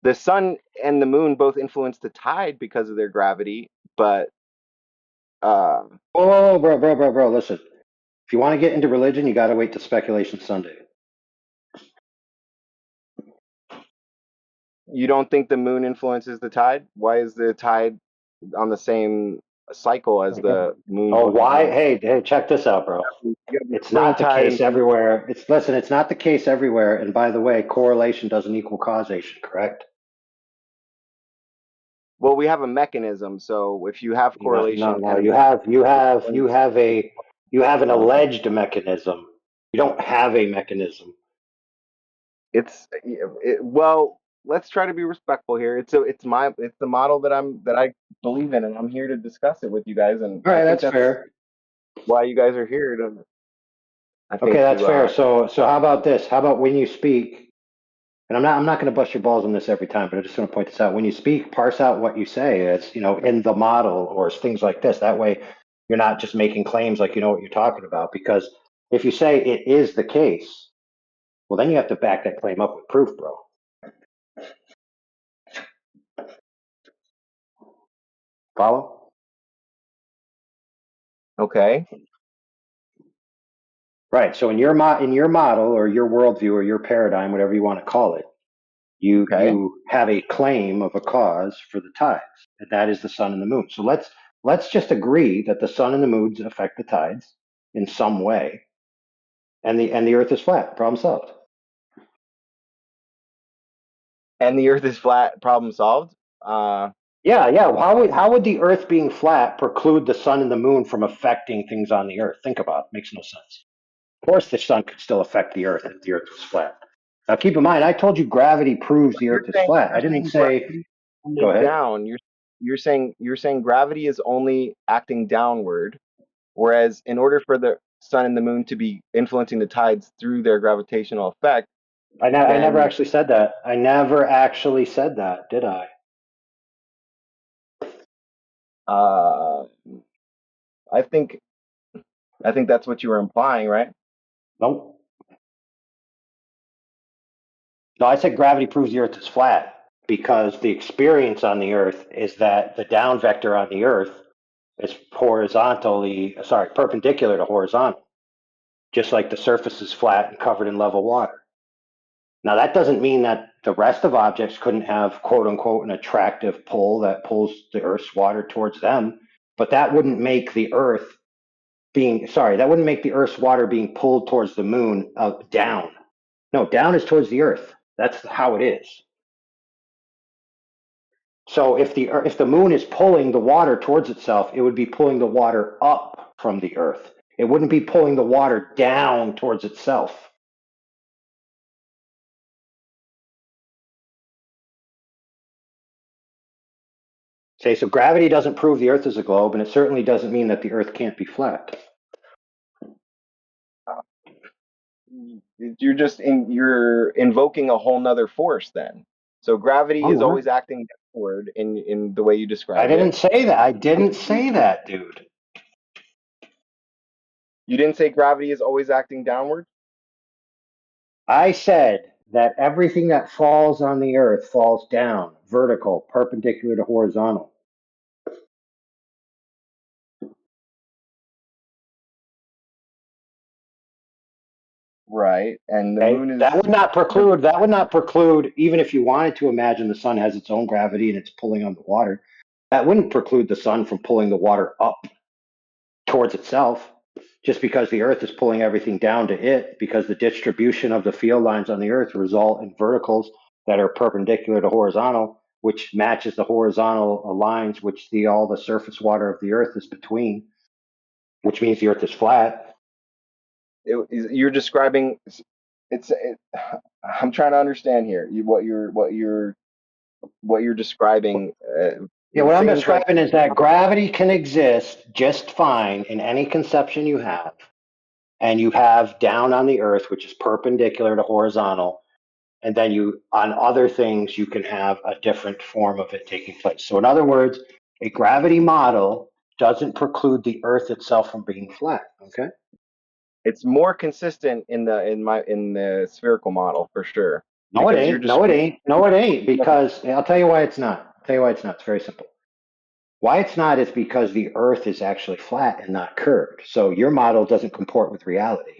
G: The sun and the moon both influence the tide because of their gravity, but
B: Oh, bro, listen. If you want to get into religion, you got to wait to Speculation Sunday.
G: You don't think the moon influences the tide? Why is the tide on the same cycle as the moon?
B: Oh,
G: always
B: why?
G: runs?
B: Hey, check this out, bro.
G: You have the
B: It's
G: spring
B: not the
G: tide
B: case
G: and
B: everywhere. It's not the case everywhere. And by the way, correlation doesn't equal causation, correct?
G: well, we have a mechanism. So if you have correlation
B: No.
G: and a
B: You have an alleged mechanism. You don't have a mechanism.
G: well, let's try to be respectful here. It's the model that I believe in, and I'm here to discuss it with you guys. And
B: All
G: I
B: right,
G: think
B: that's
G: that's
B: fair.
G: why you guys are here I
B: Okay,
G: think
B: that's
G: to
B: fair. So how about this? How about when you speak, and I'm not going to bust your balls on this every time, but I just want to point this out. When you speak, parse out what you say as, in the model or things like this. That way you're not just making claims like you know what you're talking about. Because if you say it is the case, well, then you have to back that claim up with proof, bro. Follow?
G: okay.
B: Right. So in your model or your worldview or your paradigm, whatever you want to call it,
G: Okay.
B: you have a claim of a cause for the tides, and that is the sun and the moon. So let's just agree that the sun and the moons affect the tides in some way, and the Earth is flat. Problem solved.
G: And the Earth is flat. Problem solved.
B: Yeah. How would the Earth being flat preclude the sun and the moon from affecting things on the Earth? Think about it. Makes no sense. Of course, the sun could still affect the Earth if the Earth was flat. Now, keep in mind, I told you gravity proves the Earth is flat. I didn't
G: You're saying
B: say.
G: gravity is
B: Go
G: only
B: ahead.
G: down. You're saying gravity is only acting downward, whereas in order for the sun and the moon to be influencing the tides through their gravitational effect,
B: I never
G: then
B: actually said that. I never actually said that, did I?
G: uh, I think that's what you were implying, right?
B: Nope. No, I said gravity proves the Earth is flat because the experience on the Earth is that the down vector on the Earth is perpendicular to horizontal, just like the surface is flat and covered in level water. Now, that doesn't mean that the rest of objects couldn't have, quote unquote, an attractive pull that pulls the Earth's water towards them, but that wouldn't make the Earth's water being pulled towards the moon down. No, down is towards the Earth. That's how it is. So if the moon is pulling the water towards itself, it would be pulling the water up from the Earth. It wouldn't be pulling the water down towards itself. Okay, so gravity doesn't prove the Earth is a globe, and it certainly doesn't mean that the Earth can't be flat.
G: You're invoking a whole nother force then. So gravity
B: I'm
G: is
B: not.
G: always acting downward in the way you
B: I
G: described it.
B: didn't say that. I didn't say that, dude.
G: You didn't say gravity is always acting downward?
B: I said that everything that falls on the Earth falls down, vertical, perpendicular to horizontal.
G: Right. And the
B: Okay,
G: moon
B: that
G: is
B: would not preclude, even if you wanted to imagine the sun has its own gravity and it's pulling on the water, that wouldn't preclude the sun from pulling the water up towards itself, just because the Earth is pulling everything down to it, because the distribution of the field lines on the Earth result in verticals that are perpendicular to horizontal, which matches the horizontal lines which all the surface water of the Earth is between, which means the Earth is flat.
G: you're describing I'm trying to understand here. What you're describing
B: Yeah,
G: it
B: what I'm
G: seems like
B: describing is that gravity can exist just fine in any conception you have. And you have down on the Earth, which is perpendicular to horizontal. And then on other things, you can have a different form of it taking place. So, in other words, a gravity model doesn't preclude the Earth itself from being flat. Okay.
G: it's more consistent in the spherical model for sure.
B: No, it
G: Because you're
B: ain't.
G: just
B: No, it ain't. No, it ain't. Because I'll tell you why it's not. I'll tell you why it's not. It's very simple. Why it's not is because the Earth is actually flat and not curved. So your model doesn't comport with reality.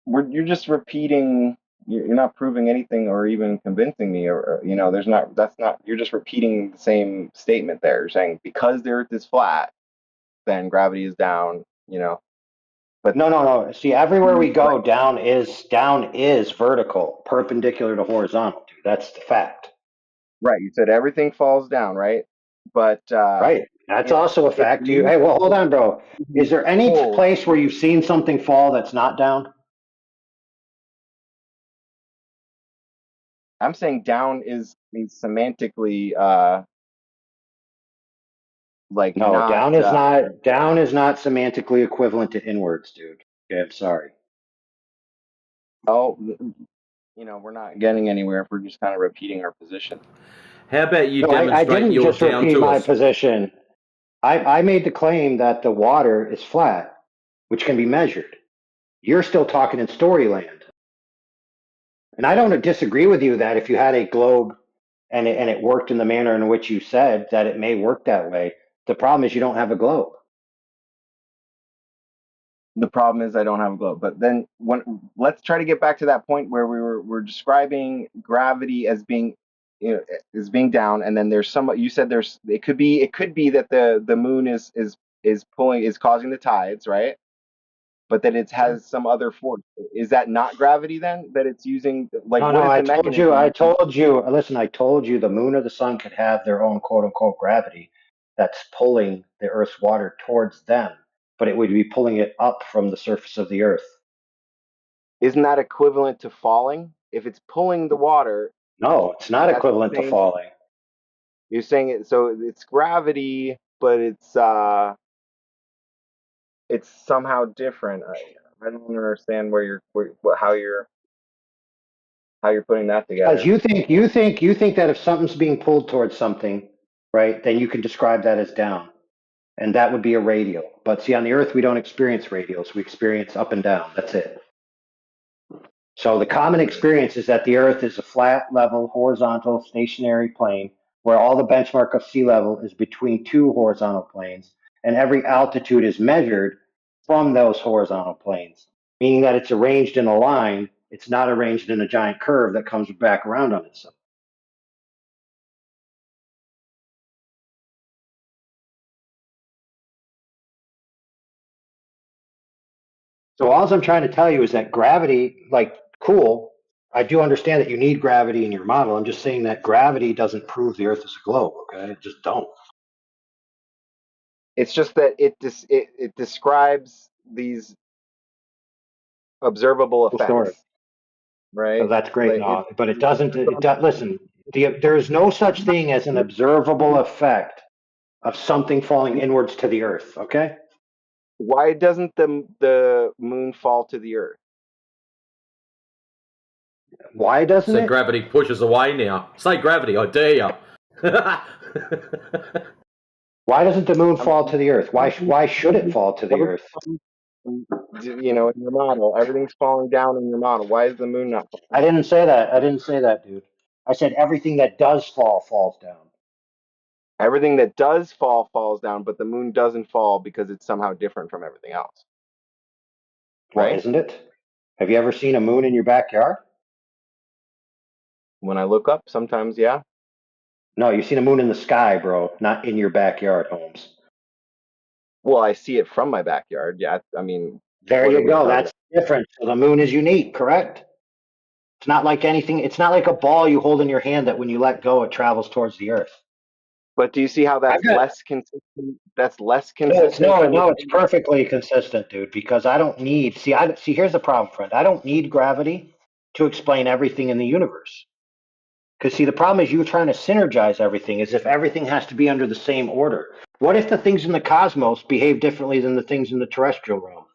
G: You're just repeating. You're not proving anything or even convincing me, or that's not. You're just repeating the same statement there. You're saying because the Earth is flat, then gravity is down. But
B: No. See, everywhere we go, down is vertical, perpendicular to horizontal. Dude. That's the fact.
G: right, you said everything falls down, right? But
B: Right. That's
G: if
B: also a
G: if
B: fact.
G: the moon
B: Hey, well, hold on, bro. Is there any
G: pulls,
B: place where you've seen something fall that's not down?
G: I'm saying down means semantically like
B: No,
G: not
B: down is not semantically equivalent to inwards, dude. Okay, I'm sorry.
G: oh we're not getting anywhere if we're just kind of repeating our position.
J: How about you
B: No, I
J: demonstrate
B: didn't
J: your
B: just
J: down
B: repeat
J: to
B: my
J: us?
B: position. I made the claim that the water is flat, which can be measured. You're still talking in storyland. And I don't disagree with you that if you had a globe and it worked in the manner in which you said that it may work that way, the problem is you don't have a globe.
G: The problem is I don't have a globe. But then let's try to get back to that point where we're describing gravity as being as being down, and then there's you said it could be that the moon is causing the tides, right? But that it has some other force. Is that not gravity then? That it's using
B: No,
G: what is
B: I
G: the
B: told you,
G: mechanism?
B: listen, I told you the moon or the sun could have their own quote unquote gravity that's pulling the Earth's water towards them, but it would be pulling it up from the surface of the Earth.
G: Isn't that equivalent to falling? If it's pulling the water,
B: No, it's not
G: that's
B: equivalent to
G: saying
B: falling.
G: you're saying it. So it's gravity, but it's somehow different. I don't understand how you're putting that
B: Because
G: together.
B: you think that if something's being pulled towards something, right, then you can describe that as down. And that would be a radial. But see, on the Earth, we don't experience radials. We experience up and down. That's it. So the common experience is that the Earth is a flat, level, horizontal, stationary plane where all the benchmark of sea level is between two horizontal planes, and every altitude is measured from those horizontal planes, meaning that it's arranged in a line. It's not arranged in a giant curve that comes back around on itself. So all I'm trying to tell you is that gravity, cool, I do understand that you need gravity in your model. I'm just saying that gravity doesn't prove the Earth is a globe, okay? It just don't.
G: It's just that it describes these observable
B: Cool story.
G: effects, right?
B: That's great and
G: Like
B: all, but it doesn't, listen, there is no such thing as an observable effect of something falling inwards to the Earth, okay?
G: why doesn't the moon fall to the Earth?
B: Why doesn't
J: So
B: it?
J: gravity pushes away now. Say gravity, I dare you.
B: Why doesn't the moon
G: I
B: fall
G: mean,
B: to the Earth? Why should it fall to the Earth?
G: in your model, everything's falling down in your model. Why is the moon not falling?
B: I didn't say that. I didn't say that, dude. I said everything that does fall falls down.
G: Everything that does fall falls down, but the moon doesn't fall because it's somehow different from everything else,
B: Well,
G: right?
B: isn't it? Have you ever seen a moon in your backyard?
G: When I look up, sometimes, yeah.
B: No, you've seen a moon in the sky, bro, not in your backyard, Holmes.
G: Well, I see it from my backyard. Yeah, I mean,
B: There
G: what are
B: you
G: we
B: go.
G: talking?
B: That's different. So the moon is unique, correct? It's not like anything. It's not like a ball you hold in your hand that when you let go, it travels towards the Earth.
G: But do you see how
B: I've
G: that's
B: got
G: less consistent? That's less
B: no. It's
G: consistent
B: no,
G: than
B: no. It's perfectly consistent, dude. Because I don't need. See. Here's the problem, friend. I don't need gravity to explain everything in the universe. Because see, the problem is you're trying to synergize everything as if everything has to be under the same order. What if the things in the cosmos behave differently than the things in the terrestrial realm?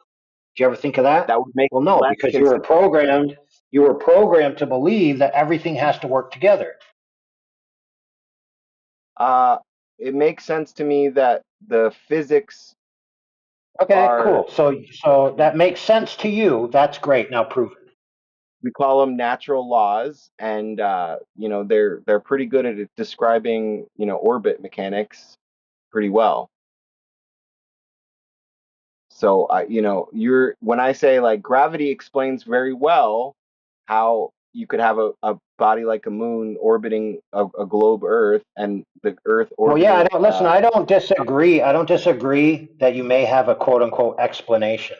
B: Do you ever think of that?
G: that would make
B: Well,
G: it
B: no,
G: less
B: because
G: consistent.
B: you were programmed to believe that everything has to work together.
G: It makes sense to me that the physics
B: Okay,
G: are
B: cool. So that makes sense to you. That's great. Now prove it.
G: we call them natural laws, and they're pretty good at describing orbit mechanics pretty well. So when I say like gravity explains very well how you could have a body like a moon orbiting a globe Earth, and the Earth
B: Well, yeah,
G: orbiting.
B: I don't disagree. I don't disagree that you may have a quote unquote explanation.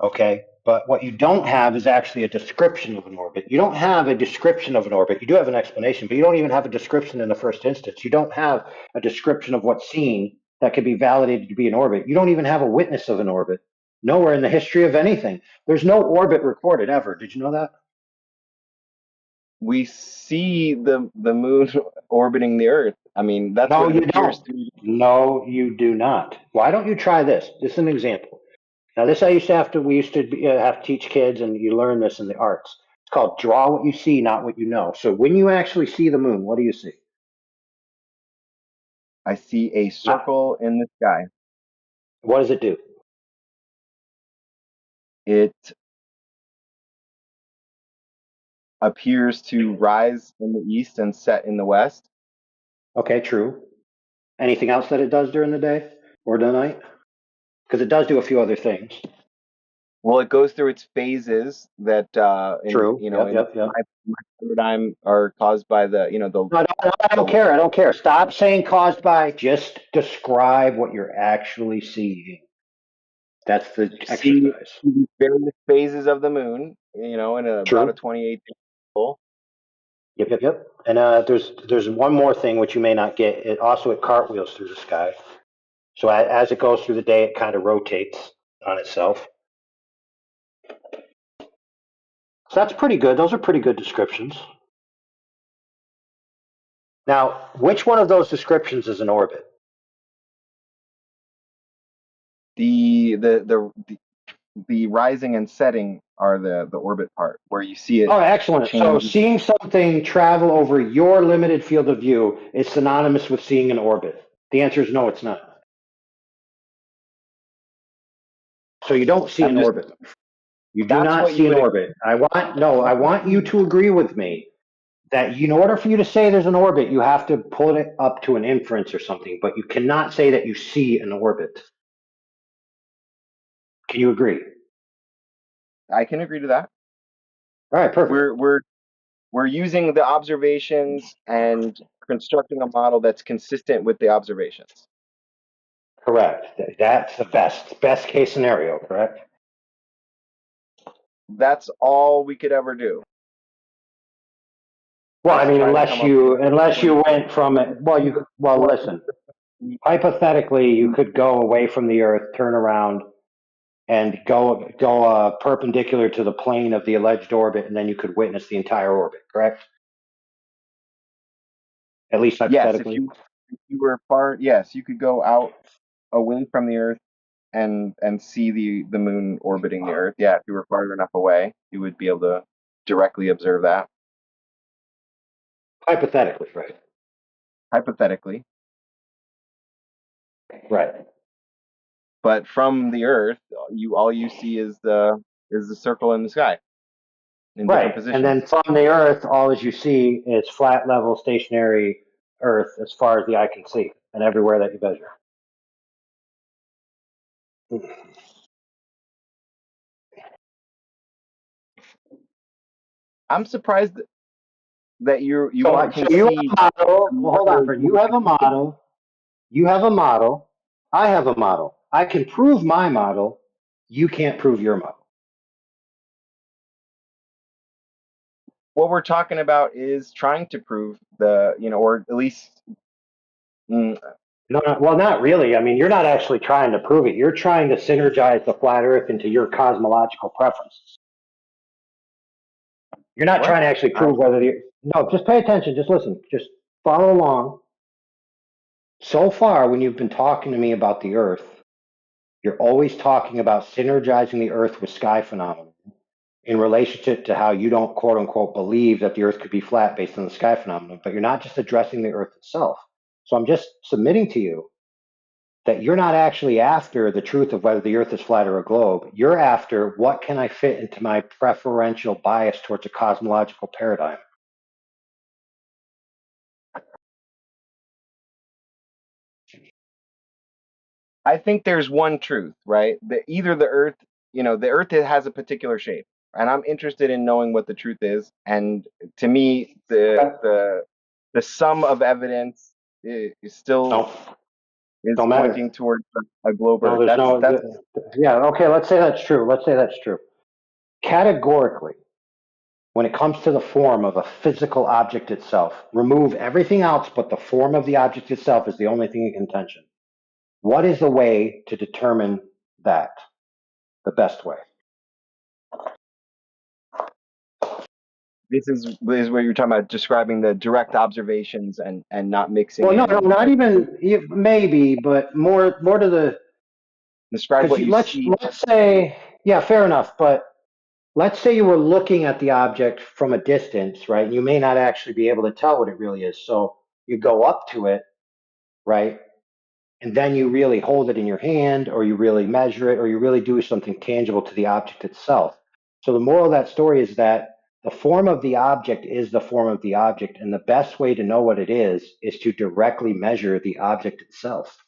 B: Okay. But what you don't have is actually a description of an orbit. You don't have a description of an orbit. You do have an explanation, but you don't even have a description in the first instance. You don't have a description of what's seen that could be validated to be an orbit. You don't even have a witness of an orbit. Nowhere in the history of anything. There's no orbit recorded ever. Did you know that?
G: We see the moon orbiting the Earth. I mean, that's
B: No,
G: what it
B: you
G: appears
B: don't.
G: to be.
B: No, you do not. Why don't you try this? This is an example. Now, this we used to have to teach kids, and you learn this in the arts. It's called draw what you see, not what you know. So when you actually see the moon, what do you see?
G: I see a circle in the sky.
B: What does it do?
G: It appears to rise in the east and set in the west.
B: Okay, true. Anything else that it does during the day or the night? Because it does do a few other things.
G: Well, it goes through its phases that
B: True.
G: in
B: Yep.
G: my paradigm are caused by the the.
B: No, I don't care. I don't care. Stop saying caused by. Just describe what you're actually seeing. That's the
G: See
B: exercise.
G: various phases of the moon, in about a
B: True.
G: 28-day cycle.
B: Yep. And there's one more thing which you may not get. It cartwheels through the sky. So as it goes through the day, it kind of rotates on itself. So that's pretty good. Those are pretty good descriptions. Now, which one of those descriptions is an orbit?
G: The rising and setting are the orbit part, where you see it
B: Oh, excellent. So
G: change.
B: seeing something travel over your limited field of view is synonymous with seeing an orbit. The answer is no, it's not. So you don't see an orbit. You do
G: That's
B: not
G: what you
B: see an
G: would.
B: orbit. I want you to agree with me that in order for you to say there's an orbit, you have to pull it up to an inference or something, but you cannot say that you see an orbit. Can you agree?
G: I can agree to that.
B: All right, perfect.
G: We're using the observations and constructing a model that's consistent with the observations.
B: Correct. That's the best case scenario, correct?
G: That's all we could ever do.
B: Well, I mean, unless you went from it. Well, listen. Hypothetically, you could go away from the Earth, turn around, and go perpendicular to the plane of the alleged orbit, and then you could witness the entire orbit. Correct? At least hypothetically.
G: Yes, if you were far, yes, you could go out away from the Earth and see the moon orbiting the Earth. Yeah, if you were far enough away, you would be able to directly observe that.
B: Hypothetically, right?
G: Hypothetically.
B: Right.
G: But from the Earth, all you see is the circle in the sky in different positions.
B: And then from the Earth, all as you see is flat, level, stationary Earth as far as the eye can see, and everywhere that you measure.
G: I'm surprised that you
B: So
G: won't
B: you have
G: concede.
B: a model. Well, hold on, friend. You have a model. You have a model. I have a model. I can prove my model. You can't prove your model.
G: What we're talking about is trying to prove or at least.
B: No, well, not really. I mean, you're not actually trying to prove it. You're trying to synergize the flat Earth into your cosmological preferences. You're not trying to actually prove whether the. No, just pay attention. Just listen. Just follow along. So far, when you've been talking to me about the Earth, you're always talking about synergizing the Earth with sky phenomena in relationship to how you don't, quote unquote, believe that the Earth could be flat based on the sky phenomenon, but you're not just addressing the Earth itself. So I'm just submitting to you that you're not actually after the truth of whether the Earth is flat or a globe. You're after what can I fit into my preferential bias towards a cosmological paradigm.
G: I think there's one truth, right? Either the Earth, the Earth has a particular shape, and I'm interested in knowing what the truth is. And to me, the sum of evidence is still
B: No,
G: is
B: don't matter.
G: pointing towards a globe
B: No,
G: Earth.
B: there's
G: That's
B: yeah, okay, let's say that's true. Let's say that's true. Categorically, when it comes to the form of a physical object itself, remove everything else but the form of the object itself is the only thing in contention. What is the way to determine that? The best way?
G: this is where you're talking about describing the direct observations and not mixing
B: Well, no,
G: in
B: not even maybe, but more to the
G: describe what you see.
B: let's say, yeah, fair enough, but let's say you were looking at the object from a distance, right? And you may not actually be able to tell what it really is. So you go up to it, right? And then you really hold it in your hand, or you really measure it, or you really do something tangible to the object itself. So the moral of that story is that the form of the object is the form of the object, and the best way to know what it is to directly measure the object itself.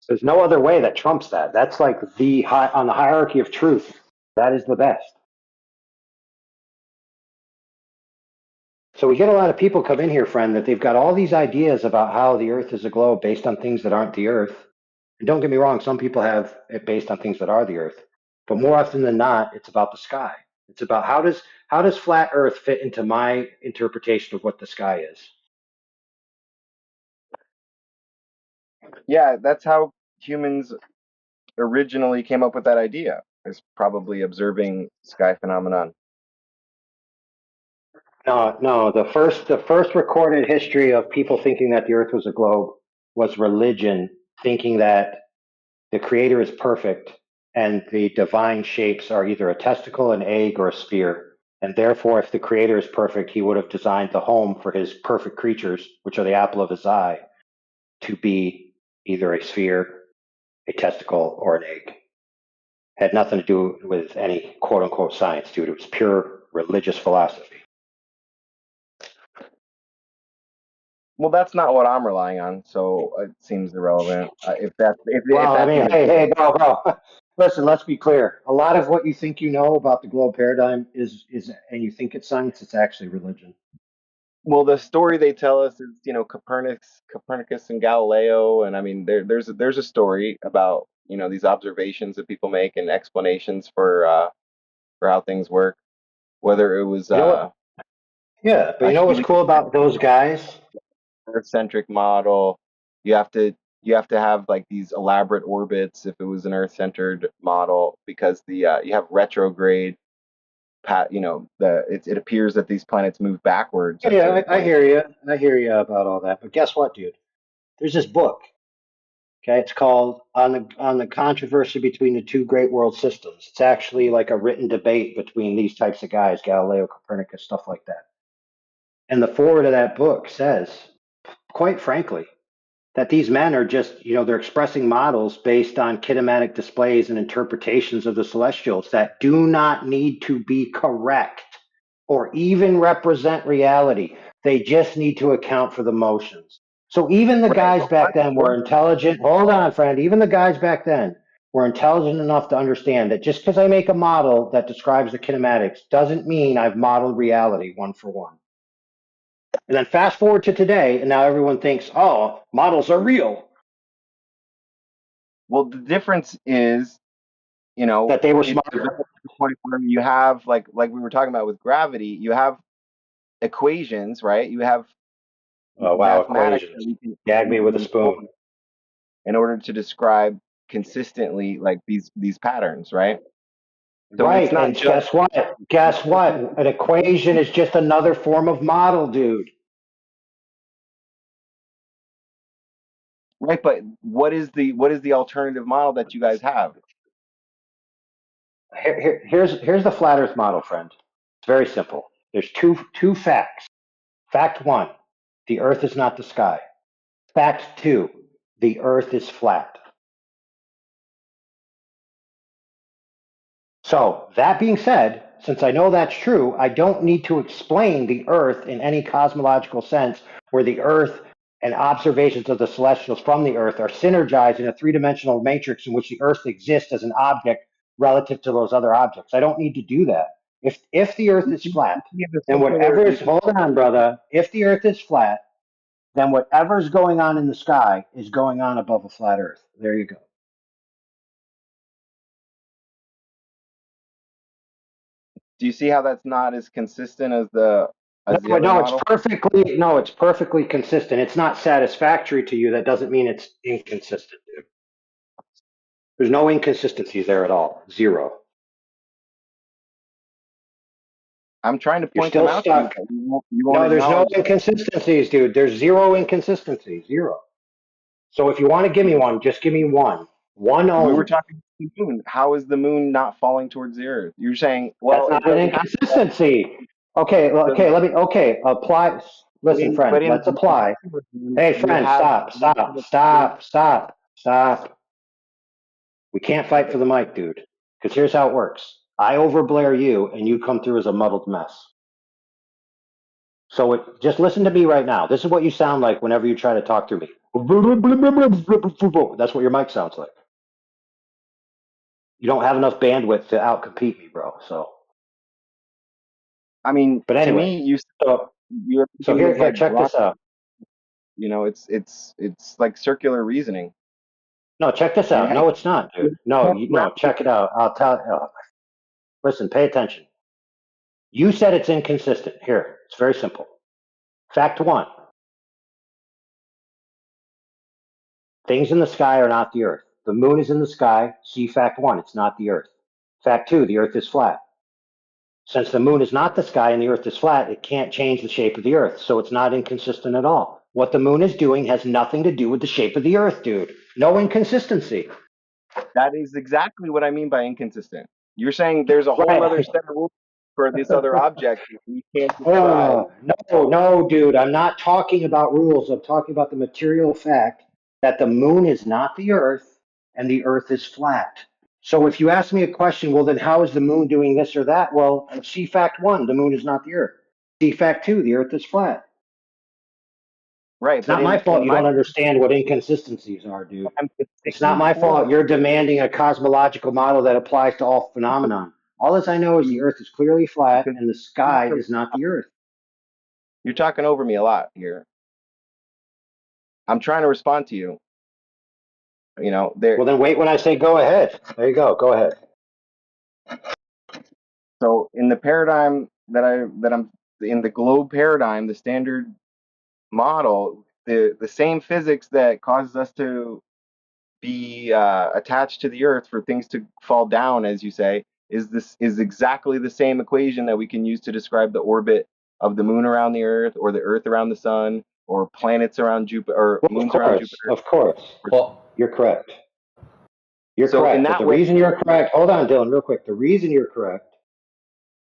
B: There's no other way that trumps that. That's like on the hierarchy of truth. That is the best. So we get a lot of people come in here, friend, that they've got all these ideas about how the Earth is a globe based on things that aren't the Earth. And don't get me wrong, some people have it based on things that are the Earth. But more often than not, it's about the sky. It's about how does flat Earth fit into my interpretation of what the sky is.
G: Yeah, that's how humans originally came up with that idea. Is probably observing sky phenomenon.
B: No. The first recorded history of people thinking that the Earth was a globe was religion thinking that the Creator is perfect and the divine shapes are either a testicle, an egg, or a sphere. And therefore, if the Creator is perfect, He would have designed the home for His perfect creatures, which are the apple of His eye, to be either a sphere, a testicle, or an egg. Had nothing to do with any quote unquote science, dude. It was pure religious philosophy.
G: Well, that's not what I'm relying on, so it seems irrelevant. If that's
B: Well, I mean,
G: even
B: hey, bro. Listen, let's be clear. A lot of what you think you know about the globe paradigm is, and you think it's science, it's actually religion.
G: well, the story they tell us is Copernicus and Galileo, and I mean there's a story about these observations that people make and explanations for how things work. Whether it was
B: You know what? Yeah, but
G: a
B: you know what's cool about those guys?
G: Earth-centric model, you have to have like these elaborate orbits if it was an Earth-centered model because you have retrograde it appears that these planets move backwards at
B: Yeah,
G: certain
B: I
G: points.
B: hear you. I hear you about all that. But guess what, dude? There's this book. Okay, it's called on the controversy between the two great world systems. It's actually like a written debate between these types of guys, Galileo, Copernicus, stuff like that. And the forward of that book says, quite frankly, that these men are just, they're expressing models based on kinematic displays and interpretations of the celestials that do not need to be correct or even represent reality. They just need to account for the motions. So even the
G: Right.
B: guys back then were intelligent. Hold on, friend. Even the guys back then were intelligent enough to understand that just because I make a model that describes the kinematics doesn't mean I've modeled reality one for one. And then fast forward to today, and now everyone thinks, oh, models are real.
G: Well, the difference is,
B: That they were
G: it's
B: smarter.
G: developed to the point where you have like we were talking about with gravity, you have equations, right? You have
B: Oh, wow,
G: mathematics that
B: equations.
G: we can
B: Gag me with a
G: employ
B: spoon.
G: in order to describe consistently like these patterns, right? So it's
B: Right,
G: not
B: and
G: just
B: guess what? Guess what? An equation is just another form of model, dude.
G: right, but what is the alternative model that you guys have?
B: Here's the flat Earth model, friend. It's very simple. There's two facts. Fact one: The Earth is not the sky. Fact 2, the Earth is flat. So, that being said, since I know that's true, I don't need to explain the Earth in any cosmological sense where the Earth and observations of the celestials from the Earth are synergized in a three-dimensional matrix in which the Earth exists as an object relative to those other objects. I don't need to do that. If the Earth is flat, then whatever is, hold on, brother, if the Earth is flat, then whatever's going on in the sky is going on above a flat Earth. There you go.
G: Do you see how that's not as consistent as the other model?
B: It's perfectly consistent. It's not satisfactory to you. That doesn't mean it's inconsistent, dude. There's no inconsistencies there at all. Zero.
G: I'm trying to
B: You're
G: point them
B: still
G: out to you,
B: stuck.
G: but you won't
B: No, there's no
G: acknowledge them.
B: inconsistencies, dude. There's zero inconsistencies. Zero. So if you want to give me one, just give me one. One
G: We were
B: only.
G: talking about the moon. How is the moon not falling towards the Earth? You're saying,
B: That's
G: well, it
B: not an
G: doesn't have to.
B: inconsistency. Apply. Listen, friend,
G: But in
B: let's apply. Hey,
G: you
B: friend,
G: have.
B: stop. We can't fight for the mic, dude. Because here's how it works. I overblare you, and you come through as a muddled mess. So just listen to me right now. This is what you sound like whenever you try to talk through me. That's what your mic sounds like. You don't have enough bandwidth to outcompete me, bro. So,
G: I mean,
B: but
G: to
B: anyway,
G: me, your
B: so
G: thinking is
B: here,
G: like
B: check this out.
G: You know, it's like circular reasoning.
B: No, check this out. No, it's not, dude. No, check it out. I'll tell. Listen, pay attention. You said it's inconsistent. Here, it's very simple. Fact 1. Things in the sky are not the Earth. The moon is in the sky. See fact 1. It's not the Earth. Fact 2. The Earth is flat. Since the moon is not the sky and the Earth is flat, it can't change the shape of the Earth. So it's not inconsistent at all. What the moon is doing has nothing to do with the shape of the Earth, dude. No inconsistency.
G: That is exactly what I mean by inconsistent. You're saying there's a whole other set of rules for this other object that we can't describe.
B: No, dude. I'm not talking about rules. I'm talking about the material fact that the moon is not the Earth and the Earth is flat. So if you ask me a question, well, then how is the moon doing this or that? Well, see fact 1, the moon is not the Earth. See fact 2, the Earth is flat.
G: Right,
B: It's not my fault you don't understand what inconsistencies are, dude. It's not my fault you're demanding a cosmological model that applies to all phenomenon. All this I know is the Earth is clearly flat and the sky is not the Earth.
G: You're talking over me a lot here. I'm trying to respond to you. You know,
B: Well, then wait when I say go ahead. There you go. Go ahead.
G: So in the paradigm that I'm in, the globe paradigm, the standard model, the same physics that causes us to be attached to the Earth for things to fall down, as you say, is exactly the same equation that we can use to describe the orbit of the moon around the Earth, or the Earth around the sun, or planets around Jupiter, or moons around Jupiter.
B: Of course.
J: Well,
B: You're correct. You're
G: So
B: correct.
G: in
B: But
G: that
B: the
G: way,
B: reason you're correct, hold on, Dylan, real quick. The reason you're correct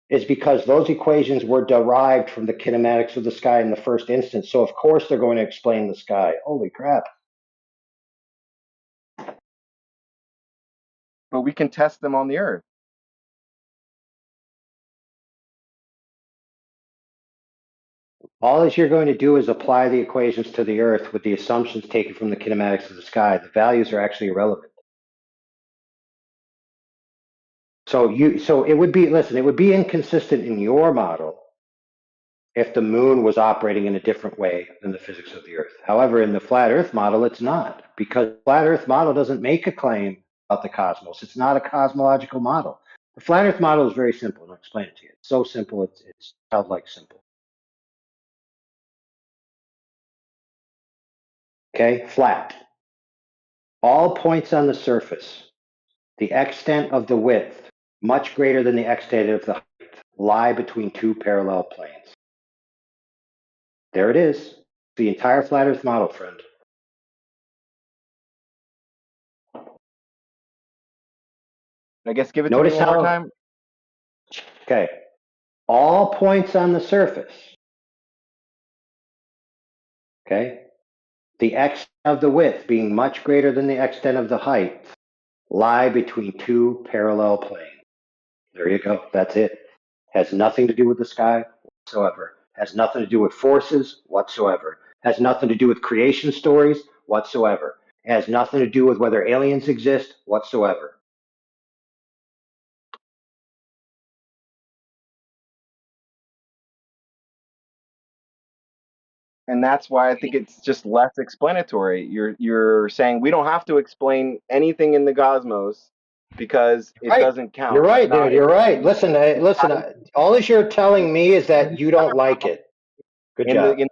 B: is because those equations were derived from the kinematics of the sky in the first instance. So, of course, they're going to explain the sky. Holy crap.
G: but we can test them on the Earth.
B: All that you're going to do is apply the equations to the Earth with the assumptions taken from the kinematics of the sky. The values are actually irrelevant. So it would be, listen, it would be inconsistent in your model if the moon was operating in a different way than the physics of the Earth. However, in the flat Earth model, it's not, because the flat Earth model doesn't make a claim about the cosmos. It's not a cosmological model. The flat Earth model is very simple, and I'll explain it to you. It's so simple, it's childlike simple. Okay, flat. All points on the surface, the extent of the width, much greater than the extent of the height, lie between two parallel planes. There it is. The entire flat Earth model, friend.
G: I guess give it to me one more time.
B: Okay. All points on the surface, Okay? The extent of the width being much greater than the extent of the height lie between two parallel planes. There you go. That's it. Has nothing to do with the sky whatsoever. Has nothing to do with forces whatsoever. Has nothing to do with creation stories whatsoever. Has nothing to do with whether aliens exist whatsoever.
G: And that's why I think it's just less explanatory. You're saying we don't have to explain anything in the cosmos because it
B: Right.
G: doesn't count.
B: You're right,
G: Not
B: dude. You're right. Listen, all that you're telling me is that you don't like it. Good
G: in the
B: job.
G: in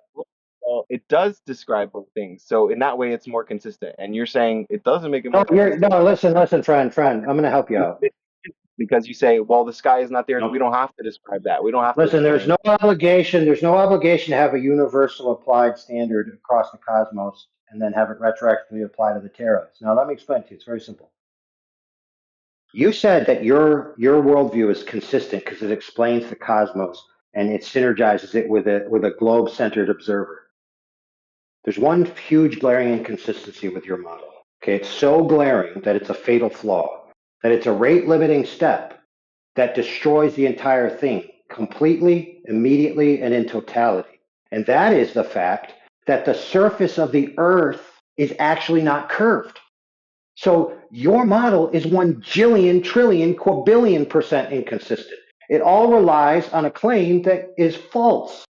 G: well, it does describe both things. So in that way, it's more consistent. And you're saying it doesn't make it
B: No,
G: more consistent
B: listen, friend. I'm going to help you out.
G: because you say, well, the sky is not there, so we
B: No.
G: don't have to describe that. We don't have to
B: Listen, there's
G: explain
B: no
G: it.
B: obligation. There's no obligation to have a universal applied standard across the cosmos and then have it retroactively apply to the terras. Now, let me explain to you. It's very simple. You said that your worldview is consistent because it explains the cosmos and it synergizes it with a globe-centered observer. There's one huge glaring inconsistency with your model. Okay, it's so glaring that it's a fatal flaw, that it's a rate-limiting step that destroys the entire thing completely, immediately, and in totality. And that is the fact that the surface of the Earth is actually not curved. So your model is 1 jillion, quadrillion % inconsistent. It all relies on a claim that is false.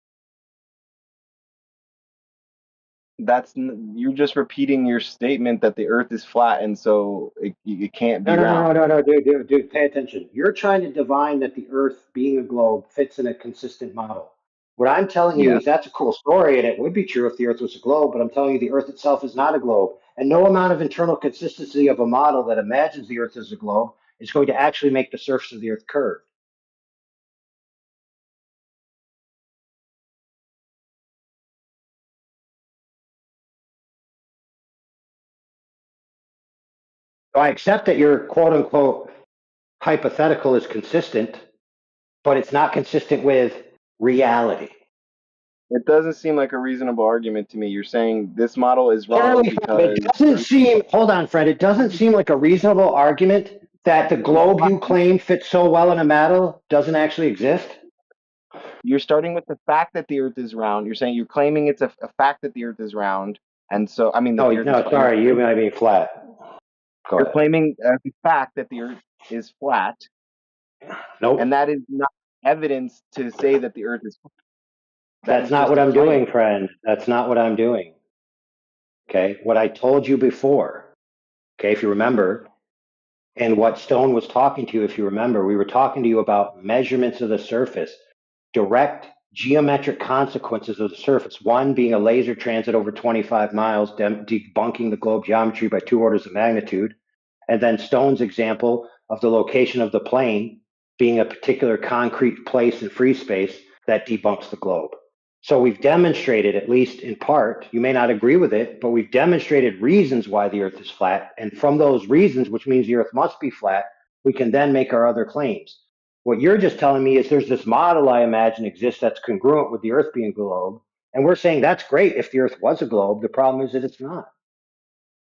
G: You're just repeating your statement that the Earth is flat, and so it can't be round.
B: No, dude, pay attention. You're trying to divine that the Earth, being a globe, fits in a consistent model. What I'm telling you
G: Yeah.
B: is that's a cool story, and it would be true if the Earth was a globe, but I'm telling you the Earth itself is not a globe. And no amount of internal consistency of a model that imagines the Earth as a globe is going to actually make the surface of the Earth curved. So I accept that your quote unquote hypothetical is consistent, but it's not consistent with reality.
G: It doesn't seem like a reasonable argument to me. You're saying this model is wrong
B: Holy crap, it
G: because
B: doesn't seem, hold on, Fred, it doesn't seem like a reasonable argument that the globe you claim fits so well in a model doesn't actually exist.
G: you're starting with the fact that the Earth is round. You're saying you're claiming it's a fact that the Earth is round, and so I mean that the Earth is
B: No,
G: flat.
B: sorry, you might be flat. Go
G: You're
B: ahead.
G: claiming the fact that the Earth is flat,
B: Nope.
G: and that is not evidence to say that the Earth is flat.
B: That's not what I'm doing, friend. That's not what I'm doing. Okay. What I told you before, okay, if you remember, and what Stone was talking to you, if you remember, we were talking to you about measurements of the surface, direct geometric consequences of the surface. One being a laser transit over 25 miles, debunking the globe geometry by 2 orders of magnitude. And then Stone's example of the location of the plane being a particular concrete place in free space that debunks the globe. So we've demonstrated, at least in part, you may not agree with it, but we've demonstrated reasons why the Earth is flat. And from those reasons, which means the Earth must be flat, we can then make our other claims. What you're just telling me is there's this model I imagine exists that's congruent with the Earth being a globe. And we're saying that's great if the Earth was a globe. The problem is that it's not.